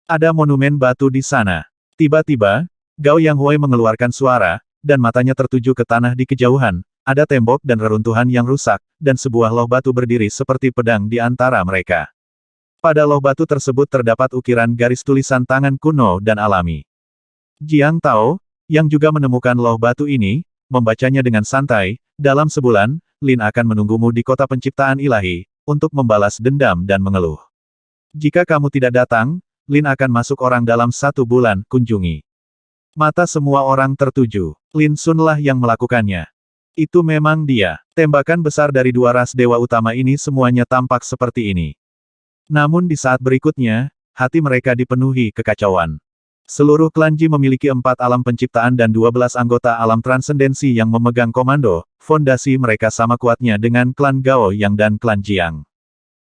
Ada monumen batu di sana. Tiba-tiba, Gao Yang Huai mengeluarkan suara, dan matanya tertuju ke tanah di kejauhan. Ada tembok dan reruntuhan yang rusak, dan sebuah loh batu berdiri seperti pedang di antara mereka. Pada loh batu tersebut terdapat ukiran garis tulisan tangan kuno dan alami. Jiang Tao, yang juga menemukan loh batu ini, membacanya dengan santai. Dalam sebulan, Lin akan menunggumu di kota penciptaan ilahi, untuk membalas dendam dan mengeluh. Jika kamu tidak datang, Lin akan masuk orang dalam 1 bulan, kunjungi. Mata semua orang tertuju. Lin Sunlah yang melakukannya. Itu memang dia. Tembakan besar dari dua ras dewa utama ini semuanya tampak seperti ini. Namun di saat berikutnya, hati mereka dipenuhi kekacauan. Seluruh klan Ji memiliki 4 alam penciptaan dan 12 anggota alam transendensi yang memegang komando, fondasi mereka sama kuatnya dengan klan Gao Yang dan klan Jiang.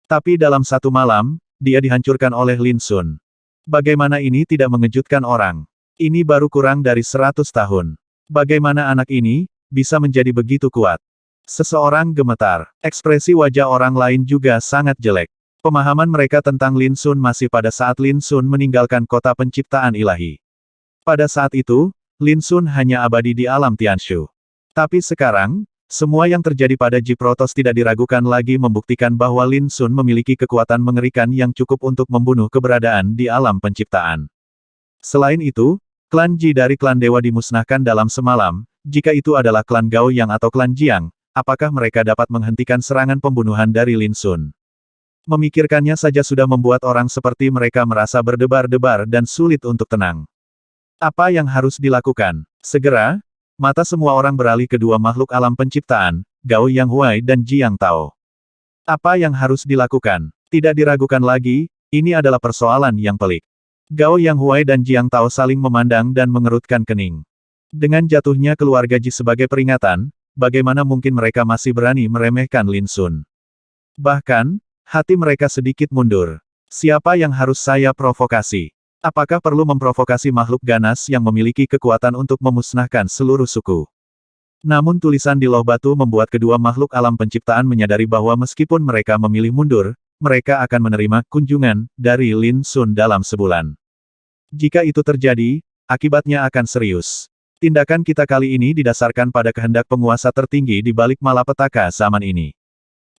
Tapi dalam 1 malam, dia dihancurkan oleh Lin Sun. Bagaimana ini tidak mengejutkan orang? Ini baru kurang dari 100 tahun. Bagaimana anak ini bisa menjadi begitu kuat? Seseorang gemetar. Ekspresi wajah orang lain juga sangat jelek. Pemahaman mereka tentang Lin Sun masih pada saat Lin Sun meninggalkan kota penciptaan ilahi. Pada saat itu, Lin Sun hanya abadi di alam Tianshu. Tapi sekarang, semua yang terjadi pada Ji Protos tidak diragukan lagi membuktikan bahwa Lin Sun memiliki kekuatan mengerikan yang cukup untuk membunuh keberadaan di alam penciptaan. Selain itu, klan Ji dari klan Dewa dimusnahkan dalam semalam. Jika itu adalah klan Gao Yang atau klan Jiang, apakah mereka dapat menghentikan serangan pembunuhan dari Lin Sun? Memikirkannya saja sudah membuat orang seperti mereka merasa berdebar-debar dan sulit untuk tenang. Apa yang harus dilakukan? Segera, mata semua orang beralih ke dua makhluk alam penciptaan, Gao Yang Huai dan Jiang Tao. Apa yang harus dilakukan? Tidak diragukan lagi, ini adalah persoalan yang pelik. Gao Yang Huai dan Jiang Tao saling memandang dan mengerutkan kening. Dengan jatuhnya keluarga Ji sebagai peringatan, bagaimana mungkin mereka masih berani meremehkan Lin Sun? Bahkan, hati mereka sedikit mundur. Siapa yang harus saya provokasi? Apakah perlu memprovokasi makhluk ganas yang memiliki kekuatan untuk memusnahkan seluruh suku? Namun tulisan di loh batu membuat kedua makhluk alam penciptaan menyadari bahwa meskipun mereka memilih mundur, mereka akan menerima kunjungan dari Lin Sun dalam sebulan. Jika itu terjadi, akibatnya akan serius. Tindakan kita kali ini didasarkan pada kehendak penguasa tertinggi di balik malapetaka zaman ini.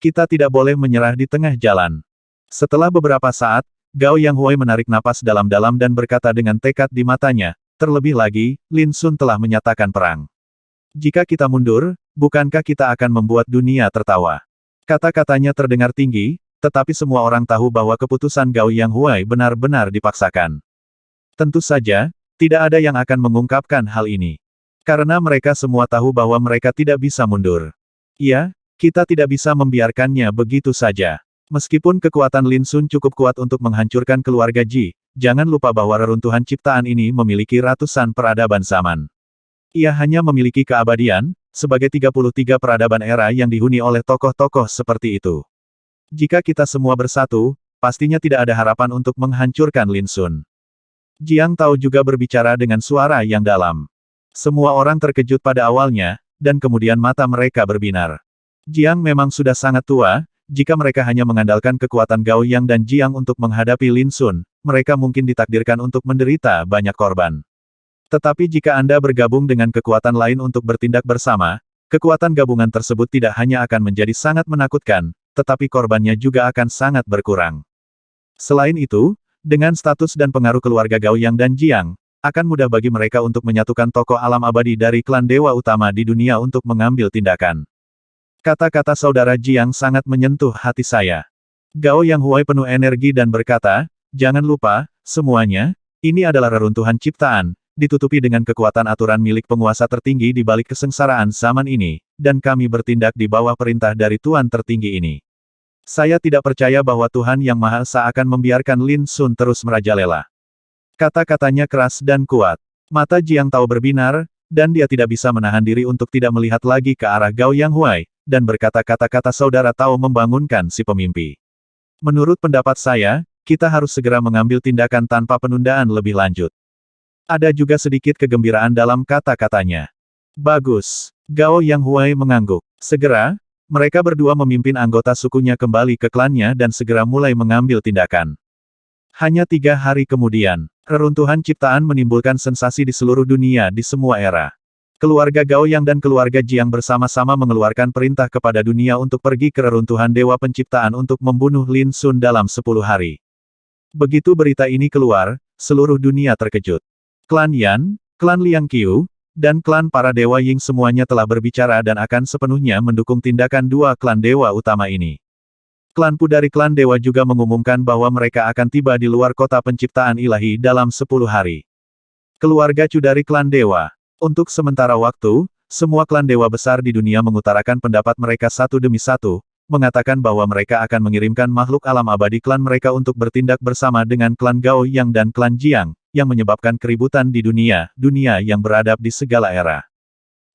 Kita tidak boleh menyerah di tengah jalan. Setelah beberapa saat, Gao Yang Huai menarik napas dalam-dalam dan berkata dengan tekad di matanya, terlebih lagi, Lin Sun telah menyatakan perang. Jika kita mundur, bukankah kita akan membuat dunia tertawa? Kata-katanya terdengar tinggi, tetapi semua orang tahu bahwa keputusan Gao Yang Huai benar-benar dipaksakan. Tentu saja, tidak ada yang akan mengungkapkan hal ini. Karena mereka semua tahu bahwa mereka tidak bisa mundur. Ya, kita tidak bisa membiarkannya begitu saja. Meskipun kekuatan Lin Sun cukup kuat untuk menghancurkan keluarga Ji, jangan lupa bahwa reruntuhan ciptaan ini memiliki ratusan peradaban zaman. Ia hanya memiliki keabadian, sebagai 33 peradaban era yang dihuni oleh tokoh-tokoh seperti itu. Jika kita semua bersatu, pastinya tidak ada harapan untuk menghancurkan Lin Sun. Jiang Tao juga berbicara dengan suara yang dalam. Semua orang terkejut pada awalnya, dan kemudian mata mereka berbinar. Jiang memang sudah sangat tua, jika mereka hanya mengandalkan kekuatan Gao Yang dan Jiang untuk menghadapi Lin Sun, mereka mungkin ditakdirkan untuk menderita banyak korban. Tetapi jika Anda bergabung dengan kekuatan lain untuk bertindak bersama, kekuatan gabungan tersebut tidak hanya akan menjadi sangat menakutkan, tetapi korbannya juga akan sangat berkurang. Selain itu, dengan status dan pengaruh keluarga Gao Yang dan Jiang, akan mudah bagi mereka untuk menyatukan tokoh alam abadi dari klan dewa utama di dunia untuk mengambil tindakan. Kata-kata saudara Jiang sangat menyentuh hati saya. Gao Yang Huai penuh energi dan berkata, jangan lupa, semuanya, ini adalah reruntuhan ciptaan, ditutupi dengan kekuatan aturan milik penguasa tertinggi di balik kesengsaraan zaman ini, dan kami bertindak di bawah perintah dari Tuan tertinggi ini. Saya tidak percaya bahwa Tuhan Yang Maha Esa akan membiarkan Lin Sun terus merajalela. Kata-katanya keras dan kuat. Mata Jiang Tao berbinar, dan dia tidak bisa menahan diri untuk tidak melihat lagi ke arah Gao Yang Huai, dan berkata kata-kata saudara Tao membangunkan si pemimpi. Menurut pendapat saya, kita harus segera mengambil tindakan tanpa penundaan lebih lanjut. Ada juga sedikit kegembiraan dalam kata-katanya. Bagus. Gao Yang Huai mengangguk. Segera, mereka berdua memimpin anggota sukunya kembali ke klannya dan segera mulai mengambil tindakan. Hanya 3 hari kemudian, reruntuhan ciptaan menimbulkan sensasi di seluruh dunia di semua era. Keluarga Gao Yang dan keluarga Jiang bersama-sama mengeluarkan perintah kepada dunia untuk pergi ke reruntuhan dewa penciptaan untuk membunuh Lin Sun dalam 10 hari. Begitu berita ini keluar, seluruh dunia terkejut. Klan Yan, klan Liang Qiu, dan klan para dewa Ying semuanya telah berbicara dan akan sepenuhnya mendukung tindakan dua klan dewa utama ini. Klan Pu dari klan dewa juga mengumumkan bahwa mereka akan tiba di luar kota penciptaan ilahi dalam 10 hari. Keluarga Chu dari klan dewa. Untuk sementara waktu, semua klan dewa besar di dunia mengutarakan pendapat mereka satu demi satu, mengatakan bahwa mereka akan mengirimkan makhluk alam abadi klan mereka untuk bertindak bersama dengan klan Gao Yang dan klan Jiang, yang menyebabkan keributan di dunia yang beradab di segala era.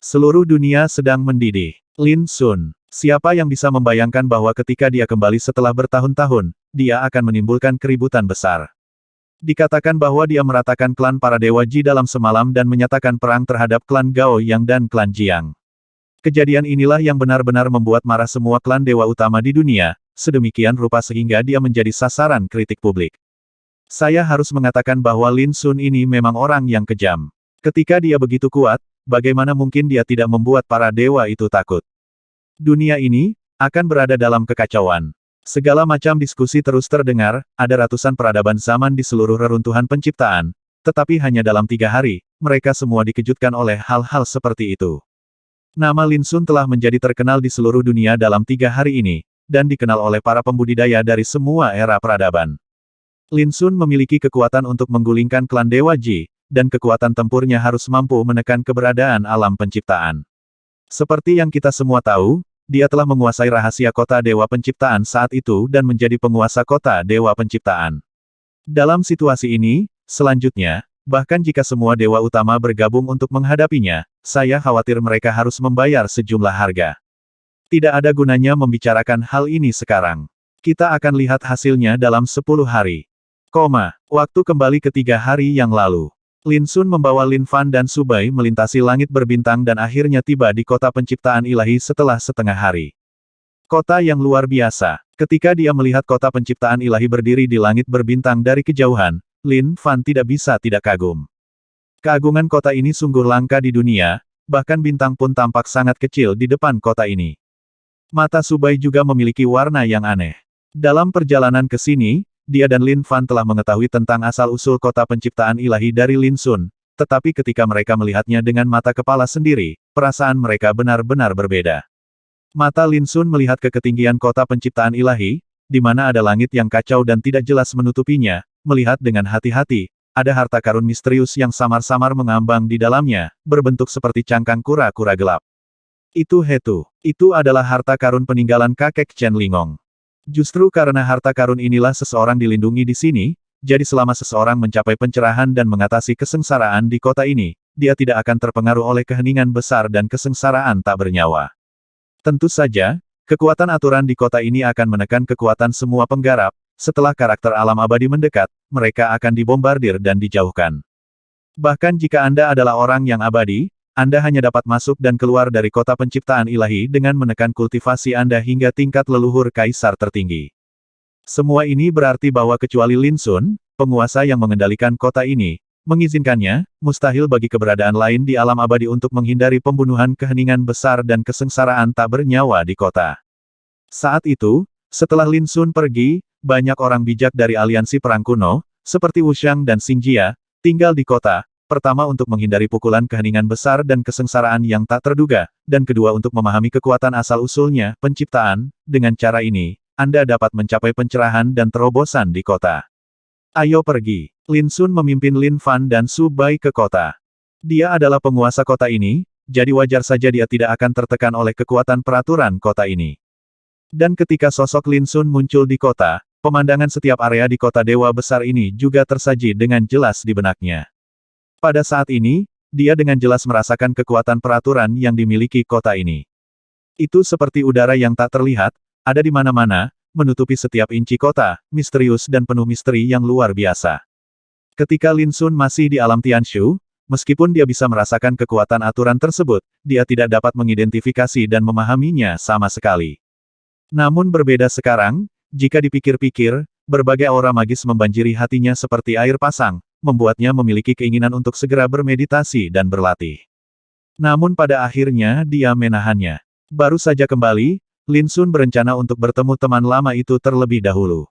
Seluruh dunia sedang mendidih. Lin Sun. Siapa yang bisa membayangkan bahwa ketika dia kembali setelah bertahun-tahun, dia akan menimbulkan keributan besar. Dikatakan bahwa dia meratakan klan para dewa Ji dalam semalam dan menyatakan perang terhadap klan Gao Yang dan klan Jiang. Kejadian inilah yang benar-benar membuat marah semua klan dewa utama di dunia, sedemikian rupa sehingga dia menjadi sasaran kritik publik. Saya harus mengatakan bahwa Lin Sun ini memang orang yang kejam. Ketika dia begitu kuat, bagaimana mungkin dia tidak membuat para dewa itu takut? Dunia ini akan berada dalam kekacauan. Segala macam diskusi terus terdengar, ada ratusan peradaban zaman di seluruh reruntuhan penciptaan, Tetapi hanya dalam 3 hari, mereka semua dikejutkan oleh hal-hal seperti itu. Nama Lin Sun telah menjadi terkenal di seluruh dunia dalam 3 hari ini, dan dikenal oleh para pembudidaya dari semua era peradaban. Lin Sun memiliki kekuatan untuk menggulingkan klan Dewa Ji, dan kekuatan tempurnya harus mampu menekan keberadaan alam penciptaan. Seperti yang kita semua tahu, dia telah menguasai rahasia kota Dewa Penciptaan saat itu dan menjadi penguasa kota Dewa Penciptaan. Dalam situasi ini, selanjutnya, bahkan jika semua dewa utama bergabung untuk menghadapinya, saya khawatir mereka harus membayar sejumlah harga. Tidak ada gunanya membicarakan hal ini sekarang. Kita akan lihat hasilnya dalam 10 hari. Waktu kembali ke 3 hari yang lalu. Lin Sun membawa Lin Fan dan Subai melintasi langit berbintang dan akhirnya tiba di kota penciptaan ilahi setelah setengah hari. Kota yang luar biasa. Ketika dia melihat kota penciptaan ilahi berdiri di langit berbintang dari kejauhan, Lin Fan tidak bisa tidak kagum. Keagungan kota ini sungguh langka di dunia, bahkan bintang pun tampak sangat kecil di depan kota ini. Mata Subai juga memiliki warna yang aneh. Dalam perjalanan ke sini, dia dan Lin Fan telah mengetahui tentang asal-usul kota penciptaan ilahi dari Lin Sun, tetapi ketika mereka melihatnya dengan mata kepala sendiri, perasaan mereka benar-benar berbeda. Mata Lin Sun melihat ke ketinggian kota penciptaan ilahi, di mana ada langit yang kacau dan tidak jelas menutupinya, melihat dengan hati-hati, ada harta karun misterius yang samar-samar mengambang di dalamnya, berbentuk seperti cangkang kura-kura gelap. Itu Hetu. Itu adalah harta karun peninggalan kakek Chen Lingong. Justru karena harta karun inilah seseorang dilindungi di sini, jadi selama seseorang mencapai pencerahan dan mengatasi kesengsaraan di kota ini, dia tidak akan terpengaruh oleh keheningan besar dan kesengsaraan tak bernyawa. Tentu saja, kekuatan aturan di kota ini akan menekan kekuatan semua penggarap, setelah karakter alam abadi mendekat, mereka akan dibombardir dan dijauhkan. Bahkan jika Anda adalah orang yang abadi, Anda hanya dapat masuk dan keluar dari kota penciptaan ilahi dengan menekan kultivasi Anda hingga tingkat leluhur kaisar tertinggi. Semua ini berarti bahwa kecuali Lin Sun, penguasa yang mengendalikan kota ini, mengizinkannya, mustahil bagi keberadaan lain di alam abadi untuk menghindari pembunuhan keheningan besar dan kesengsaraan tak bernyawa di kota. Saat itu, setelah Lin Sun pergi, banyak orang bijak dari aliansi perang kuno, seperti Wuxiang dan Xingjia, tinggal di kota, pertama untuk menghindari pukulan keheningan besar dan kesengsaraan yang tak terduga, dan kedua untuk memahami kekuatan asal-usulnya, penciptaan. Dengan cara ini, Anda dapat mencapai pencerahan dan terobosan di kota. Ayo pergi. Lin Sun memimpin Lin Fan dan Su Bai ke kota. Dia adalah penguasa kota ini, jadi wajar saja dia tidak akan tertekan oleh kekuatan peraturan kota ini. Dan ketika sosok Lin Sun muncul di kota, pemandangan setiap area di kota dewa besar ini juga tersaji dengan jelas di benaknya. Pada saat ini, dia dengan jelas merasakan kekuatan peraturan yang dimiliki kota ini. Itu seperti udara yang tak terlihat, ada di mana-mana, menutupi setiap inci kota, misterius dan penuh misteri yang luar biasa. Ketika Lin Sun masih di alam Tianshu, meskipun dia bisa merasakan kekuatan aturan tersebut, dia tidak dapat mengidentifikasi dan memahaminya sama sekali. Namun berbeda sekarang, jika dipikir-pikir, berbagai aura magis membanjiri hatinya seperti air pasang, membuatnya memiliki keinginan untuk segera bermeditasi dan berlatih. Namun pada akhirnya dia menahannya. Baru saja kembali, Lin Sun berencana untuk bertemu teman lama itu terlebih dahulu.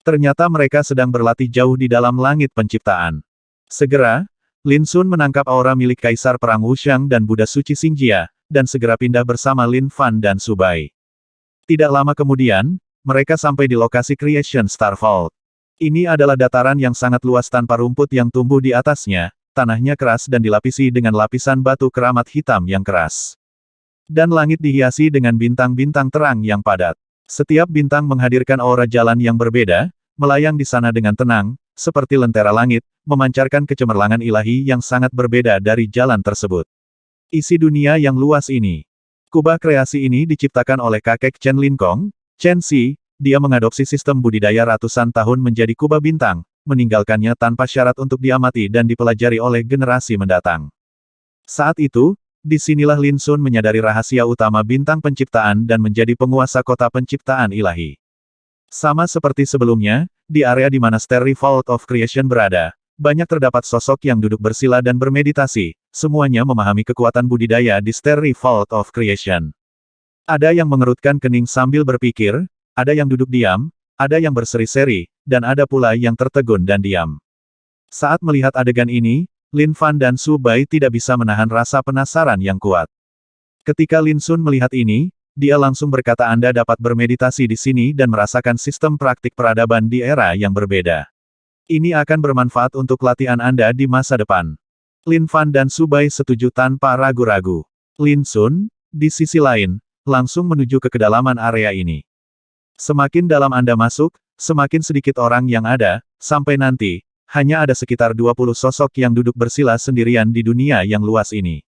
Ternyata mereka sedang berlatih jauh di dalam langit penciptaan. Segera, Lin Sun menangkap aura milik Kaisar Perang Wuxiang dan Buddha Suci Xingjia, dan segera pindah bersama Lin Fan dan Su Bai. Tidak lama kemudian, mereka sampai di lokasi Creation Star Vault. Ini adalah dataran yang sangat luas tanpa rumput yang tumbuh di atasnya, tanahnya keras dan dilapisi dengan lapisan batu keramat hitam yang keras. Dan langit dihiasi dengan bintang-bintang terang yang padat. Setiap bintang menghadirkan aura jalan yang berbeda, melayang di sana dengan tenang, seperti lentera langit, memancarkan kecemerlangan ilahi yang sangat berbeda dari jalan tersebut. Isi dunia yang luas ini. Kubah kreasi ini diciptakan oleh kakek Chen Lingkong, Chen Xi. Dia mengadopsi sistem budidaya ratusan tahun menjadi kubah bintang, meninggalkannya tanpa syarat untuk diamati dan dipelajari oleh generasi mendatang. Saat itu, disinilah Lin Sun menyadari rahasia utama bintang penciptaan dan menjadi penguasa kota penciptaan ilahi. Sama seperti sebelumnya, di area di mana Starry Vault of Creation berada, banyak terdapat sosok yang duduk bersila dan bermeditasi, semuanya memahami kekuatan budidaya di Starry Vault of Creation. Ada yang mengerutkan kening sambil berpikir, ada yang duduk diam, ada yang berseri-seri, dan ada pula yang tertegun dan diam. Saat melihat adegan ini, Lin Fan dan Su Bai tidak bisa menahan rasa penasaran yang kuat. Ketika Lin Sun melihat ini, dia langsung berkata Anda dapat bermeditasi di sini dan merasakan sistem praktik peradaban di era yang berbeda. Ini akan bermanfaat untuk latihan Anda di masa depan. Lin Fan dan Su Bai setuju tanpa ragu-ragu. Lin Sun, di sisi lain, langsung menuju ke kedalaman area ini. Semakin dalam Anda masuk, semakin sedikit orang yang ada, sampai nanti, hanya ada sekitar 20 sosok yang duduk bersila sendirian di dunia yang luas ini.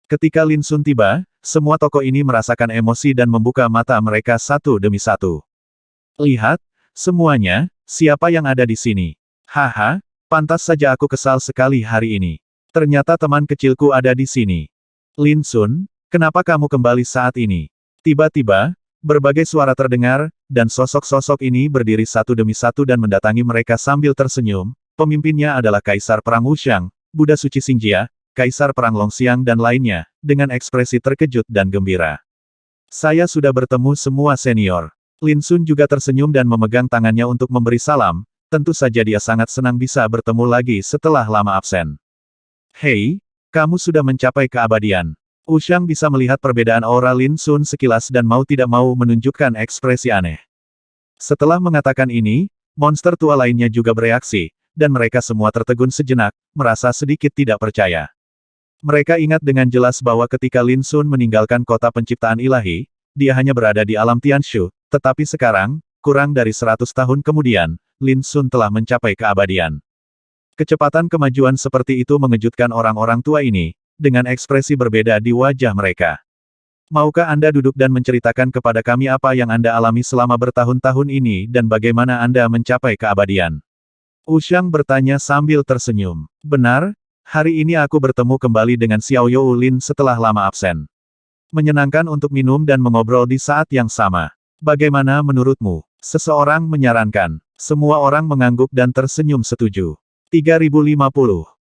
Ketika Lin Sun tiba, semua tokoh ini merasakan emosi dan membuka mata mereka satu demi satu. Lihat, semuanya, siapa yang ada di sini? Haha, pantas saja aku kesal sekali hari ini. Ternyata teman kecilku ada di sini. Lin Sun, kenapa kamu kembali saat ini? Tiba-tiba, berbagai suara terdengar, dan sosok-sosok ini berdiri satu demi satu dan mendatangi mereka sambil tersenyum. Pemimpinnya adalah Kaisar Perang Wuxiang, Buddha Suci Xingjia, Kaisar Perang Longxiang dan lainnya, dengan ekspresi terkejut dan gembira. Saya sudah bertemu semua senior. Lin Sun juga tersenyum dan memegang tangannya untuk memberi salam, tentu saja dia sangat senang bisa bertemu lagi setelah lama absen. Hei, kamu sudah mencapai keabadian. Wuxiang bisa melihat perbedaan aura Lin Sun sekilas dan mau tidak mau menunjukkan ekspresi aneh. Setelah mengatakan ini, monster tua lainnya juga bereaksi, dan mereka semua tertegun sejenak, merasa sedikit tidak percaya. Mereka ingat dengan jelas bahwa ketika Lin Sun meninggalkan kota penciptaan ilahi, dia hanya berada di alam Tianshu, tetapi sekarang, kurang dari 100 tahun kemudian, Lin Sun telah mencapai keabadian. Kecepatan kemajuan seperti itu mengejutkan orang-orang tua ini, dengan ekspresi berbeda di wajah mereka. Maukah Anda duduk dan menceritakan kepada kami apa yang Anda alami selama bertahun-tahun ini dan bagaimana Anda mencapai keabadian? Wuxiang bertanya sambil tersenyum. Benar, hari ini aku bertemu kembali dengan Xiao Youlin setelah lama absen. Menyenangkan untuk minum dan mengobrol di saat yang sama. Bagaimana menurutmu? Seseorang menyarankan. Semua orang mengangguk dan tersenyum setuju. 3050.